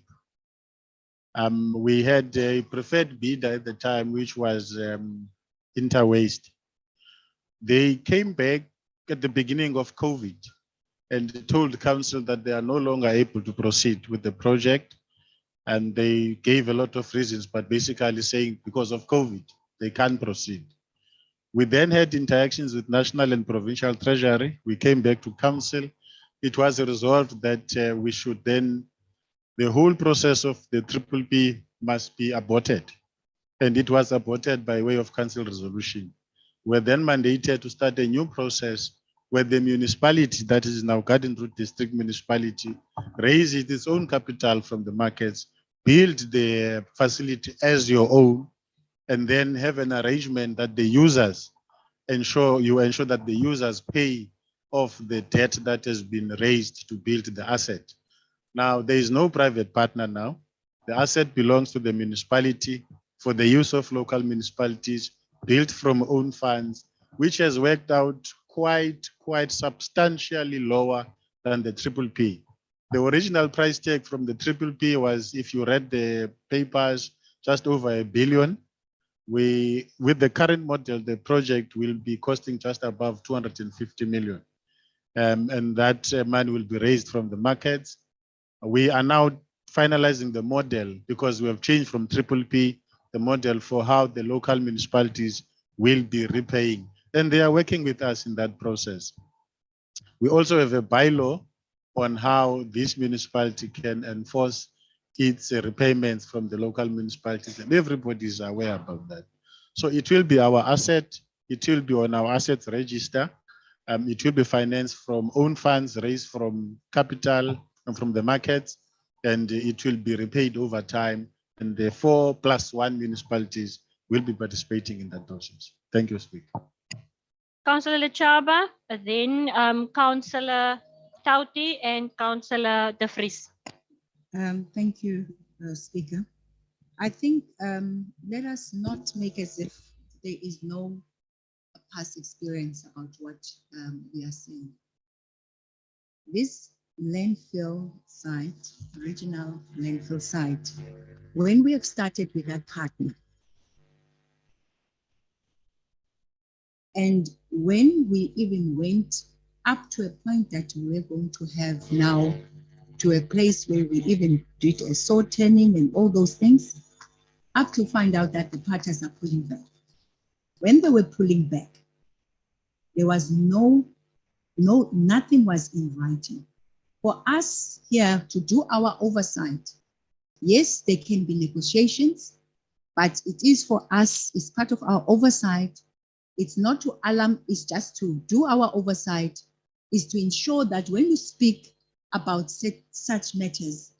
We had a preferred bidder at the time, which was Interwaste. They came back at the beginning of COVID and told council that they are no longer able to proceed with the project. And they gave a lot of reasons, but basically saying because of COVID, they can't proceed. We then had interactions with national and provincial treasury. We came back to council. It was resolved that we should then, the whole process of the Triple P must be aborted. And it was aborted by way of council resolution. We're then mandated to start a new process where the municipality, that is now Garden Route District Municipality, raises its own capital from the markets, build the facility as your own, and then have an arrangement that the users ensure that the users pay off the debt that has been raised to build the asset. Now, there is no private partner now. The asset belongs to the municipality for the use of local municipalities, built from own funds, which has worked out quite substantially lower than the Triple P. The original price tag from the Triple P was, if you read the papers, just over R1 billion. With the current model, the project will be costing just above 250 million. And that money will be raised from the markets. We are now finalizing the model because we have changed from Triple P, the model for how the local municipalities will be repaying. And they are working with us in that process. We also have a bylaw on how this municipality can enforce its repayments from the local municipalities, and everybody is aware about that. So it will be our asset. It will be on our assets register. It will be financed from own funds raised from capital and from the markets, and it will be repaid over time. And the 4+1 municipalities will be participating in that process. Thank you, Speaker. Councillor Lechaba, then Councillor Tauti and Councillor De Vries. Thank you, Speaker. I think let us not make as if there is no past experience about what we are saying. This landfill site, original landfill site, when we have started with that partner, and when we even went up to a point that we were going to have now to a place where we even did a saw turning and all those things, up to find out that the partners are pulling back. When they were pulling back, there was nothing was in writing. For us here to do our oversight, yes, there can be negotiations, but it is for us, it's part of our oversight. It's not to alarm, it's just to do our oversight, is to ensure that when you speak about such matters,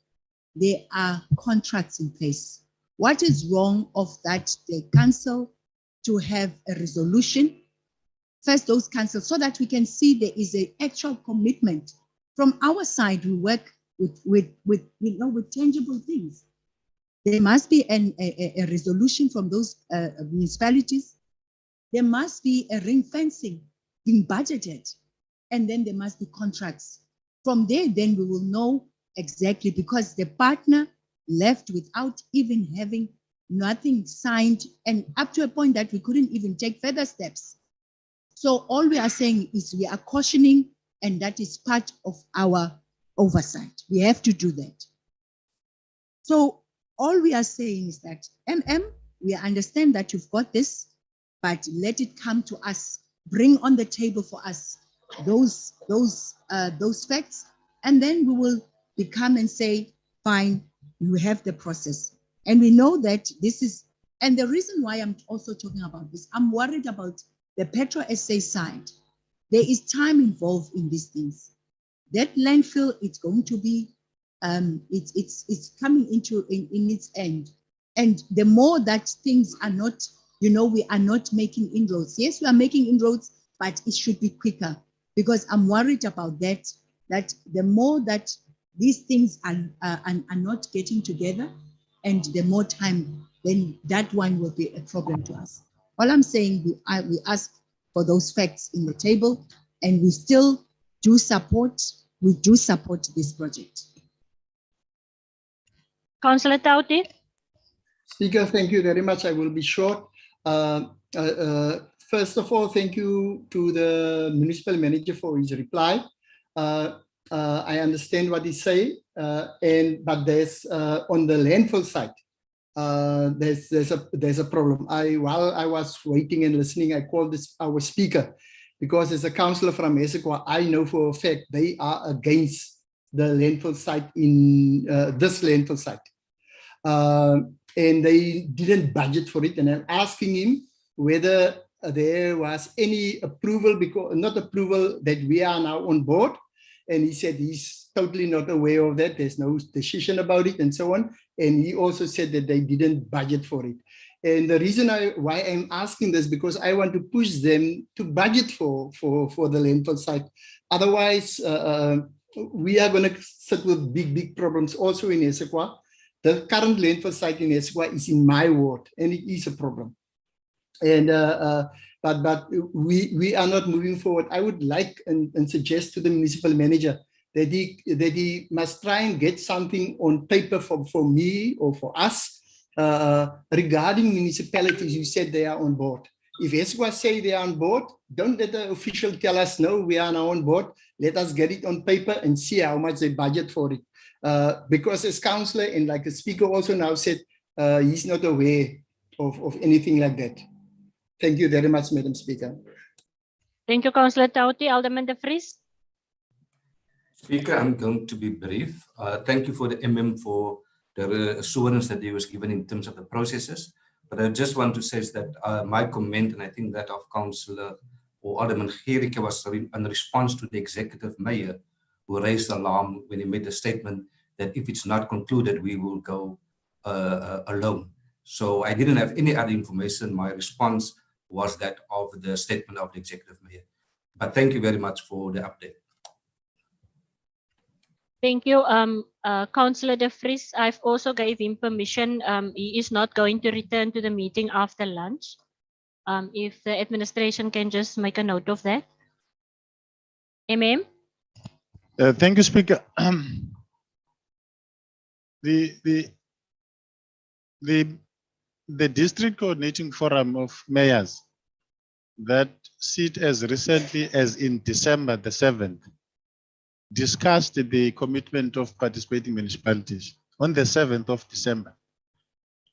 there are contracts in place. What is wrong of that the council to have a resolution, first those councils, so that we can see there is an actual commitment. From our side, we work with tangible things. There must be a resolution from those municipalities. There must be a ring fencing being budgeted, and then there must be contracts. From there, then we will know exactly, because the partner left without even having nothing signed, and up to a point that we couldn't even take further steps. So all we are saying is we are cautioning, and that is part of our oversight. We have to do that. So all we are saying is that, we understand that you've got this, but let it come to us. Bring on the table for us those facts, and then we will come and say, fine, you have the process. And we know that this is, and the reason why I'm also talking about this, I'm worried about the Petro SA side. There is time involved in these things. That landfill, it's going to be, it's coming into in its end. And the more that things are not, we are not making inroads. Yes, we are making inroads, but it should be quicker, because I'm worried about that the more that these things are not getting together, and the more time, then that one will be a problem to us. All I'm saying, we ask for those facts in the table, and we still do support, this project. Councillor Tauti. Speaker, thank you very much. I will be short. First of all, thank you to the municipal manager for his reply. I understand what he say, but there's on the landfill side, there's a problem. While I was waiting and listening, I called our speaker, because as a councillor from Esekwa, I know for a fact they are against the landfill site in this landfill site. And they didn't budget for it. And I'm asking him whether there was any approval, because not approval that we are now on board. And he said he's totally not aware of that. There's no decision about it and so on. And he also said that they didn't budget for it. And the reason why I'm asking this, because I want to push them to budget for the landfill site. Otherwise, we are going to sit with big problems also in Esekwa. The current landfill site in Esekwa is in my ward, and it is a problem. And but we are not moving forward. I would like and suggest to the municipal manager that he must try and get something on paper for me or for us regarding municipalities who said they are on board. If Esekwa say they are on board, don't let the official tell us no, we are now on board. Let us get it on paper and see how much they budget for it. Because as councillor, and like the speaker also now said, he's not aware of anything like that. Thank you very much, Madam Speaker. Thank you, Councillor Tauti. Alderman De Vries. Speaker, I'm going to be brief. Thank you for the MM for the assurance that he was given in terms of the processes. But I just want to say is that my comment, and I think that of Councillor or Alderman Gerike, was in response to the executive mayor who raised alarm when he made a statement that if it's not concluded, we will go alone. So I didn't have any other information. My response was that of the statement of the executive mayor. But thank you very much for the update. Thank you, Councillor De Vries. I've also gave him permission. He is not going to return to the meeting after lunch. If the administration can just make a note of that. MM. Thank you, Speaker. The District Coordinating Forum of Mayors that sit as recently as in December the 7th discussed the commitment of participating municipalities on the 7th of December,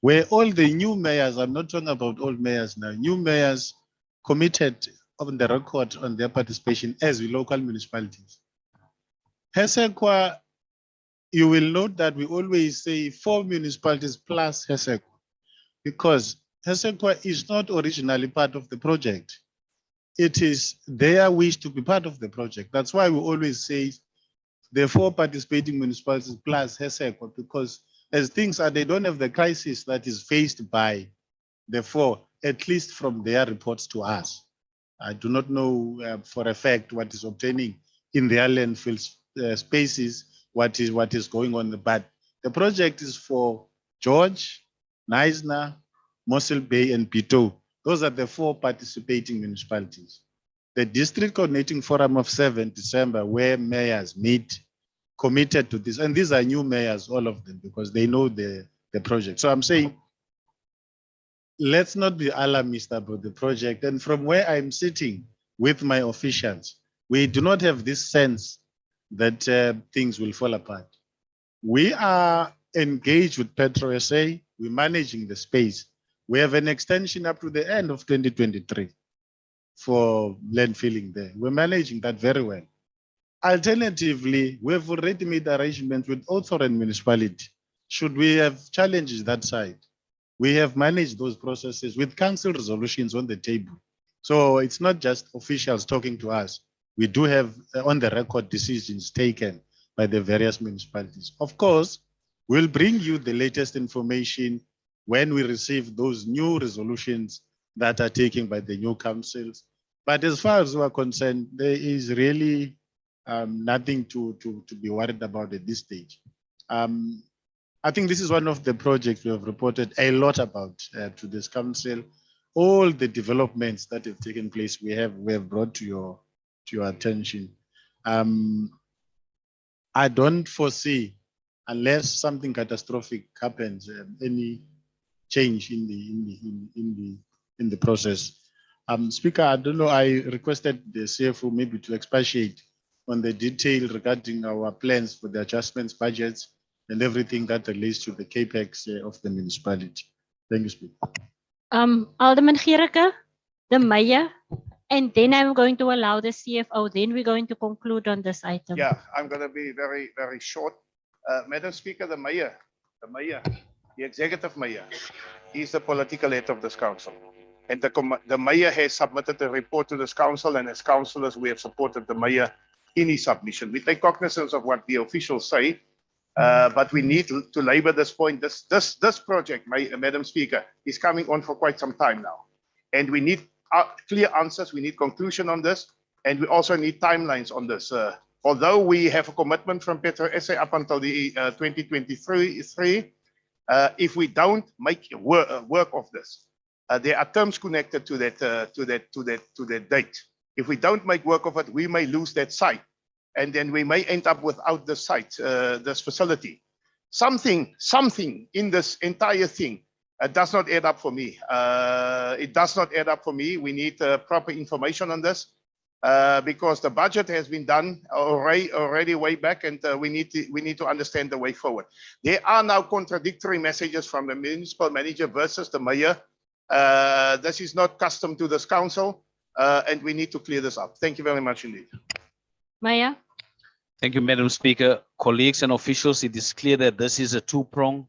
where all the new mayors, I'm not talking about old mayors now, new mayors committed on the record on their participation as local municipalities. Esekwa, you will note that we always say 4 municipalities plus Esekwa, because Esekwa is not originally part of the project. It is their wish to be part of the project. That's why we always say the 4 participating municipalities plus Esekwa, because as things are, they don't have the crisis that is faced by the 4, at least from their reports to us. I do not know for a fact what is obtaining in their landfill spaces, what is going on, but the project is for George, Neisner, Mossel Bay, and Pito. Those are the 4 participating municipalities. The District Coordinating Forum of 7th December, where mayors meet, committed to this, and these are new mayors, all of them, because they know the project. So I'm saying, let's not be alarmist about the project. And from where I'm sitting with my officials, we do not have this sense that things will fall apart. We are engaged with Petro SA. We're managing the space. We have an extension up to the end of 2023 for landfilling there. We're managing that very well. Alternatively, we have already made arrangements with Othor municipality. Should we have challenges that side, we have managed those processes with council resolutions on the table. So it's not just officials talking to us. We do have on the record decisions taken by the various municipalities. Of course, we'll bring you the latest information when we receive those new resolutions that are taken by the new councils. But as far as we are concerned, there is really nothing to be worried about at this stage. I think this is one of the projects we have reported a lot about to this council. All the developments that have taken place, we have brought to your attention. I don't foresee, unless something catastrophic happens, any change in the process. Speaker, I don't know, I requested the CFO maybe to expatiate on the detail regarding our plans for the adjustments budgets and everything that relates to the capex of the municipality. Thank you, Speaker. Alderman Gericke, the mayor, and then I'm going to allow the CFO. Then we're going to conclude on this item. Yeah, I'm going to be very, very short. Madam Speaker, the mayor, the executive mayor, is the political head of this council. And the mayor has submitted a report to this council, and as councillors, we have supported the mayor in his submission. We take cognizance of what the officials say, but we need to labor this point. This project, Madam Speaker, is coming on for quite some time now. And we need clear answers, we need conclusion on this, and we also need timelines on this. Although we have a commitment from Petro SA up until the 2023, if we don't make work of this, there are terms connected to that date. If we don't make work of it, we may lose that site, and then we may end up without the site, this facility. Something in this entire thing does not add up for me. It does not add up for me. We need proper information on this because the budget has been done already way back, and we need to understand the way forward. There are now contradictory messages from the municipal manager versus the mayor. This is not custom to this council, and we need to clear this up. Thank you very much indeed. Mayor. Thank you, Madam Speaker. Colleagues and officials, it is clear that this is a two-pronged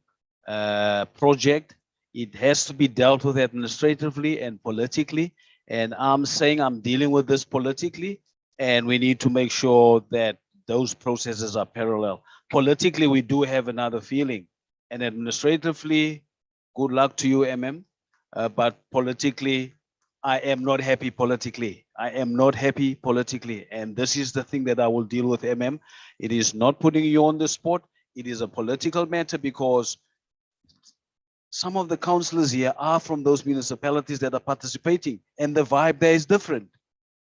project. It has to be dealt with administratively and politically. And I'm saying I'm dealing with this politically, and we need to make sure that those processes are parallel. Politically, we do have another feeling, and administratively, good luck to you, MM. But politically, I am not happy politically. I am not happy politically. And this is the thing that I will deal with, MM. It is not putting you on the spot. It is a political matter because some of the councillors here are from those municipalities that are participating, and the vibe there is different.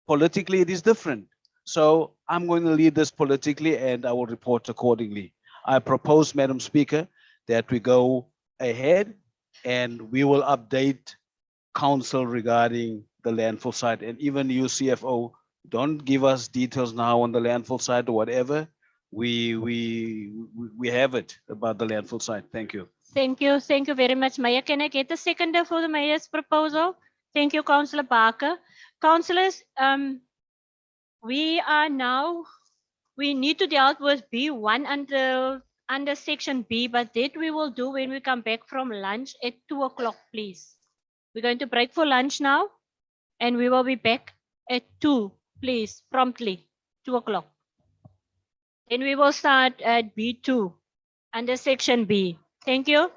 Politically, it is different. So I'm going to lead this politically, and I will report accordingly. I propose, Madam Speaker, that we go ahead and we will update council regarding the landfill site. And even you, CFO, don't give us details now on the landfill site or whatever. We have it about the landfill site. Thank you. Thank you very much, Mayor. Can I get a seconder for the mayor's proposal? Thank you, Councillor Barker. Councillors, we need to deal with B1 under section B, but that we will do when we come back from lunch at 2 o'clock, please. We're going to break for lunch now, and we will be back at 2, please, promptly, 2 o'clock. Then we will start at B2 under section B. Thank you.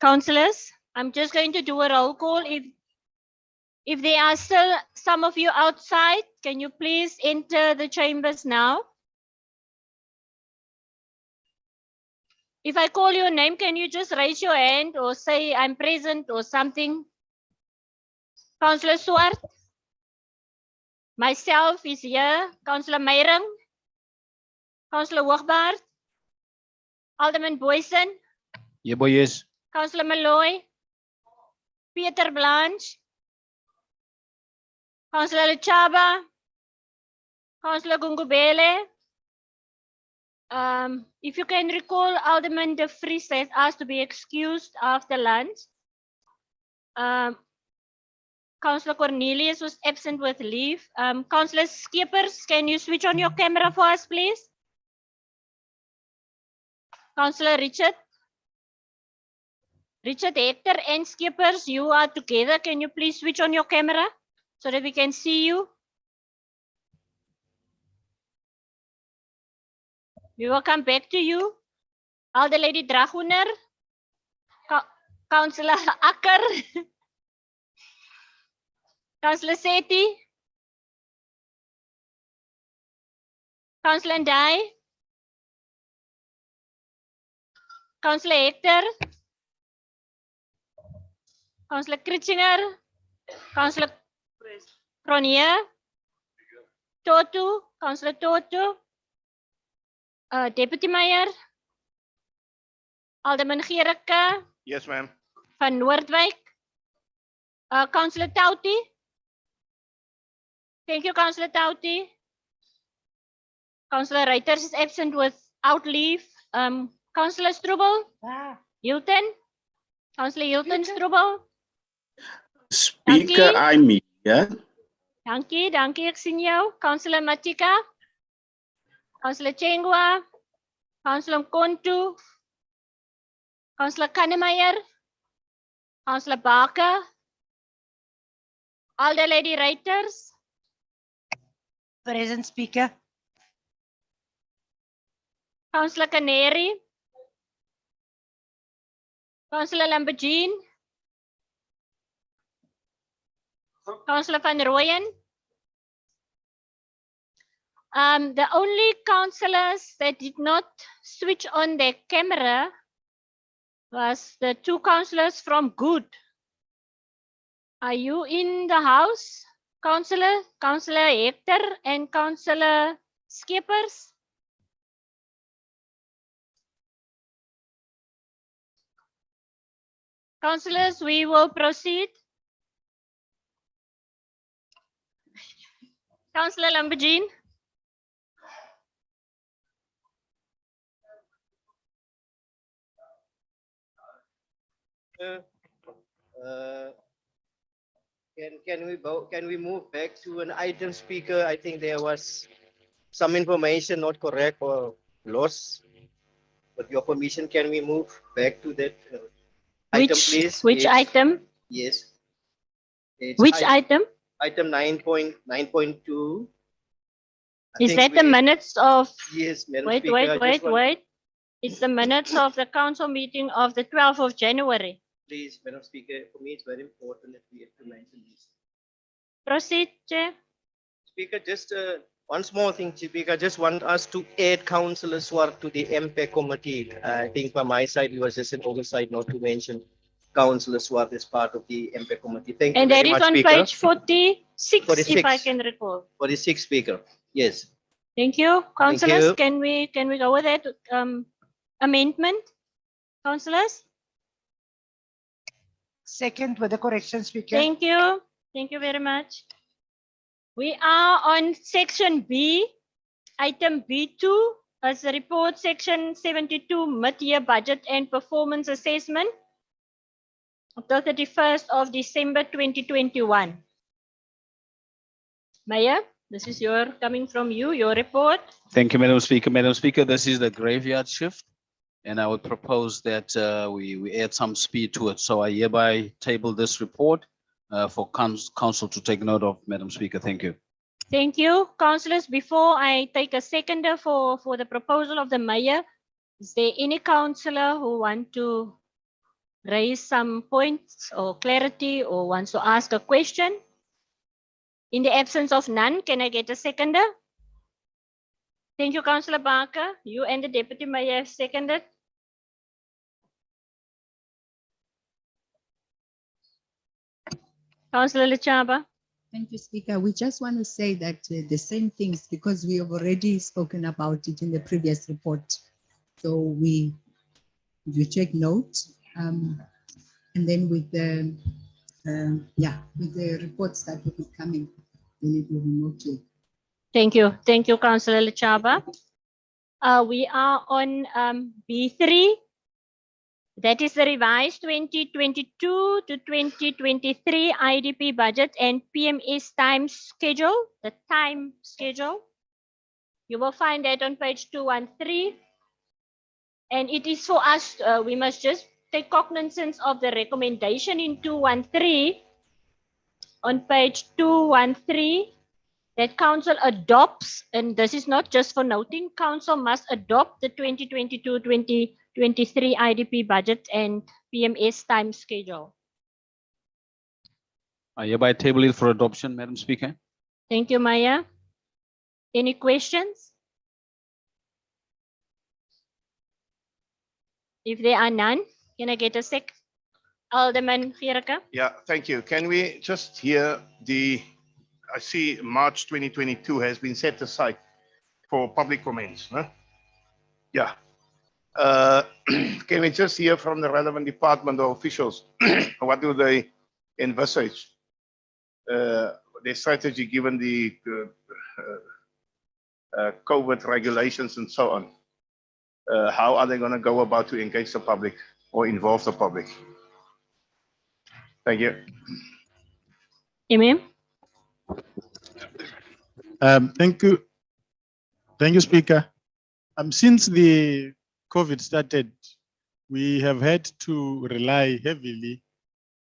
Councillors, I'm just going to do a roll call. If there are still some of you outside, can you please enter the chambers now? If I call your name, can you just raise your hand or say I'm present or something? Councillor Swart, myself is here. Councillor Meyring, Councillor Hoogbaard, Alderman Boyson, Yeah, boy, yes. Councillor Malloy, Peter Blanche, Councillor Luchaba, Councillor Gungubele. If you can recall, Alderman De Vries has asked to be excused after lunch. Councillor Cornelius was absent with leave. Councillor Skippers, can you switch on your camera for us, please? Councillor Richard. Richard Hector and Skippers, you are together. Can you please switch on your camera so that we can see you? We will come back to you. Alder Lady Dragoner. Councillor Akker. Councillor Sethi. Councillor Ndai. Councillor Hector. Councillor Kritzinger. Councillor Cronje. Totu. Councillor Totu. Deputy Meyer. Alderman Gericke. Yes, ma'am. Van Noordwijk. Councillor Tauti. Thank you, Councillor Tauti. Councillor Reuters is absent without leave. Councillor Strubel. Hilton. Councillor Hilton Strubel. Speaker, I'm here. Dankie, ek sien jou. Councillor Matika. Councillor Chengwa. Councillor Kontu. Councillor Kannemeyer. Councillor Barker. Alder Lady Reuters. Present, Speaker. Councillor Canary. Councillor Lambergine. Councillor Van Rooyen. The only councillors that did not switch on their camera was the two councillors from Good. Are you in the house, Councillor? Councillor Hector and Councillor Skippers? Councillors, we will proceed. Councillor Lambergine. Can we move back to an item, Speaker? I think there was some information not correct or lost. With your permission, can we move back to that item, please? Which item? Yes. Which item? Item 9.2. Is that the minutes of? Yes, Madam Wait, Speaker. wait. It's the minutes of the council meeting of the 12th of January. Please, Madam Speaker, for me it's very important that we have to mention this. Proceed, Chair. Speaker, just one small thing, Speaker. I just want us to add Councillor Swart to the MPEC committee. I think from my side, it was just an oversight not to mention Councillor Swart as part of the MPEC committee. Thank you And very that is much, on Speaker. page 46, 46. if I can recall. 46, Speaker. Yes. Thank you. Councillors, you. can we go with that amendment? Councillors? Second with the correction, Speaker. Thank you. Thank you very much. We are on section B, item B2, as the report section 72, mid-year budget and performance assessment of the 31st of December 2021. Mayor, this is coming from you, your report. Thank you, Madam Speaker. Madam Speaker, this is the graveyard shift, and I would propose that we add some speed to it. So I hereby table this report for council to take note of, Madam Speaker. Thank you. Thank you. Councillors, before I take a seconder for the proposal of the mayor, is there any councillor who want to raise some points or clarity or wants to ask a question? In the absence of none, can I get a seconder? Thank you, Councillor Barker. You and the Deputy Mayor have seconded. Councillor Lechaba. Thank you, Speaker. We just want to say that the same things, because we have already spoken about it in the previous report. So we take note, and then with the with the reports that will be coming, then it will be more clear. Thank you. Thank you, Councillor Lechaba. We are on B3. That is the revised 2022 to 2023 IDP budget and PMS time schedule, the time schedule. You will find that on page 213. And it is for us, we must just take cognizance of the recommendation in 213 on page 213 that council adopts, and this is not just for noting, council must adopt the 2022-2023 IDP budget and PMS time schedule. I hereby table it for adoption, Madam Speaker. Thank you, Maya. Any questions? If there are none, can I get a sec? Alderman Gericke? Yeah, thank you. Can we just hear I see March 2022 has been set aside for public comments. Huh? Yeah. Can we just hear from the relevant department or officials? What do they envisage? Their strategy given the COVID regulations and so on. How are they going to go about to engage the public or involve the public? Thank you. Imam? Thank you. Thank you, Speaker. Since the COVID started, we have had to rely heavily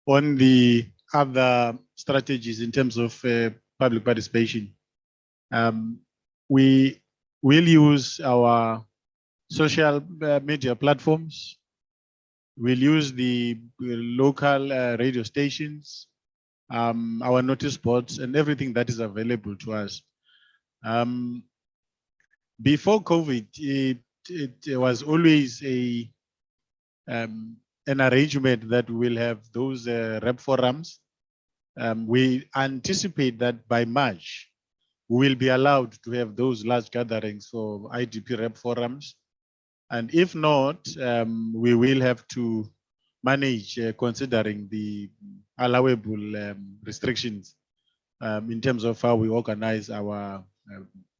on the other strategies in terms of public participation. We will use our social media platforms. We'll use the local radio stations, our notice boards, and everything that is available to us. Before COVID, it was always an arrangement that we will have those rep forums. We anticipate that by March, we will be allowed to have those large gatherings for IDP rep forums. And if not, we will have to manage considering the allowable restrictions in terms of how we organize our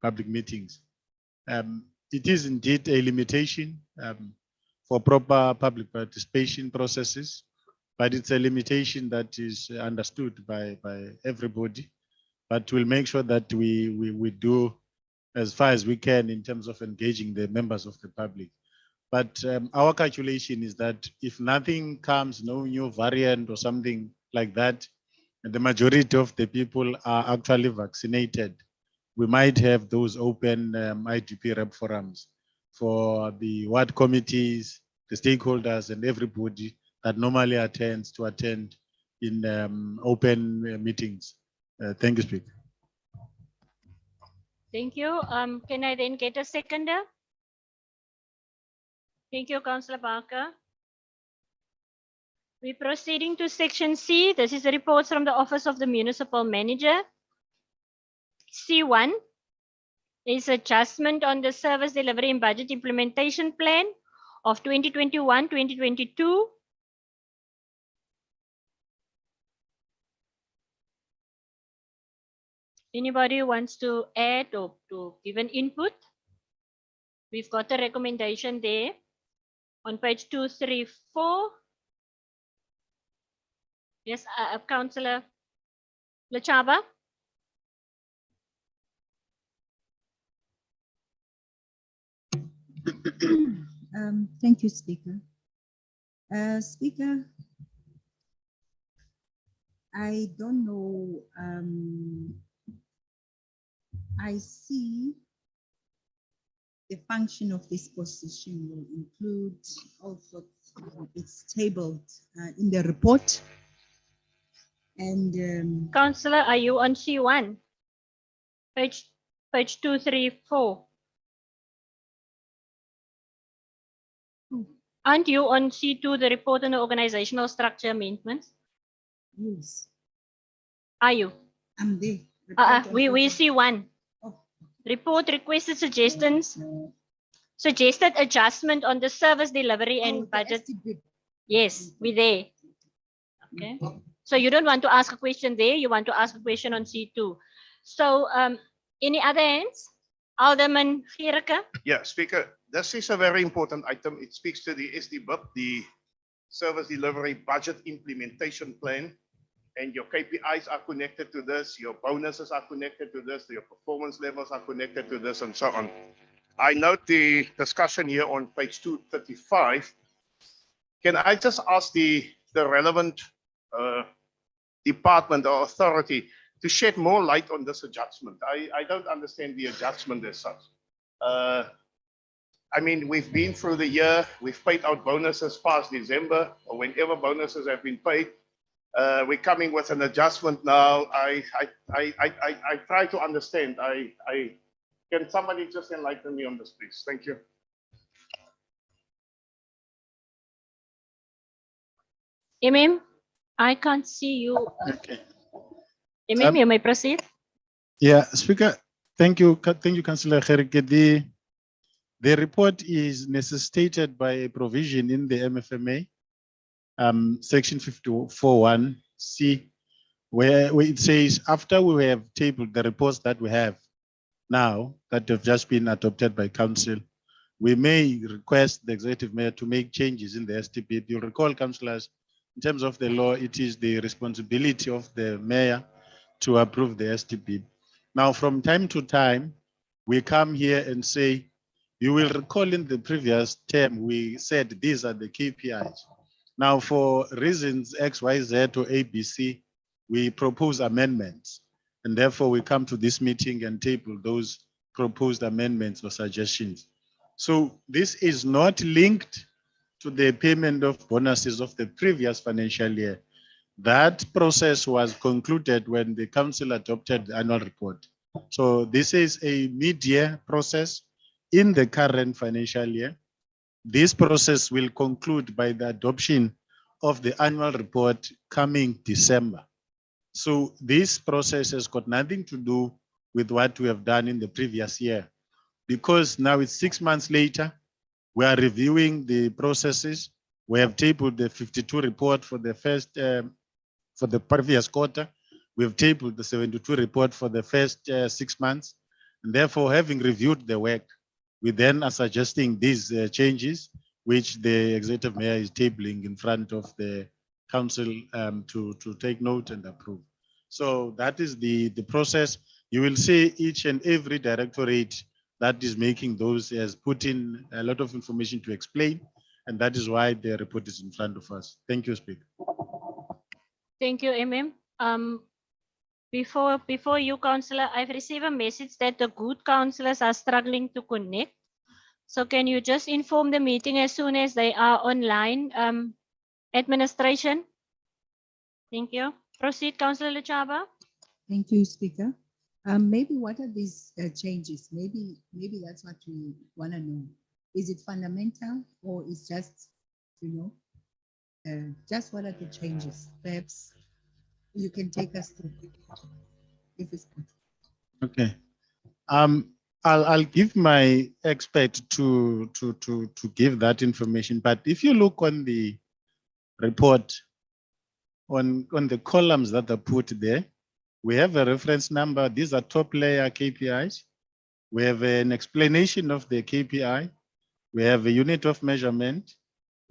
public meetings. It is indeed a limitation for proper public participation processes, but it's a limitation that is understood by everybody. But we'll make sure that we do as far as we can in terms of engaging the members of the public. But our calculation is that if nothing comes, no new variant or something like that, and the majority of the people are actually vaccinated, we might have those open IDP rep forums for the ward committees, the stakeholders, and everybody that normally attend in open meetings. Thank you, Speaker. Thank you. Can I then get a seconder? Thank you, Councillor Barker. We're proceeding to section C. This is the reports from the Office of the Municipal Manager. C1 is adjustment on the service delivery and budget implementation plan of 2021-2022. Anybody who wants to add or to give an input? We've got a recommendation there on page 234. Yes, Councillor Lechaba. Thank you, Speaker. Speaker, I don't know. I see the function of this position will include all sorts it's tabled in the report. And Councillor, are you on C1? Page 234. Aren't you on C2, the report on the organizational structure amendments? yes, Are you? I'm there. Report on We see one. Oh. Report requested suggestions. Suggested adjustment on the service delivery Oh, and the budget. STB. Yes, we're there. Okay. So you don't want to ask a question there, you want to ask a question on C2. So any other hands? Alderman Gericke? Yeah, Speaker, this is a very important item. It speaks to the SDBIP, the Service Delivery Budget Implementation Plan. And your KPIs are connected to this, your bonuses are connected to this, your performance levels are connected to this, and so on. I note the discussion here on page 235. Can I just ask the relevant department or authority to shed more light on this adjustment? I don't understand the adjustment as such. I mean, we've been through the year, we've paid out bonuses past December, or whenever bonuses have been paid. We're coming with an adjustment now. I try to understand. Can somebody just enlighten me on this, please? Thank you. I can't see you. Okay. You may proceed. Yeah, Speaker, thank you, Councillor Gericke. The report is necessitated by a provision in the MFMA, section 54(1)(c), where it says after we have tabled the reports that we have now that have just been adopted by Council, we may request the Executive Mayor to make changes in the STP. You'll recall, councillors, in terms of the law, it is the responsibility of the Mayor to approve the STP. Now, from time to time, we come here and say, you will recall in the previous term, we said these are the KPIs. Now, for reasons X, Y, Z, or ABC, we propose amendments. And therefore, we come to this meeting and table those proposed amendments or suggestions. So this is not linked to the payment of bonuses of the previous financial year. That process was concluded when the council adopted the annual report. So this is a mid-year process in the current financial year. This process will conclude by the adoption of the annual report coming December. So this process has got nothing to do with what we have done in the previous year, because now it's 6 months later, we are reviewing the processes. We have tabled the 52 report for the first, for the previous quarter. We have tabled the 72 report for the first 6 months. And therefore, having reviewed the work, we then are suggesting these changes, which the Executive Mayor is tabling in front of the Council to take note and approve. So that is the process. You will see each and every directorate that is making those has put in a lot of information to explain, and that is why the report is in front of us. Thank you, Speaker. Thank you, Before you, Councillor, I've received a message that the good councillors are struggling to connect. So can you just inform the meeting as soon as they are online, administration? Thank you. Proceed, Councillor Luchaba. thank you, Speaker. Maybe what are these changes? Maybe that's what we want to know. Is it fundamental or is just, just what are the changes? Perhaps you can take us through if it's possible. Okay. I'll give my expert to give that information. But if you look on the report, on the columns that are put there, we have a reference number. These are top layer KPIs. We have an explanation of the KPI. We have a unit of measurement.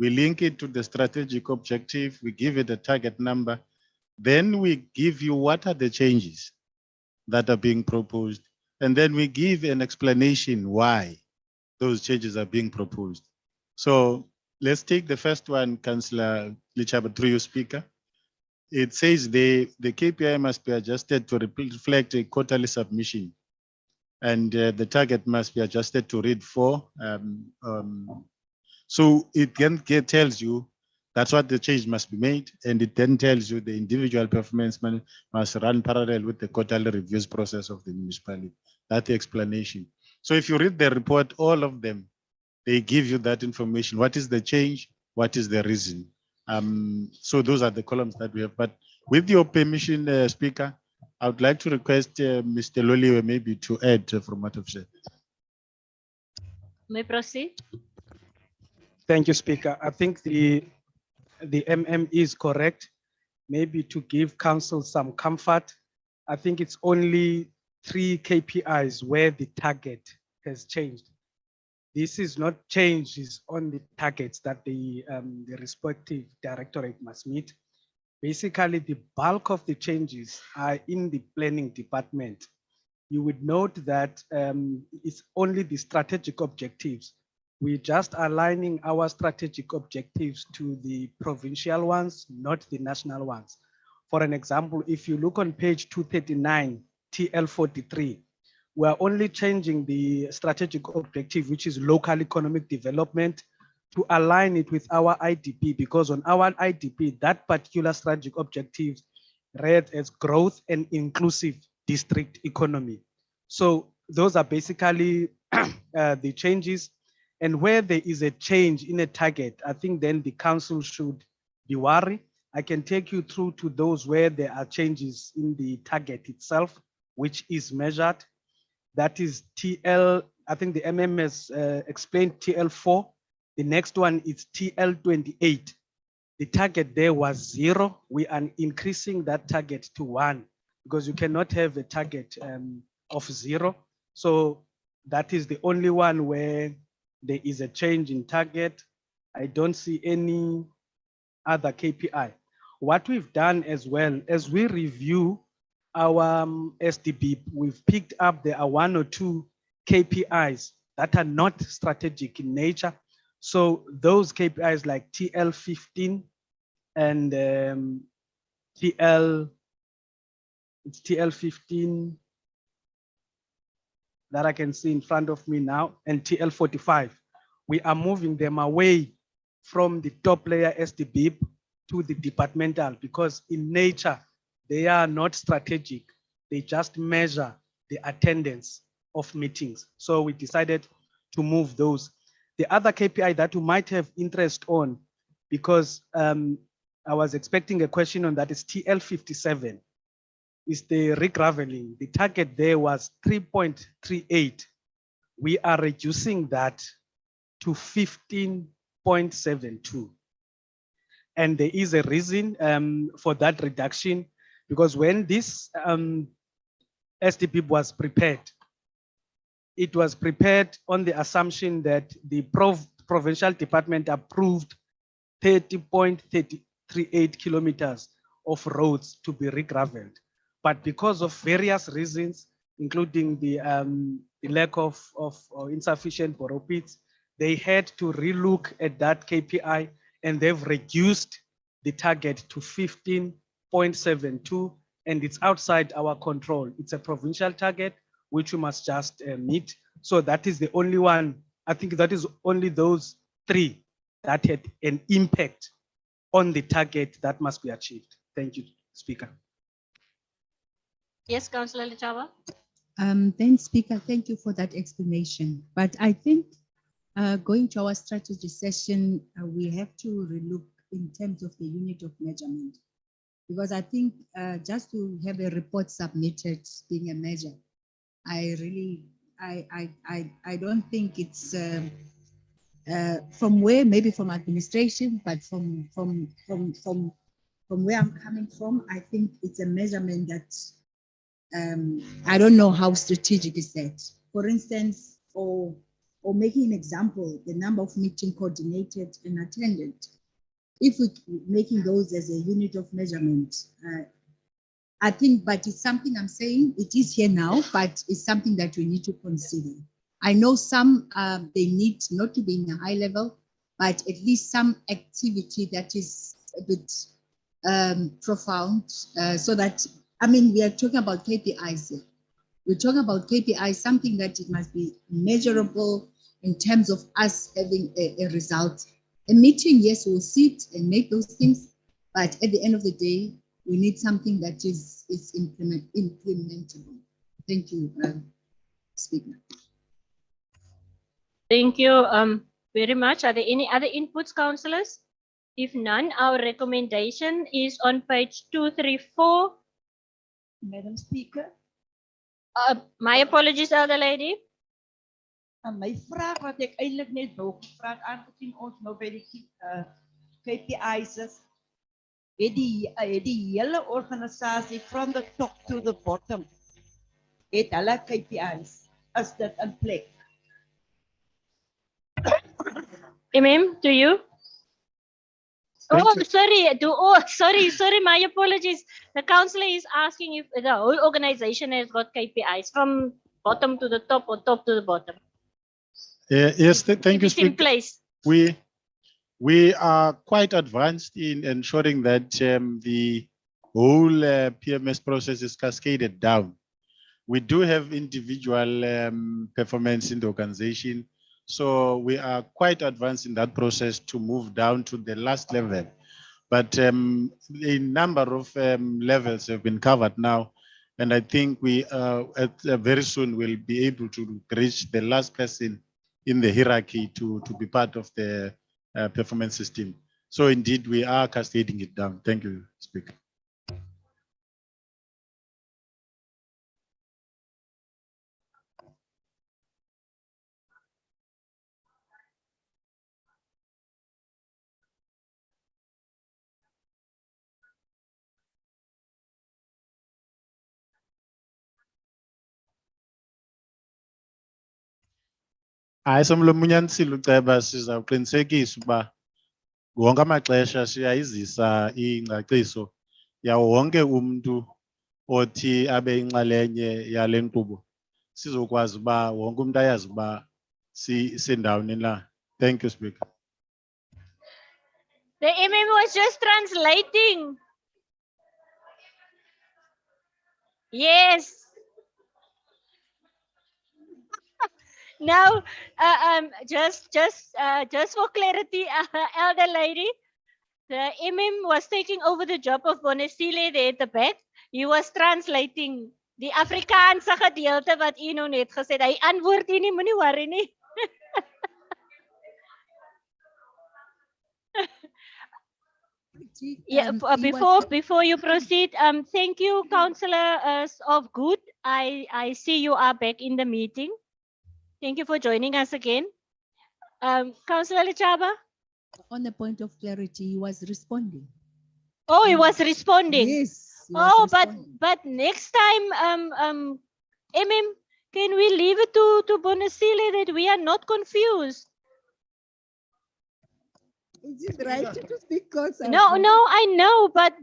We link it to the strategic objective. We give it a target number. Then we give you what are the changes that are being proposed. And then we give an explanation why those changes are being proposed. So let's take the first one, Councillor Lichaba, through your speaker. It says the KPI must be adjusted to reflect a quarterly submission. And the target must be adjusted to read 4. So it then tells you that's what the change must be made, and it then tells you the individual performance must run parallel with the quarterly reviews process of the municipality. That's the explanation. So if you read the report, all of them, they give you that information. What is the change? What is the reason? So those are the columns that we have. But with your permission, Speaker, I would like to request Mr. Loliwe maybe to add from what I've said. May proceed. Thank you, Speaker. I think the MM is correct. Maybe to give council some comfort, I think it's only 3 KPIs where the target has changed. This is not change, is on the targets that the respective directorate must meet. Basically, the bulk of the changes are in the planning department. You would note that it's only the strategic objectives. We're just aligning our strategic objectives to the provincial ones, not the national ones. For an example, if you look on page 239, TL43, we're only changing the strategic objective, which is local economic development, to align it with our IDP, because on our IDP, that particular strategic objective read as growth and inclusive district economy. So those are basically the changes. And where there is a change in a target, I think then the council should be worried. I can take you through to those where there are changes in the target itself, which is measured. That is TL, I think the MM has explained TL4. The next one is TL28. The target there was 0. We are increasing that target to 1 because you cannot have a target of 0. So that is the only one where there is a change in target. I don't see any other KPI. What we've done as well, as we review our SDB, we've picked up there are 1 or 2 KPIs that are not strategic in nature. So those KPIs like TL15 and TL15 that I can see in front of me now, and TL45. We are moving them away from the top layer SDB to the departmental, because in nature, they are not strategic. They just measure the attendance of meetings. So we decided to move those. The other KPI that you might have interest on, because I was expecting a question on that, is TL57. Is the regraveling. The target there was 3.38. We are reducing that to 15.72. And there is a reason for that reduction, because when this SDP was prepared, it was prepared on the assumption that the provincial department approved 30.38 kilometers of roads to be regraveled. But because of various reasons, including the lack of insufficient borrow pits, they had to relook at that KPI, and they've reduced the target to 15.72, and it's outside our control. It's a provincial target, which we must just meet. So that is the only one. I think that is only those 3 that had an impact on the target that must be achieved. Thank you, Speaker. Yes, Councillor Lechawa. Then Speaker, thank you for that explanation. But I think going to our strategy session, we have to relook in terms of the unit of measurement, because I think just to have a report submitted being a measure, I don't think it's from where, maybe from administration, but from where I'm coming from, I think it's a measurement that I don't know how strategic is that. For instance, or making an example, the number of meeting coordinated and attended. If we're making those as a unit of measurement, I think, but it's something I'm saying, it is here now, but it's something that we need to consider. I know some, they need not to be in a high level, but at least some activity that is a bit profound, so that, I mean, we are talking about KPIs here. We're talking about KPIs, something that it must be measurable in terms of us having a result. A meeting, yes, we'll sit and make those things, but at the end of the day, we need something that is implementable. Thank you, Speaker. Thank you very much. Are there any other inputs, councillors? If none, our recommendation is on page 234. Madam Speaker, My apologies, elder lady. my vraag wat ek eintlik net wou gevra het, aangezien ons nou by die KPI's is, het die hele organisasie from the top to the bottom, het hulle KPI's, is dit in plek? To you. Sorry, my apologies. The councillor is asking if the whole organization has got KPIs from bottom to the top or top to the bottom. Yes, thank you, It's in Speaker. place. We are quite advanced in ensuring that the whole PMS process is cascaded down. We do have individual performance in the organization, so we are quite advanced in that process to move down to the last level. But a number of levels have been covered now, and I think we very soon will be able to reach the last person in the hierarchy to be part of the performance system. So indeed, we are cascading it down. Thank you, Speaker. Hayi somlomunyanisile uceba sizawuqinisekisa uba wonke amaxesha siyayizisa ingcaciso yawo wonke umntu othi abe inxalenye yale nkqubo, sizokwazi uba wonke umntu ayazi uba sindawuni na. Thank you, Speaker. The MM was just translating. Yes. Now, just for clarity, elder lady, the MM was taking over the job of Bonesile there at the back. He was translating die Afrikaanse gedeelte wat u nou net gesê het. Hy antwoord u nie, moenie worry nie. Yeah, before you proceed, thank you, Councillor of Good. I see you are back in the meeting. Thank you for joining us again. Councillor Lechaba? On a point of clarity, he was responding. Oh, he was responding. Yes. Oh, but next time, MM, can we leave it to Bonesile that we are not confused? Is it right to speak? No, I know, but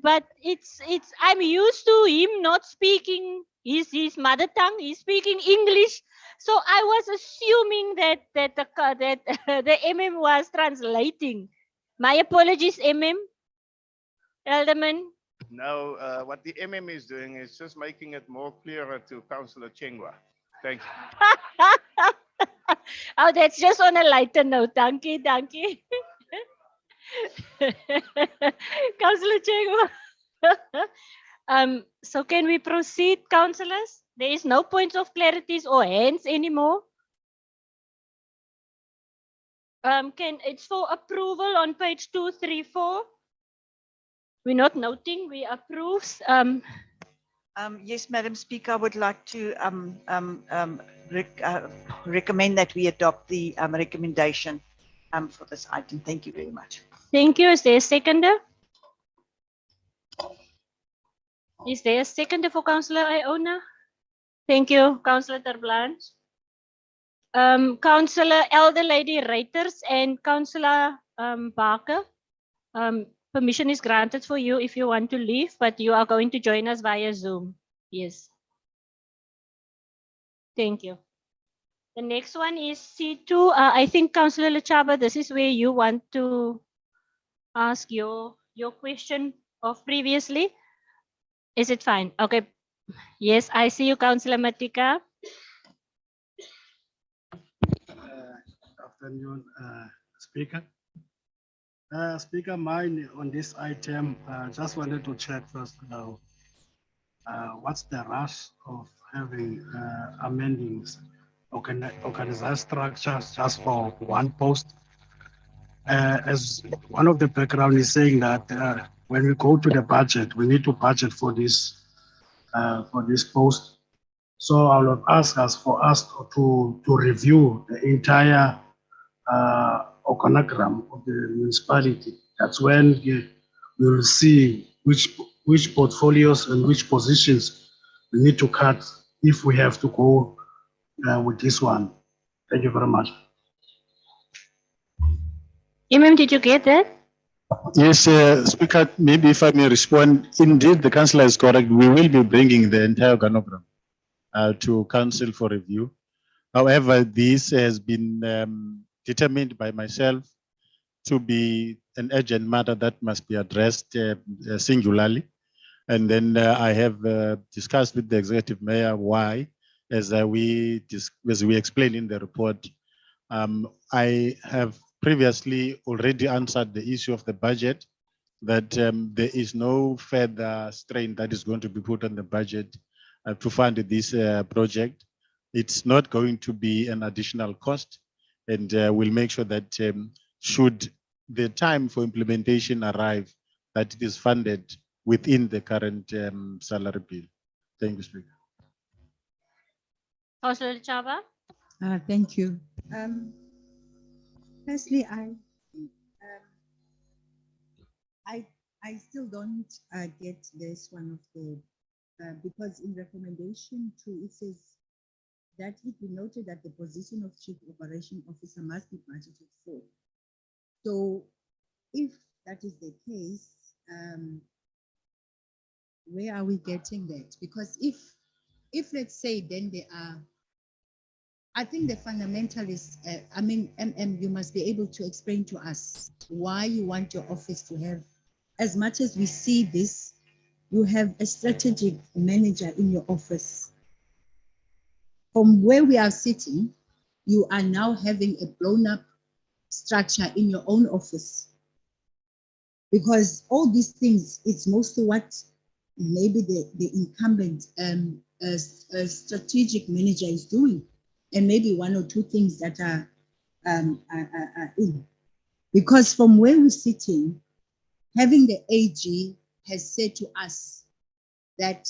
it's I'm used to him not speaking his mother tongue. He's speaking English, so I was assuming that the MM was translating. My apologies, MM. Alderman. No, what the MM is doing is just making it more clearer to Councillor Chengwa. Thank you. Oh, that's just on a lighter note. Thank you. Councillor Chengwa. So can we proceed, councillors? There is no points of clarities or hands anymore. It's for approval on page 234. We're not noting, we approve. Yes, Madam Speaker, I would like to recommend that we adopt the recommendation for this item. Thank you very much. Thank you. Is there a seconder? Is there a seconder for Councillor Iona? Thank you, Councillor Terblanche. Councillor Elder Lady Reiters and Councillor Barker. Permission is granted for you if you want to leave, but you are going to join us via Zoom. Yes. Thank you. The next one is C2. I think Councillor Lechaba, this is where you want to ask your question of previously. Is it fine? Okay. Yes, I see you, Councillor Matika. afternoon, Speaker. Speaker, mine on this item, just wanted to check first now, what's the rush of having amending organized structures just for one post? As one of the background is saying that when we go to the budget, we need to budget for this post. So I will ask us for us to review the entire organogram of the municipality. That's when we will see which portfolios and which positions we need to cut if we have to go with this one. Thank you very much. Imam, did you get that? Yes, Speaker, maybe if I may respond, indeed, the councillor is correct. We will be bringing the entire organogram to council for review. However, this has been determined by myself to be an urgent matter that must be addressed singularly. And then I have discussed with the executive mayor why, as we explained in the report. I have previously already answered the issue of the budget, that there is no further strain that is going to be put on the budget to fund this project. It's not going to be an additional cost, and we'll make sure that should the time for implementation arrive, that it is funded within the current salary bill. Thank you, Speaker. Councillor Chaba? Thank you. Firstly, I still don't get this one of the because in recommendation 2 it says that it be noted that the position of Chief Operation Officer must be budgeted for. So if that is the case, where are we getting that? Because if let's say then there are, I think the fundamental is, I mean, you must be able to explain to us why you want your office to have, as much as we see this, you have a strategic manager in your office. From where we are sitting, you are now having a blown up structure in your own office. Because all these things, it's mostly what maybe the incumbent strategic manager is doing. And maybe 1 or 2 things that are in. Because from where we're sitting, having the AG has said to us that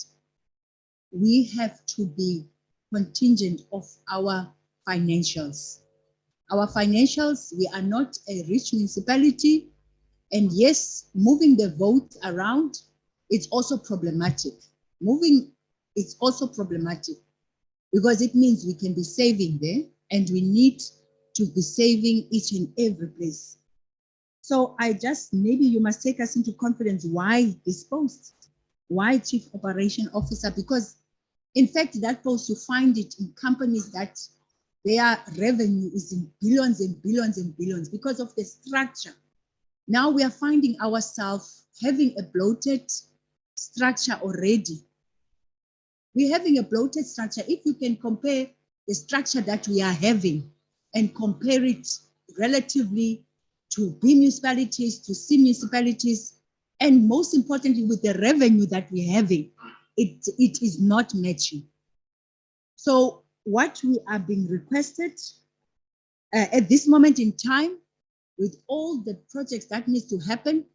we have to be contingent of our financials. Our financials, we are not a rich municipality. And yes, moving the vote around, it's also problematic. Moving, it's also problematic because it means we can be saving there and we need to be saving each and every place. So maybe you must take us into confidence why this post, why Chief Operation Officer, because in fact, that post, you find it in companies that their revenue is in billions and billions and billions because of the structure. Now we are finding ourselves having a bloated structure already. We're having a bloated structure. If you can compare the structure that we are having and compare it relatively to B municipalities, to C municipalities, and most importantly, with the revenue that we're having, it is not matching. So what we are being requested at this moment in time, with all the projects that needs to happen,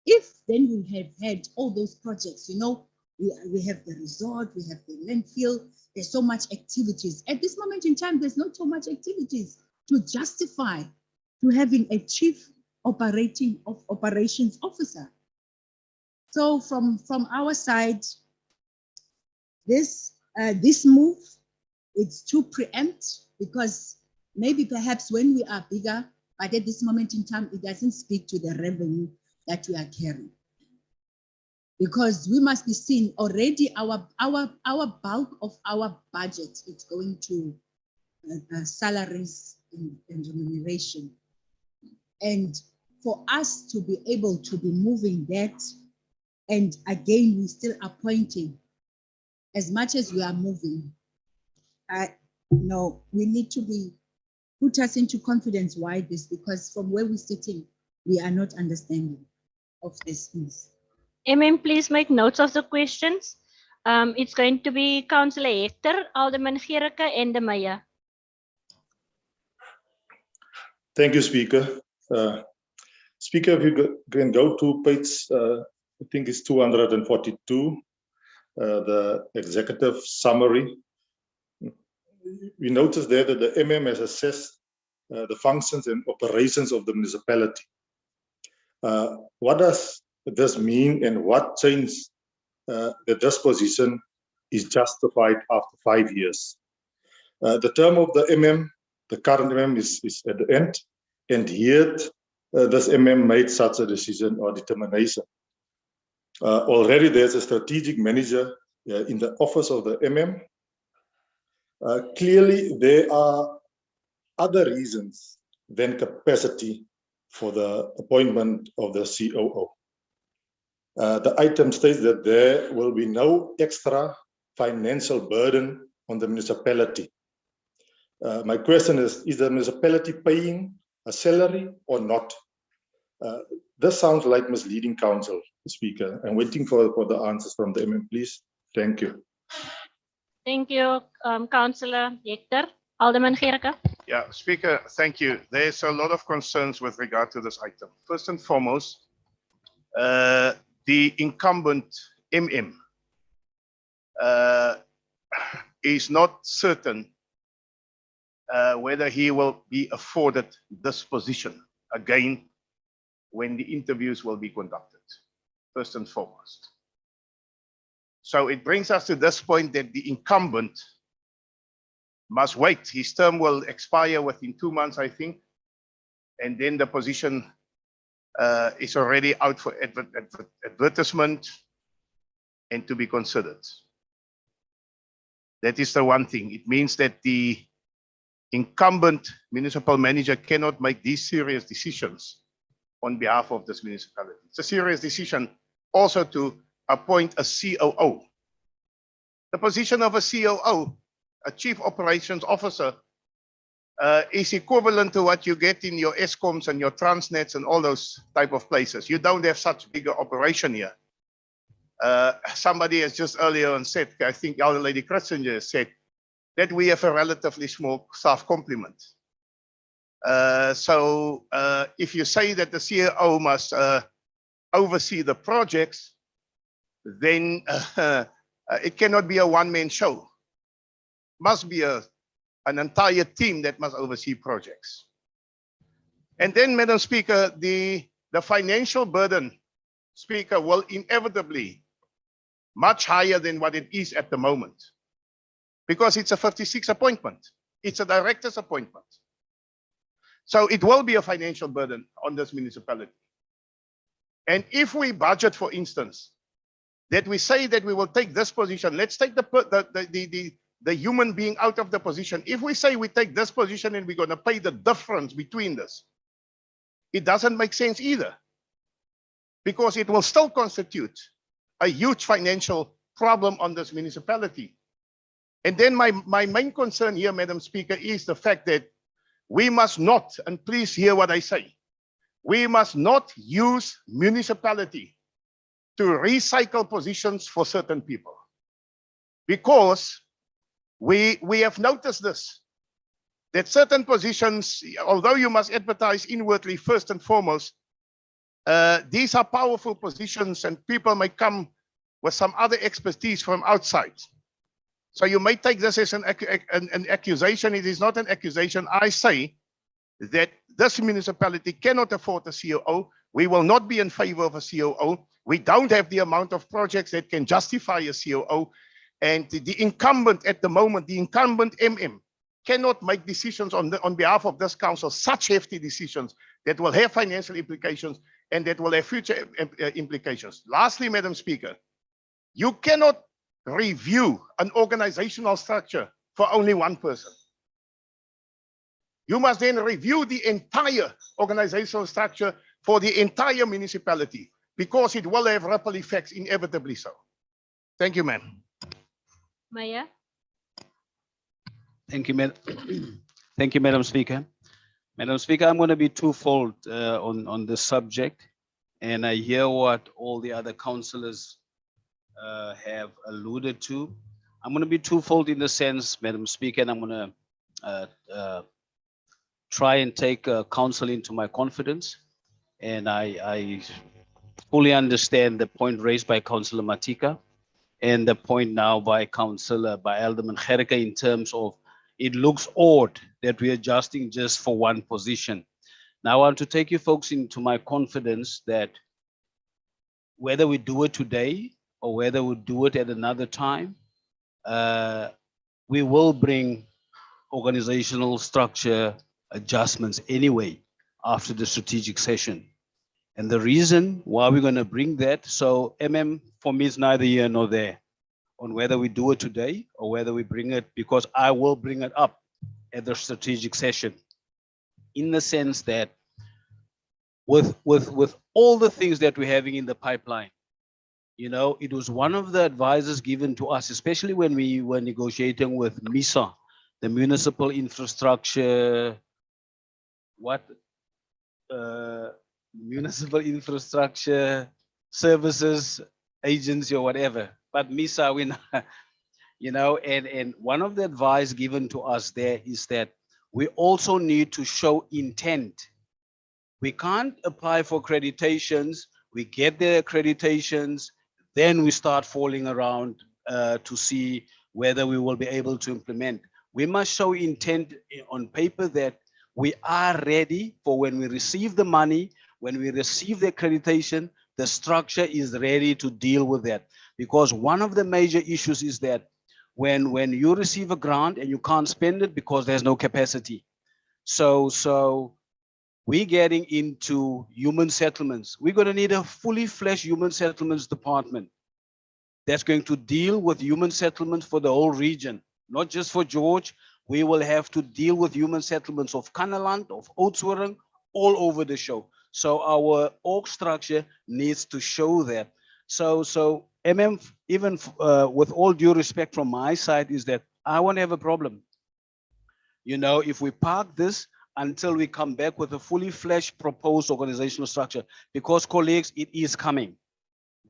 if then we have had all those projects, you know, we have the resort, we have the landfill, there's so much activities. At this moment in time, there's not so much activities to justify to having a chief operations officer. So from our side, this move, it's to preempt, because maybe perhaps when we are bigger, but at this moment in time, it doesn't speak to the revenue that we are carrying. Because we must be seen already, our bulk of our budget is going to salaries and remuneration. And for us to be able to be moving that, and again, we're still appointing, as much as we are moving, no, we need to be put us into confidence why this, because from where we're sitting, we are not understanding of this piece. Please make notes of the questions. It's going to be Councillor Hector, Alderman Gericke, and the Mayor. Thank you, Speaker. Speaker, if you can go to page, I think it's 242, the executive summary. We noticed there that the has assessed the functions and operations of the municipality. What does this mean, and what changed that this position is justified after 5 years? The term of the the current is at the end, and yet this made such a decision or determination. Already there's a strategic manager in the office of the clearly there are other reasons than capacity for the appointment of the COO. The item states that there will be no extra financial burden on the municipality. My question is the municipality paying a salary or not? This sounds like misleading, Council, Speaker. I'm waiting for the answers from the please. Thank you. Thank you, Councillor Hector. Alderman Gericke. Yeah, Speaker, thank you. There's a lot of concerns with regard to this item. First and foremost, the incumbent is not certain whether he will be afforded this position again when the interviews will be conducted, first and foremost. So it brings us to this point that the incumbent must wait. His term will expire within 2 months, I think, and then the position is already out for advertisement and to be considered. That is the one thing. It means that the incumbent municipal manager cannot make these serious decisions on behalf of this municipality. It's a serious decision also to appoint a COO. The position of a COO, a Chief Operations Officer, is equivalent to what you get in your ESCOMs and your Transnets and all those type of places. You don't have such bigger operation here. Somebody has just earlier on said, I think Elder Lady Christinger said, that we have a relatively small staff complement. So if you say that the COO must oversee the projects, then it cannot be a one-man show. Must be an entire team that must oversee projects. And then, Madam Speaker, the financial burden, Speaker, will inevitably much higher than what it is at the moment, because it's a 56 appointment. It's a director's appointment. So it will be a financial burden on this municipality. And if we budget, for instance, that we say that we will take this position, let's take the human being out of the position. If we say we take this position and we're going to pay the difference between this, it doesn't make sense either, because it will still constitute a huge financial problem on this municipality. And then my main concern here, Madam Speaker, is the fact that we must not, and please hear what I say, we must not use municipality to recycle positions for certain people. Because we have noticed this, that certain positions, although you must advertise inwardly first and foremost, these are powerful positions and people may come with some other expertise from outside. So you may take this as an accusation. It is not an accusation. I say that this municipality cannot afford a COO. We will not be in favor of a COO. We don't have the amount of projects that can justify a COO. And the incumbent at the moment, the incumbent cannot make decisions on behalf of this council, such hefty decisions that will have financial implications and that will have future implications. Lastly, Madam Speaker, you cannot review an organizational structure for only one person. You must then review the entire organizational structure for the entire municipality, because it will have ripple effects, inevitably so. Thank you, ma'am. Mayor. Thank you, Madam. Thank you, Madam Speaker. Madam Speaker, I'm going to be twofold on this subject, and I hear what all the other councillors have alluded to. I'm going to be twofold in the sense, Madam Speaker, and I'm going to try and take council into my confidence. And I fully understand the point raised by Councillor Matika and the point now by Alderman Gerke in terms of it looks odd that we're adjusting just for one position. Now I want to take you folks into my confidence that whether we do it today or whether we do it at another time, we will bring organizational structure adjustments anyway after the strategic session. And the reason why we're going to bring that, so for me is neither here nor there on whether we do it today or whether we bring it, because I will bring it up at the strategic session, in the sense that with all the things that we're having in the pipeline, you know, it was one of the advices given to us, especially when we were negotiating with MISA, the Municipal Infrastructure, Municipal Infrastructure Services Agency or whatever, but MISA, we know, you know, and one of the advice given to us there is that we also need to show intent. We can't apply for accreditations, we get the accreditations, then we start falling around to see whether we will be able to implement. We must show intent on paper that we are ready for when we receive the money, when we receive the accreditation, the structure is ready to deal with that. Because one of the major issues is that when you receive a grant and you can't spend it because there's no capacity. So we're getting into human settlements. We're going to need a fully fledged human settlements department that's going to deal with human settlements for the whole region, not just for George. We will have to deal with human settlements of Kannaland, of Oudtshoorn, all over the show. So our org structure needs to show that. So even with all due respect from my side, is that I won't have a problem. You know, if we park this until we come back with a fully fledged proposed organizational structure, because colleagues, it is coming.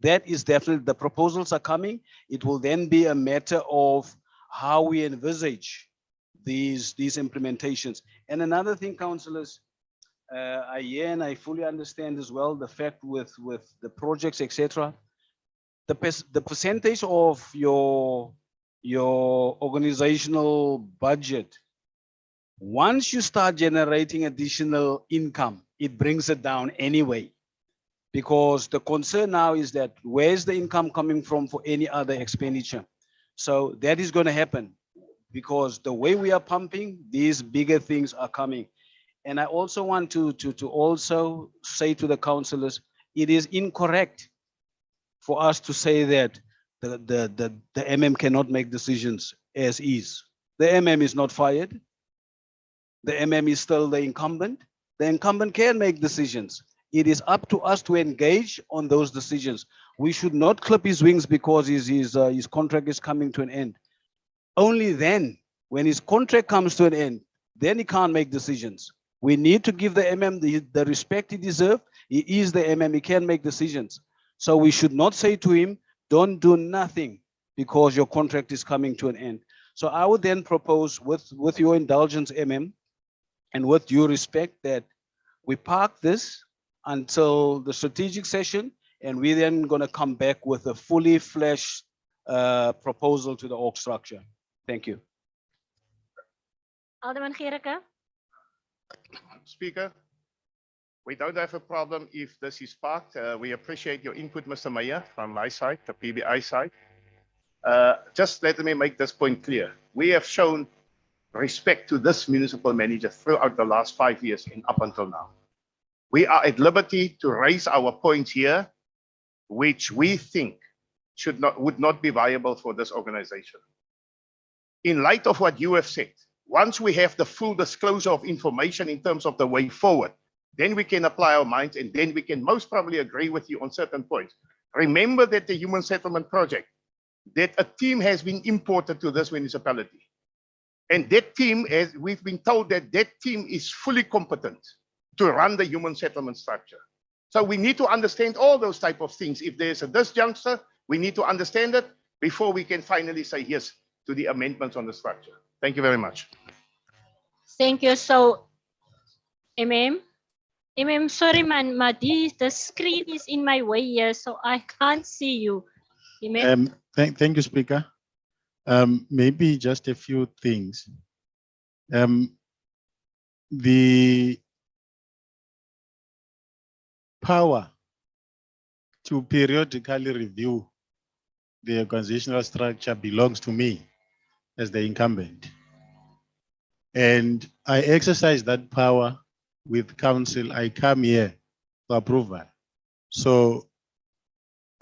That is definitely, the proposals are coming. It will then be a matter of how we envisage these implementations. And another thing, councillors, I hear and I fully understand as well the fact with the projects, etc. The percentage of your organizational budget, once you start generating additional income, it brings it down anyway. Because the concern now is that where's the income coming from for any other expenditure? So that is going to happen because the way we are pumping, these bigger things are coming. And I also want to also say to the councillors, it is incorrect for us to say that the MM cannot make decisions as is. The MM is not fired. The MM is still the incumbent. The incumbent can make decisions. It is up to us to engage on those decisions. We should not clip his wings because his contract is coming to an end. Only then, when his contract comes to an end, then he can't make decisions. We need to give the MM the respect he deserves. He is the MM, he can make decisions. So we should not say to him, don't do nothing because your contract is coming to an end. So I would then propose with your indulgence, MM, and with due respect, that we park this until the strategic session, and we're then going to come back with a fully fleshed proposal to the org structure. Thank you. Alderman Gerke. Speaker, we don't have a problem if this is parked. We appreciate your input, Mr. Mayor, from my side, the PBI side. Just let me make this point clear. We have shown respect to this municipal manager throughout the last 5 years and up until now. We are at liberty to raise our points here, which we think would not be viable for this organization. In light of what you have said, once we have the full disclosure of information in terms of the way forward, then we can apply our minds and then we can most probably agree with you on certain points. Remember that the human settlement project, that a team has been imported to this municipality. And that team, as we've been told, that team is fully competent to run the human settlement structure. So we need to understand all those type of things. If there's a disjuncture, we need to understand it before we can finally say yes to the amendments on the structure. Thank you very much. Thank you. So, sorry man, the screen is in my way here, so I can't see you. Thank you, Speaker. Maybe just a few things. The power to periodically review the organizational structure belongs to me as the incumbent. And I exercise that power with council. I come here for approval. So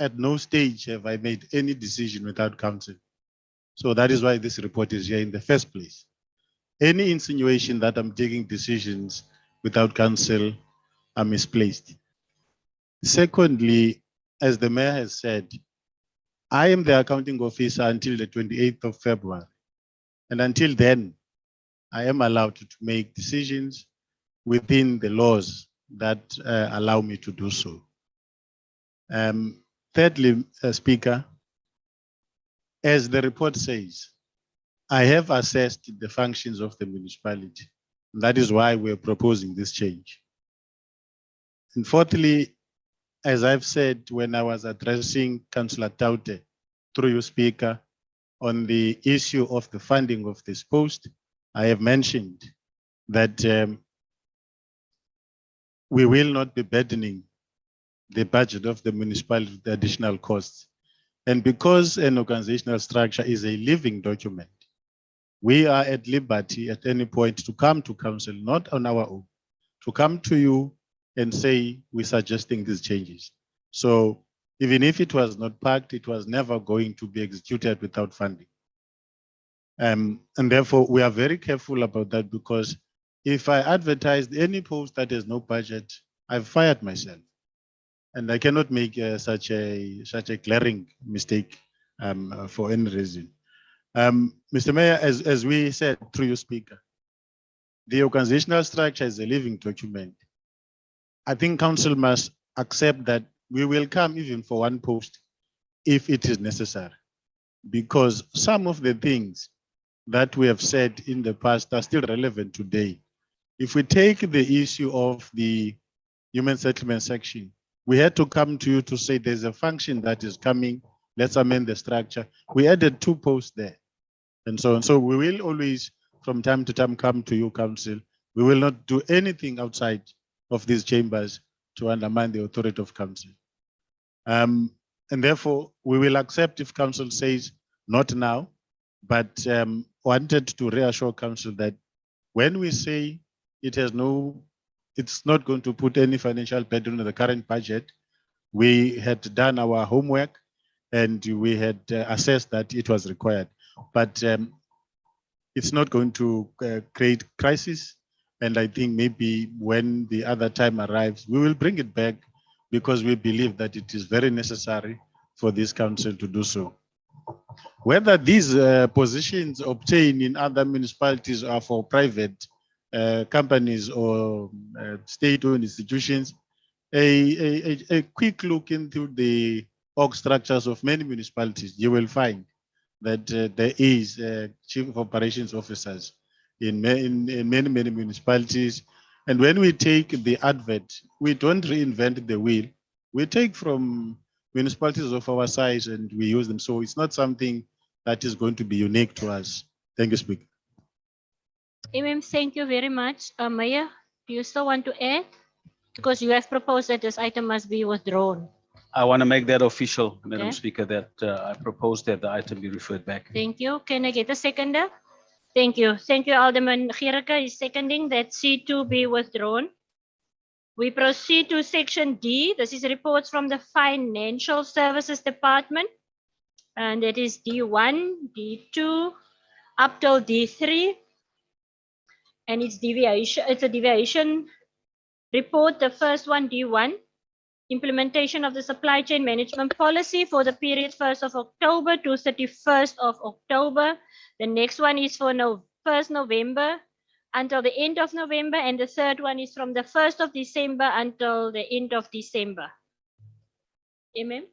at no stage have I made any decision without council. So that is why this report is here in the first place. Any insinuation that I'm taking decisions without council are misplaced. Secondly, as the mayor has said, I am the accounting officer until the 28th of February. And until then, I am allowed to make decisions within the laws that allow me to do so. Thirdly, Speaker, as the report says, I have assessed the functions of the municipality. That is why we're proposing this change. And fourthly, as I've said when I was addressing Councillor Taute through you, Speaker, on the issue of the funding of this post, I have mentioned that we will not be burdening the budget of the municipality with additional costs. And because an organizational structure is a living document, we are at liberty at any point to come to council, not on our own, to come to you and say, we're suggesting these changes. So even if it was not packed, it was never going to be executed without funding. And therefore, we are very careful about that, because if I advertised any post that has no budget, I've fired myself. And I cannot make such a glaring mistake for any reason. Mr. Mayor, as we said through your speaker, the organizational structure is a living document. I think council must accept that we will come even for one post if it is necessary, because some of the things that we have said in the past are still relevant today. If we take the issue of the human settlement section, we had to come to you to say there's a function that is coming, let's amend the structure. We added 2 posts there and so on. So we will always, from time to time, come to you, council. We will not do anything outside of these chambers to undermine the authority of council. And therefore, we will accept if council says not now, but wanted to reassure council that when we say it's not going to put any financial burden on the current budget, we had done our homework and we had assessed that it was required. But it's not going to create crisis. And I think maybe when the other time arrives, we will bring it back, because we believe that it is very necessary for this council to do so. Whether these positions obtained in other municipalities are for private companies or state-owned institutions, a quick look into the org structures of many municipalities, you will find that there is chief of operations officers in many municipalities. And when we take the advert, we don't reinvent the wheel. We take from municipalities of our size and we use them. So it's not something that is going to be unique to us. Thank you, Speaker. Thank you very much. Mayor, do you still want to add? Because you have proposed that this item must be withdrawn. I want to make that official, Madam Okay. Speaker, that I propose that the item be referred back. Thank you. Can I get a seconder? Thank you. Thank you, Alderman Gericke is seconding that C2 be withdrawn. We proceed to section D. This is reports from the Financial Services Department. And that is D1, D2, up till D3. And it's a deviation report. The first one, D1, implementation of the supply chain management policy for the period 1st of October to 31st of October. The next one is for 1st November until the end of November, and the third one is from the 1st of December until the end of December. Ma'am?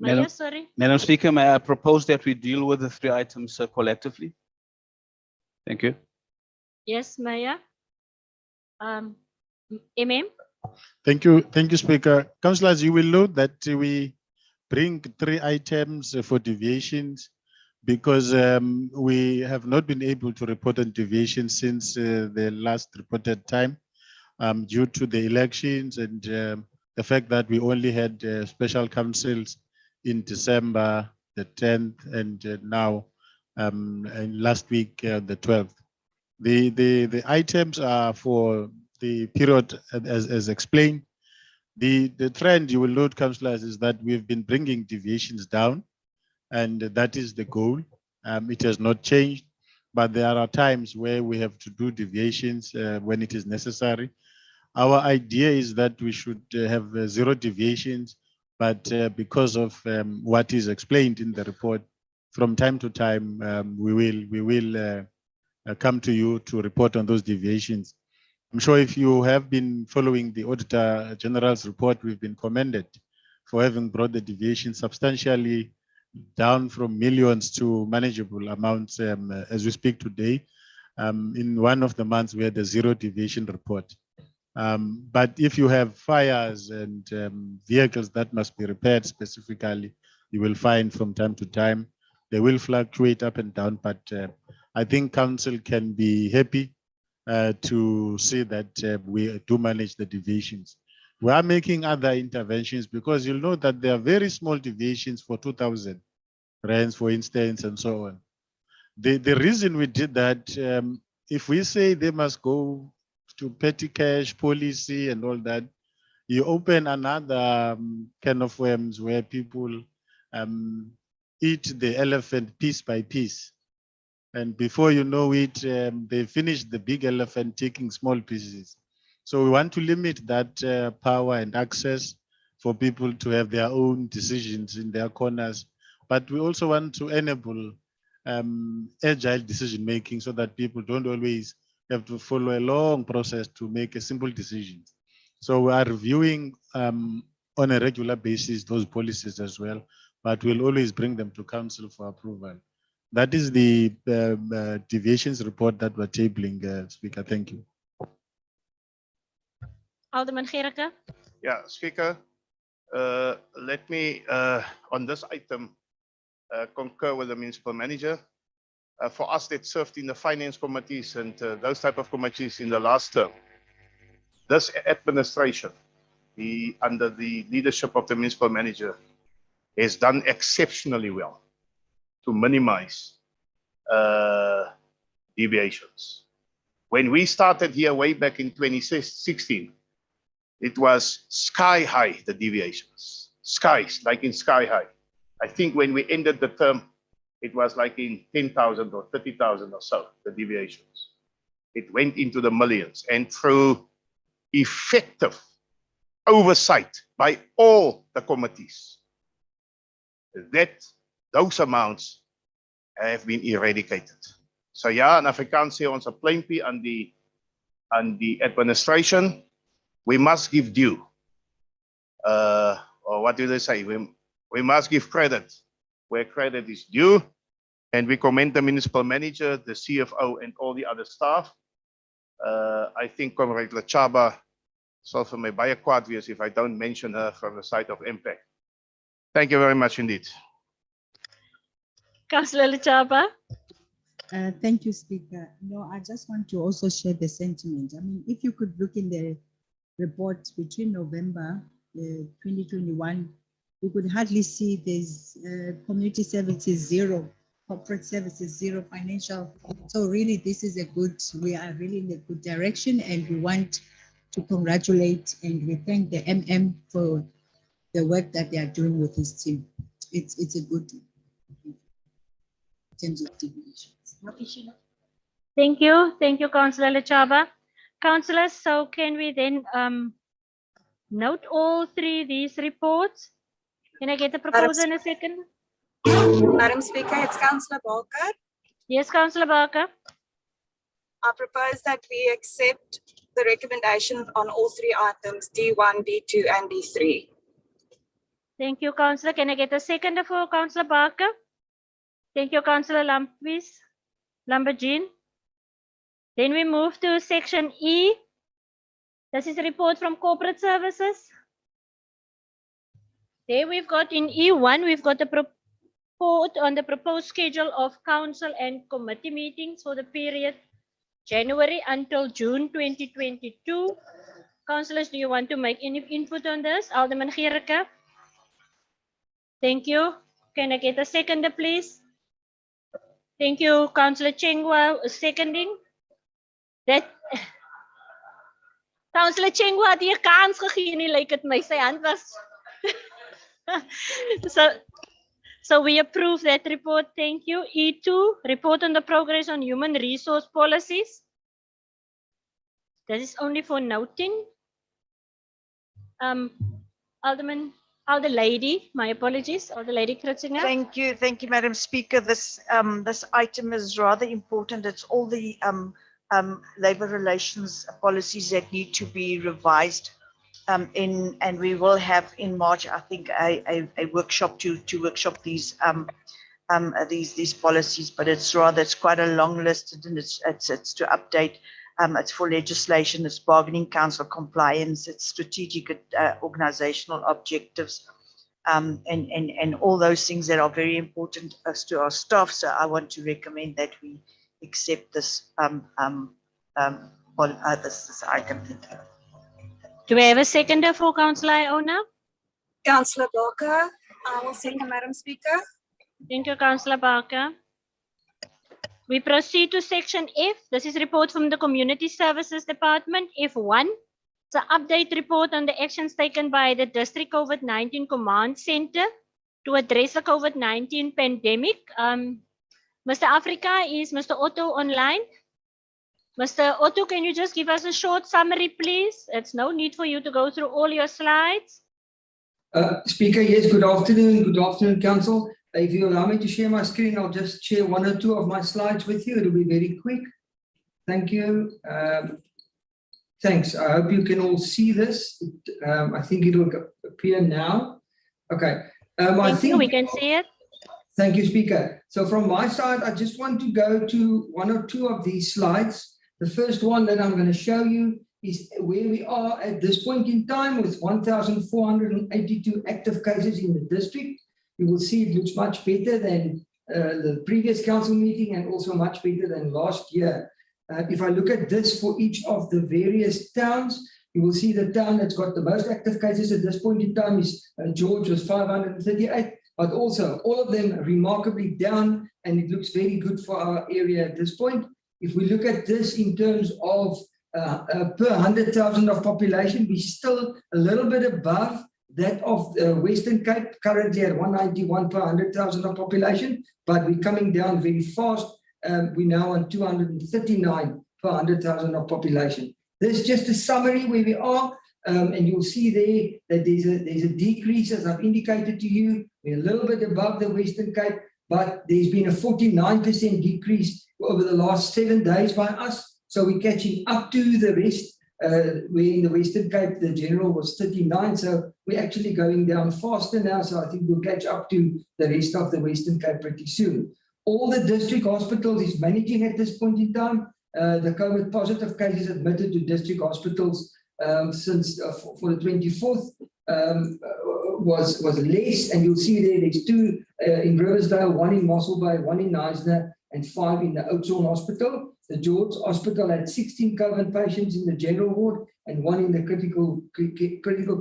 Madam, Maya, sorry. Madam Speaker, may I propose that we deal with the 3 items collectively? Thank you. Yes, Maya. Ma'am? Thank you, Speaker. Councillors, you will note that we bring 3 items for deviations because we have not been able to report on deviations since the last reported time due to the elections and the fact that we only had special councils in December the 10th and now and last week the 12th. The items are for the period as explained. The trend you will note, councillors, is that we've been bringing deviations down, and that is the goal. It has not changed, but there are times where we have to do deviations when it is necessary. Our idea is that we should have 0 deviations, but because of what is explained in the report, from time to time we will come to you to report on those deviations. I'm sure if you have been following the Auditor General's report, we've been commended for having brought the deviation substantially down from millions to manageable amounts as we speak today. In one of the months, we had a 0 deviation report. But if you have fires and vehicles that must be repaired specifically, you will find from time to time, they will fluctuate up and down, but I think council can be happy to see that we do manage the deviations. We are making other interventions because you'll know that there are very small deviations for 2,000 rands, for instance, and so on. The reason we did that, if we say they must go to petty cash policy and all that, you open another can of worms where people eat the elephant piece by piece. And before you know it, they finish the big elephant taking small pieces. So we want to limit that power and access for people to have their own decisions in their corners. But we also want to enable agile decision making so that people don't always have to follow a long process to make a simple decision. So we are reviewing on a regular basis those policies as well, but we'll always bring them to council for approval. That is the deviations report that we're tabling, Speaker. Thank you. Alderman Gericke. Yeah, Speaker, let me, on this item, concur with the municipal manager. For us that served in the finance committees and those type of committees in the last term, this administration, under the leadership of the municipal manager, has done exceptionally well to minimize deviations. When we started here way back in 2016, it was sky high, the deviations. Skies, like in sky high. I think when we ended the term, it was like in 10,000 or 30,000 or so, the deviations. It went into the millions, and through effective oversight by all the committees, those amounts have been eradicated. So ja, in Afrikaans sê ons 'n pleintjie aan die administration. We must give due. Or what do they say? We must give credit where credit is due. And we commend the municipal manager, the CFO, and all the other staff. I think Comrade Lachaba sal vir my baie kwaad wees if I don't mention her from the side of impact. Thank you very much indeed. Councillor Lachaba. Thank you, Speaker. No, I just want to also share the sentiment. I mean, if you could look in the report between November 2021, you could hardly see there's community services 0, corporate services 0, financial. So really, this is we are really in a good direction, and we want to congratulate and we thank the MM for the work that they are doing with his team. It's a good in terms of deviations. Thank you, Councillor Lachaba. Councillors, so can we then note all 3 these reports? Can I get a proposal in a second? Madam Speaker, it's Councillor Walker. Yes, Councillor Barker. I propose that we accept the recommendation on all three items, D1, D2, and D3. Thank you, Councillor. Can I get a second for Councillor Barker? Thank you, Councillor Lambertine. Then we move to section E. This is a report from corporate services. There we've got in E1, we've got a report on the proposed schedule of council and committee meetings for the period January until June 2022. Councillors, do you want to make any input on this? Alderman Gericke. Thank you. Can I get a seconder, please? Thank you, Councillor Chengwa, seconding. That Councillor Chengwa had nie 'n kans gegee nie, lyk dit my. Sy hand was So we approve that report. Thank you. E2, report on the progress on human resource policies. That is only for noting. Alder lady, my apologies, Alder lady Kritzinger. Thank you, Madam Speaker. This item is rather important. It's all the labor relations policies that need to be revised. And we will have in March, I think, a workshop to workshop these policies. But it's quite a long list, and it's to update. It's for legislation, it's bargaining council compliance, it's strategic organizational objectives, and all those things that are very important as to our staff. So I want to recommend that we accept this this item. Do we have a seconder for Councillor Iona? Councillor Barker, I will second, Madam Speaker. Thank you, Councillor Barker. We proceed to section F. This is report from the Community Services Department, F1. It's an update report on the actions taken by the District COVID-19 Command Center to address the COVID-19 pandemic. Mr. Africa, is Mr. Otto online? Mr. Otto, can you just give us a short summary, please? It's no need for you to go through all your slides. Speaker, yes, good afternoon, Council. If you allow me to share my screen, I'll just share one or two of my slides with you. It'll be very quick. Thank you. Thanks. I hope you can all see this. I think it will appear now. Okay. I think we can see it. Thank you, Speaker. So from my side, I just want to go to one or two of these slides. The first one that I'm going to show you is where we are at this point in time with 1,482 active cases in the district. You will see it looks much better than the previous council meeting and also much better than last year. If I look at this for each of the various towns, you will see the town that's got the most active cases at this point in time is George with 538, but also all of them remarkably down, and it looks very good for our area at this point. If we look at this in terms of per 100,000 of population, we're still a little bit above that of Western Cape, currently at 191 per 100,000 of population, but we're coming down very fast. We're now on 239 per 100,000 of population. This is just a summary where we are, and you'll see there that there's a decrease, as I've indicated to you. We're a little bit above the Western Cape, but there's been a 49% decrease over the last 7 days by us. So we're catching up to the rest. Where in the Western Cape, the general was 39. So we're actually going down faster now. So I think we'll catch up to the rest of the Western Cape pretty soon. All the district hospitals is managing at this point in time. The COVID positive cases admitted to district hospitals since for the 24th was less. And you'll see there's 2 in Riversdale, 1 in Mossel Bay, 1 in Knysna, and 5 in the Oudtshoorn Hospital. The George Hospital had 16 COVID patients in the general ward and 1 in the critical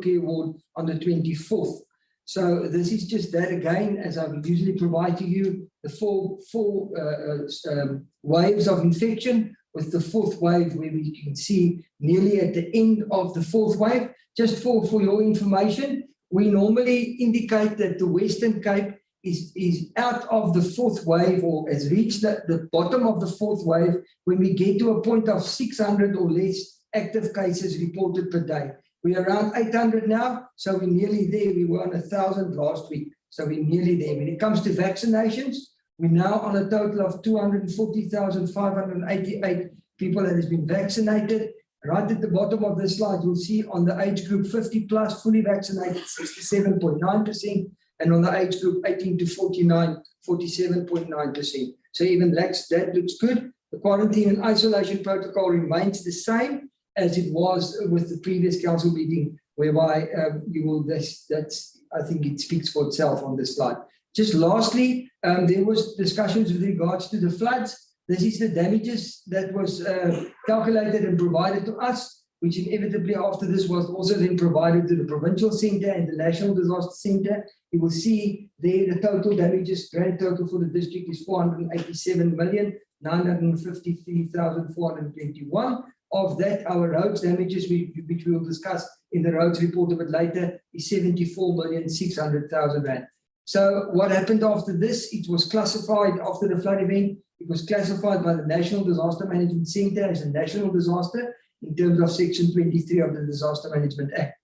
care ward on the 24th. So this is just that again, as I would usually provide to you, the four waves of infection, with the 4th wave where we can see nearly at the end of the 4th wave. Just for your information, we normally indicate that the Western Cape is out of the 4th wave, or has reached the bottom of the 4th wave when we get to a point of 600 or less active cases reported per day. We're around 800 now, so we're nearly there. We were on 1,000 last week, so we're nearly there. When it comes to vaccinations, We're now on a total of 240,588 people that has been vaccinated. Right at the bottom of this slide, you'll see on the age group 50 plus fully vaccinated, 67.9%, and on the age group 18 to 49, 47.9%. So even that looks good. The quarantine and isolation protocol remains the same as it was with the previous council meeting, whereby I think it speaks for itself on this slide. Just lastly, there was discussions with regards to the floods. This is the damages that was calculated and provided to us, which inevitably after this was also then provided to the provincial centre and the national disaster centre. You will see there the total damages, grand total for the district is 487,953,421. Of that, our roads damages, which we will discuss in the roads report a bit later, is 74,600,000 rand. So what happened after this? It was classified after the flood event. It was classified by the National Disaster Management Centre as a national disaster in terms of Section 23 of the Disaster Management Act.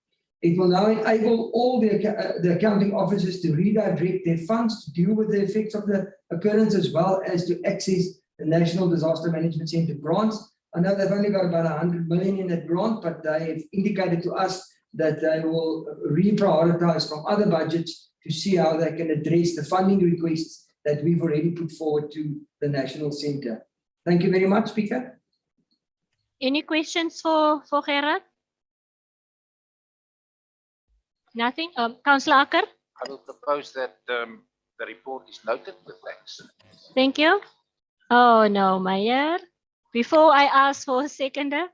It will now enable all the accounting officers to redirect their funds to deal with the effects of the occurrence, as well as to access the National Disaster Management Centre grants. I know they've only got about 100 million in that grant, but they have indicated to us that they will reprioritize from other budgets to see how they can address the funding requests that we've already put forward to the National Centre. Thank you very much, Speaker. Any questions for Gerard? Nothing? Councillor Acker? I will propose that the report is noted with thanks. Thank you. Oh no, Meyer. Before I ask for a seconder,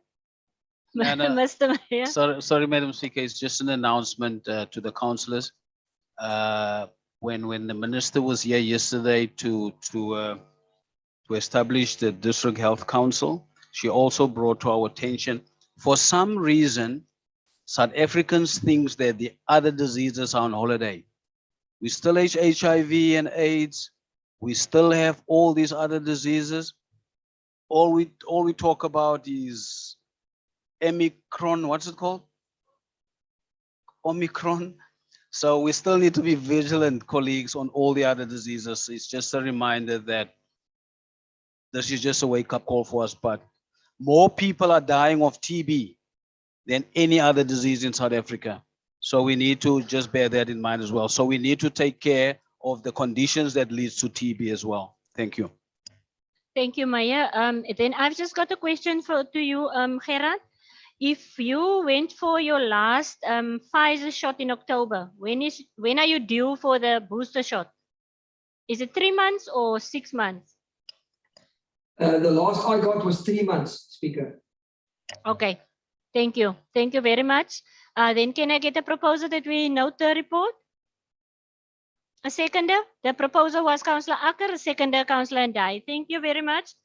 No, no. Mr. Meyer. Sorry, Madam Speaker, it's just an announcement to the councillors. When the minister was here yesterday to establish the District Health Council, she also brought to our attention, for some reason, South Africans think that the other diseases are on holiday. We still have HIV and AIDS. We still have all these other diseases. All we talk about is Omicron. What's it called? Omicron. So we still need to be vigilant, colleagues, on all the other diseases. It's just a reminder that this is just a wake-up call for us. But more people are dying of TB than any other disease in South Africa. So we need to just bear that in mind as well. So we need to take care of the conditions that leads to TB as well. Thank you. Thank you, Maya. Then I've just got a question to you, Gerard. If you went for your last Pfizer shot in October, when are you due for the booster shot? Is it 3 months or 6 months? The last I got was 3 months, Speaker. Okay, thank you. Thank you very much. Then can I get a proposal that we note the report? A seconder? The proposer was Councillor Acker, a seconder, Councillor Ndai. Thank you very much.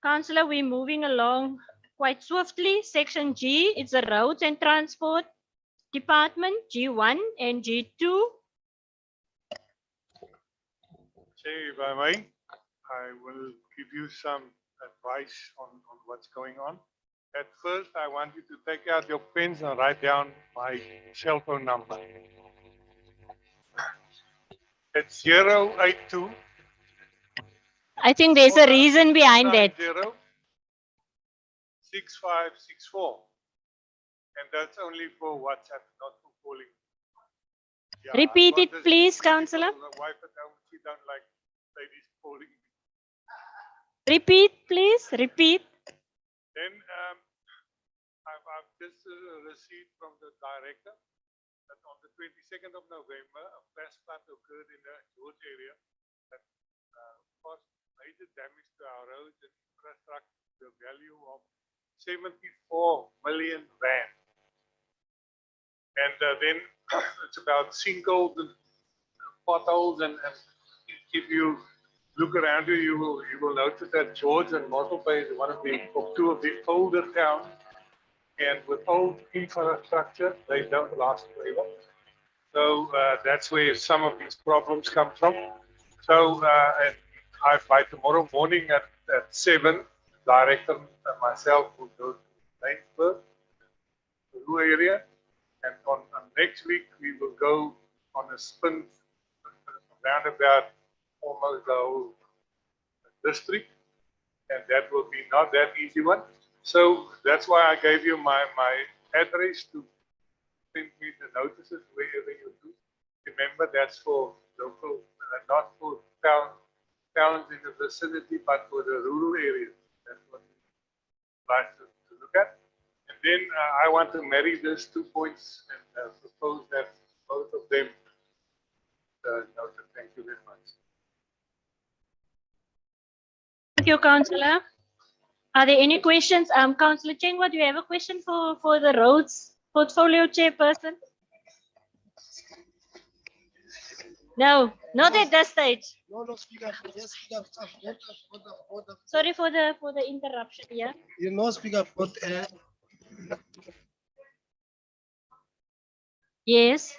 Councillor, we're moving along quite swiftly. Section G, it's the Roads and Transport Department, G1 and G2. Chair, if I may, I will give you some advice on what's going on. At first, I want you to take out your pens and write down my cell phone number. It's 082. I think there's a reason behind that. 6564. And that's only for WhatsApp, not for calling. Yeah, Repeat it, please, Councillor. My wife at home, she don't like ladies calling. Repeat, please. Repeat. Then I've just received from the director that on the 22nd of November, a flash flood occurred in the George area that caused major damage to our roads and infrastructure, the value of 74 million rand. And then it's about sinkholes and potholes, and if you look around you, you will notice that George and Mossel Bay is two of the older towns, and with old infrastructure, they don't last very long. So that's where some of these problems come from. So by tomorrow morning at 7, the director and myself will go to Laingsburg, the Ruhr area, and on next week we will go on a spin around about almost the whole district, and that will be not that easy one. So that's why I gave you my address to send me the notices wherever you do. Remember, that's for local, not for towns in the vicinity, but for the rural areas. That's what we like to look at. And then I want to marry these 2 points and propose that both of them noted. Thank you very much. Thank you, Councillor. Are there any questions? Councillor Chengwa, do you have a question for the roads portfolio chairperson? No, not at this stage. No, Speaker. Yes, Speaker. Sorry for the interruption. Yeah. You know, Speaker. Yes.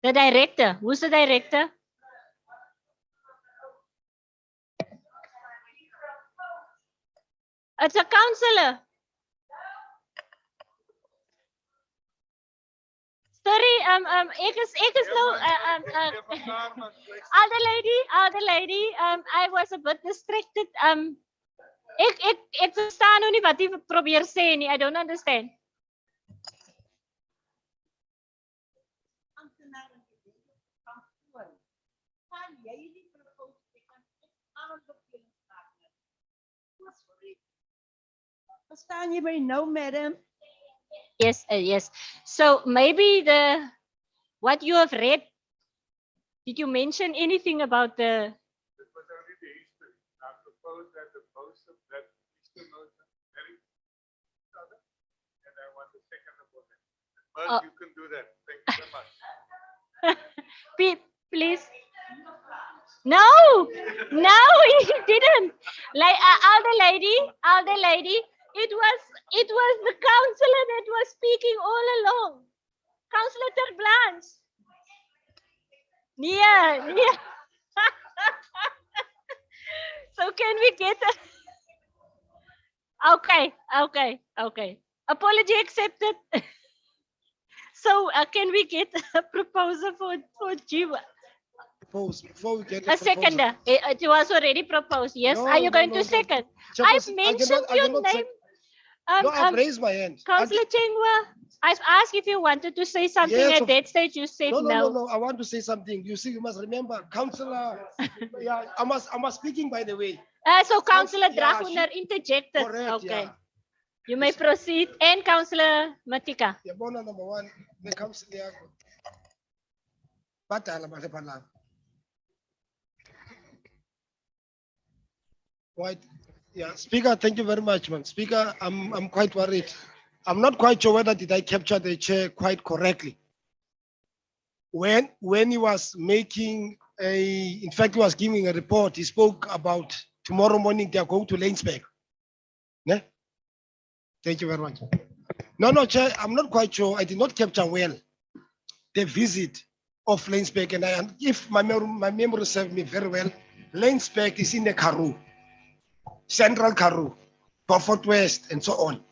The director. Who's the director? It's a councillor. Sorry, ek is nou, other lady, I was a bit distracted. Ek verstaan nou nie wat jy probeer sê nie. I don't understand. Verstaan jy my nou, madam? Yes, yes. So maybe what you have read, did you mention anything about the? It was only the history. I propose that the most of that history motion marry each other, and I want a second about it. But you can do that. Thank you very much. Please. No, he didn't. Like elder lady. It was the councillor that was speaking all along. Councillor Ter Blanche. Yeah. So can we get okay. Apology accepted. So can we get a proposal for Jiwa? Before we get A seconder. It was already proposed. Yes. No, Are you going no, to no. second? Chairperson, I've I mentioned cannot your name. No, I've raised my hand. Councillor Chengwa, I've asked if you wanted to say something Yes, at that stage. You said No. I want to say something. You see, you must remember, Councillor. Yeah, I must speaking, by the way. So Councillor Yeah, Draguner interjected. Correct, Okay. yeah. You may proceed. And Councillor Matika. Yeah, number one, the councillor. Quite, yeah, Speaker, thank you very much, man. Speaker, I'm quite worried. I'm not quite sure whether did I capture the chair quite correctly. When he was making in fact, he was giving a report, he spoke about tomorrow morning they are going to Lainsburg. Yeah? Thank you very much. No, Chair, I'm not quite sure. I did not capture well the visit of Lainsburg, and if my memory serves me very well, Lainsburg is in the Karoo. Central Karoo, Beaufort West, and so on.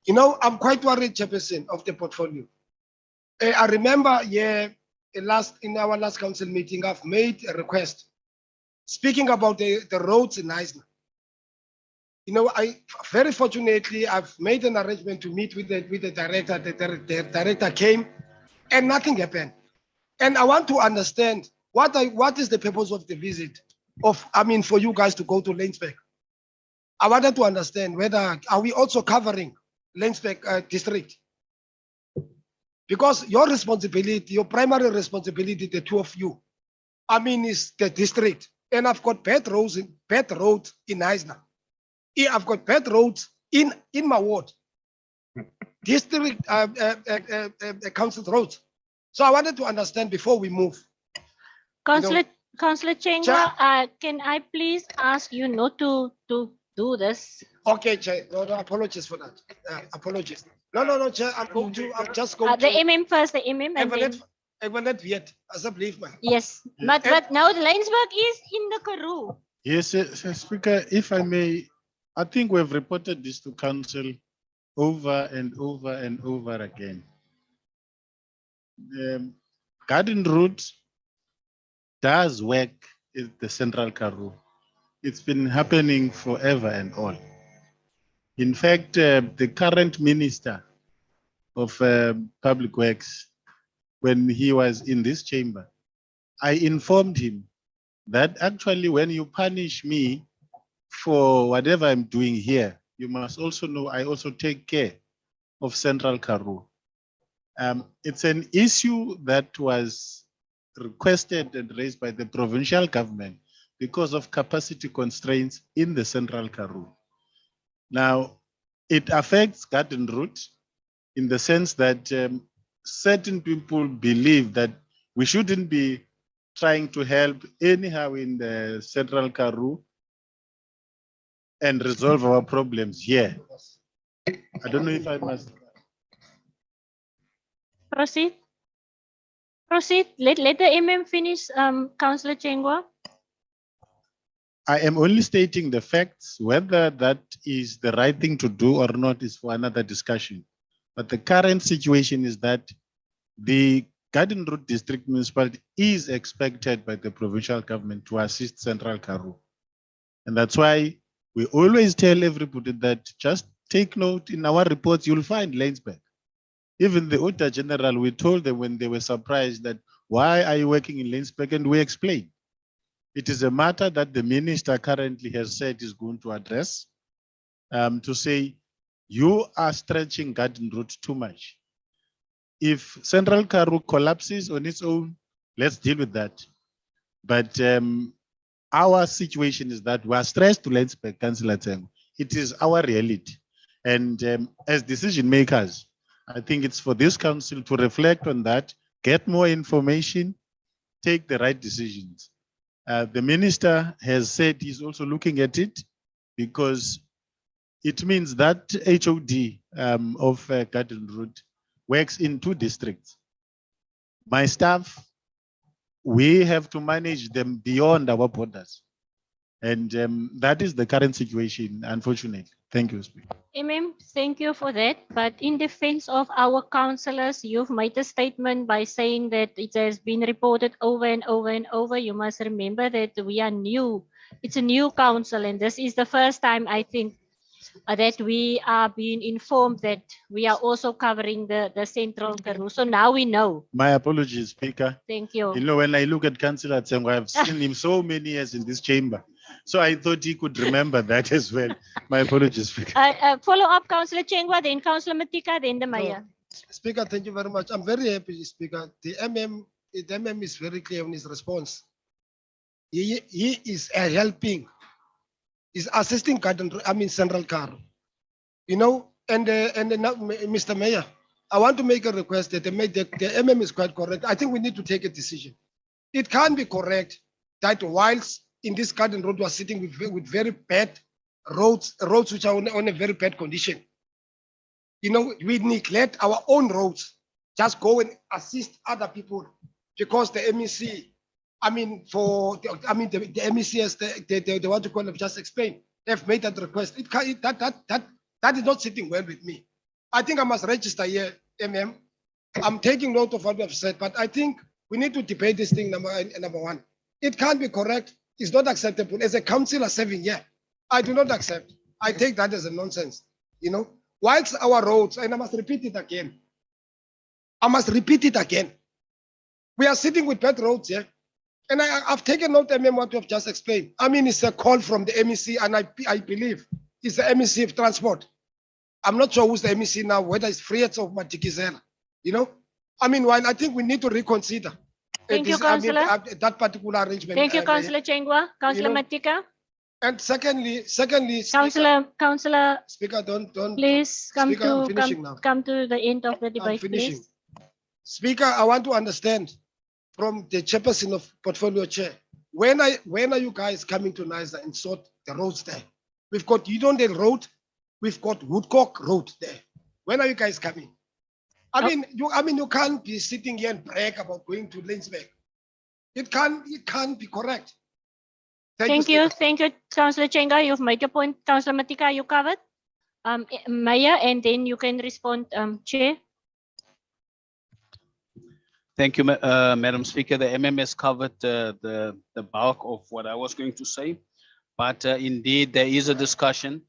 You know, I'm quite worried, Chairperson, of the portfolio. I remember, in our last council meeting, I've made a request speaking about the roads in Iceland. You know, very fortunately, I've made an arrangement to meet with the director. The director came, and nothing happened. And I want to understand what is the purpose of the visit for you guys to go to Lainsburg. I wanted to understand whether are we also covering Lainsburg district? Because your responsibility, your primary responsibility, the two of you, is the district. And I've got bad roads in Iceland. I've got bad roads in my ward. District council roads. So I wanted to understand before we move. Councillor Chengwa, can I please ask you not to do this? Okay, Chair. No, apologies for that. Apologies. No, Chair. I'm just going the to. MM first, the MM, and then. Yet, as I believe, man. Yes, but now the Lainsburg is in the Karoo. Yes, Speaker, if I may, I think we've reported this to council over and over and over again. Garden route does work in the Central Karoo. It's been happening forever and all. In fact, the current minister of Public Works, when he was in this chamber, I informed him that actually when you punish me for whatever I'm doing here, you must also know I also take care of Central Karoo. It's an issue that was requested and raised by the provincial government because of capacity constraints in the Central Karoo. Now, it affects Garden Route in the sense that certain people believe that we shouldn't be trying to help anyhow in the Central Karoo and resolve our problems here. I don't know if I must. Proceed. Proceed. Let the MM finish, Councillor Chengwa. I am only stating the facts. Whether that is the right thing to do or not is for another discussion. But the current situation is that the Garden Route District Municipality is expected by the provincial government to assist Central Karoo. And that's why we always tell everybody that just take note in our reports, you'll find Lainsburg. Even the Auditor General, we told them when they were surprised that, why are you working in Lainsburg? And we explained. It is a matter that the minister currently has said is going to address, to say, you are stretching Garden Route too much. If Central Karoo collapses on its own, let's deal with that. But our situation is that we are stressed to Lainsburg, Councillor Tengo. It is our reality. And as decision makers, I think it's for this council to reflect on that, get more information, take the right decisions. The minister has said he's also looking at it because it means that HOD of Garden Route works in 2 districts. My staff, we have to manage them beyond our borders. And that is the current situation, unfortunately. Thank you, Speaker. MM, thank you for that. But in defense of our councillors, you've made a statement by saying that it has been reported over and over and over. You must remember that we are new. It's a new council, and this is the first time, I think, that we are being informed that we are also covering the Central Karoo. So now we know. My apologies, Speaker. Thank you. You know, when I look at Councillor Tsengo, I've seen him so many years in this chamber. So I thought he could remember that as well. My apologies, Speaker. Follow up, Councillor Chengwa, then Councillor Matika, then the Mayor. Speaker, thank you very much. I'm very happy, Speaker. The MM is very clear in his response. He is helping, is assisting Central Karoo. You know, and now, Mr. Mayor, I want to make a request that the MM is quite correct. I think we need to take a decision. It can't be correct that whilst in this Garden Road we are sitting with very bad roads which are on a very bad condition. You know, we neglect our own roads, just go and assist other people because the MEC, the MEC as the what you call it, just explained, they've made that request. That is not sitting well with me. I think I must register here, MM. I'm taking note of what you have said, but I think we need to debate this thing, number one. It can't be correct. It's not acceptable. As a councillor serving here, I do not accept. I take that as a nonsense. You know, whilst our roads, and I must repeat it again. We are sitting with bad roads here. And I've taken note, MM, what you have just explained. I mean, it's a call from the MEC, and I believe it's the MEC of Transport. I'm not sure who's the MEC now, whether it's Fritz or Matikizela. You know, I mean, while I think we need to reconsider. Thank you, Councillor. That particular arrangement. Thank you, Councillor Chengwa. Councillor Matika. And secondly, Councillor, Speaker, don't please come Speaker, I'm finishing now. come to the end of the I'm debate, finishing. please. Speaker, I want to understand from the chairperson of Portfolio Chair, when are you guys coming to NISA and sort the roads there? We've got Udondale Road, we've got Woodcock Road there. When are you guys coming? I mean, you can't be sitting here and brag about going to Lainsburg. It can't be correct. Thank you, Councillor Chenga. You've made your point. Councillor Matika, you covered. Mayor, and then you can respond, Chair. Thank you, Madam Speaker. The MMS covered the bulk of what I was going to say, but indeed there is a discussion.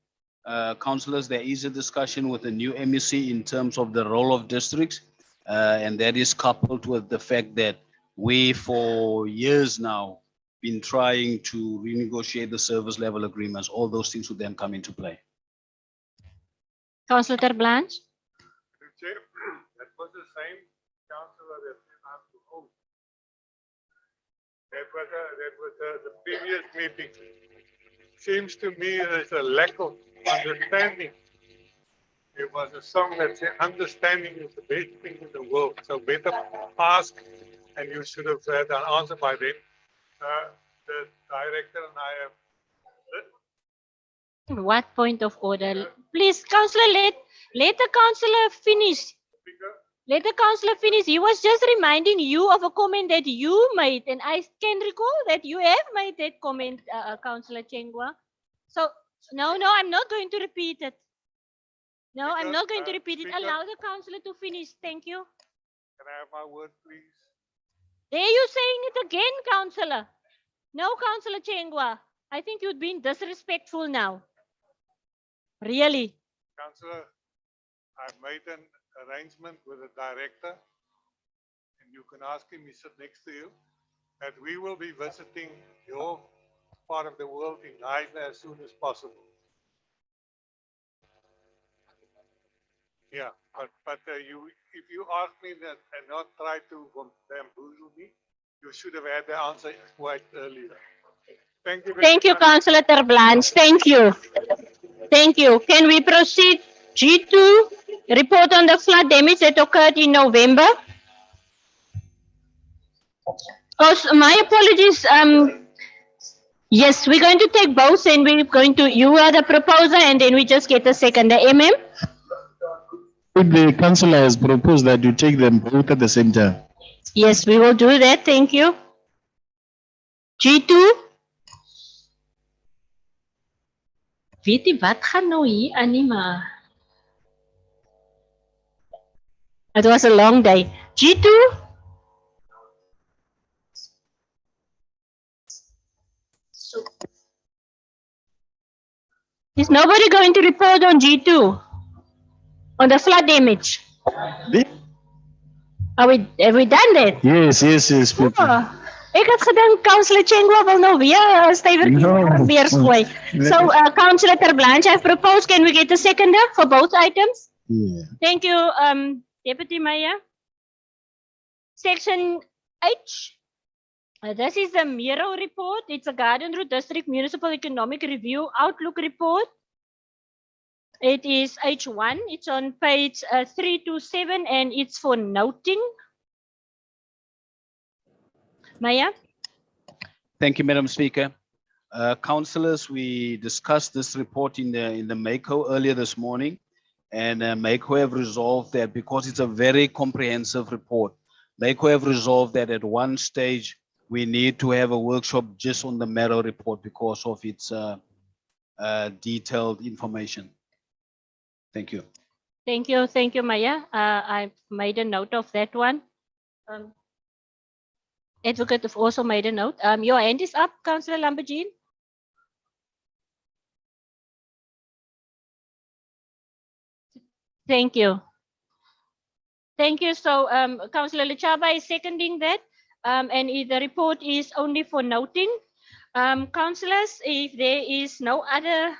Councillors, there is a discussion with the new MEC in terms of the role of districts, and that is coupled with the fact that we for years now been trying to renegotiate the service level agreements. All those things would then come into play. Councillor Ter Blanche. Chair, that was the same councillor that we asked to hold. That was the previous meeting. Seems to me there's a lack of understanding. There was a song that said understanding is the best thing in the world. So better ask, and you should have had an answer by then. The director and I have. What point of order? Please, Councillor, let the councillor finish. Let the councillor finish. He was just reminding you of a comment that you made, and I can recall that you have made that comment, Councillor Chengwa. So, no, I'm not going to repeat it. No, I'm not going to repeat it. Allow the councillor to finish. Thank you. Can I have my word, please? There you saying it again, councillor. No, Councillor Chengwa. I think you've been disrespectful now. Really. Councillor, I've made an arrangement with the director, and you can ask him, he sits next to you, that we will be visiting your part of the world in Haida as soon as possible. Yeah, but if you ask me that and not try to bamboozle me, you should have had the answer quite earlier. Thank you. Thank you, Councillor Ter Blanche. Thank you. Thank you. Can we proceed? G2, report on the flood damage that occurred in November. Oh, so my apologies. Yes, we're going to take both, and we're going to, you are the proposer, and then we just get a second. The MM? The councillor has proposed that you take them both at the same time. Yes, we will do that. Thank you. G2? Weet jy wat gaan nou hier aan nie maar? It was a long day. G2? Is nobody going to report on G2? On the flood damage? Have we done that? Yes. Oh, ek het gedink Councillor Chengwa wil nou weer stywertjie weer gooi. So, Councillor Ter Blanche, I've proposed, can we get a seconder for both items? Yeah. Thank you, Deputy Mayor. Section H. This is the Miro report. It's a Garden Route District Municipal Economic Review Outlook report. It is H1. It's on page 327, and it's for noting. Maya? Thank you, Madam Speaker. Councillors, we discussed this report in the MACO earlier this morning, and MACO have resolved that because it's a very comprehensive report, MACO have resolved that at one stage we need to have a workshop just on the Mero report because of its detailed information. Thank you. Thank you, Maya. I've made a note of that one. Advocate have also made a note. Your hand is up, Councillor Lamborghini. Thank you. Thank you. So, Councillor Lechaba is seconding that, and the report is only for noting. Councillors, if there is no other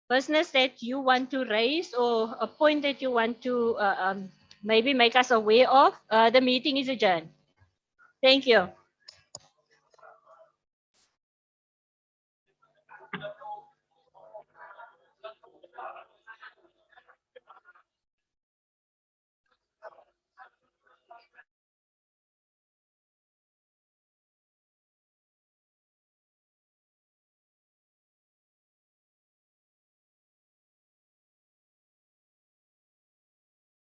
business that you want to raise or a point that you want to maybe make us aware of, the meeting is adjourned. Thank you.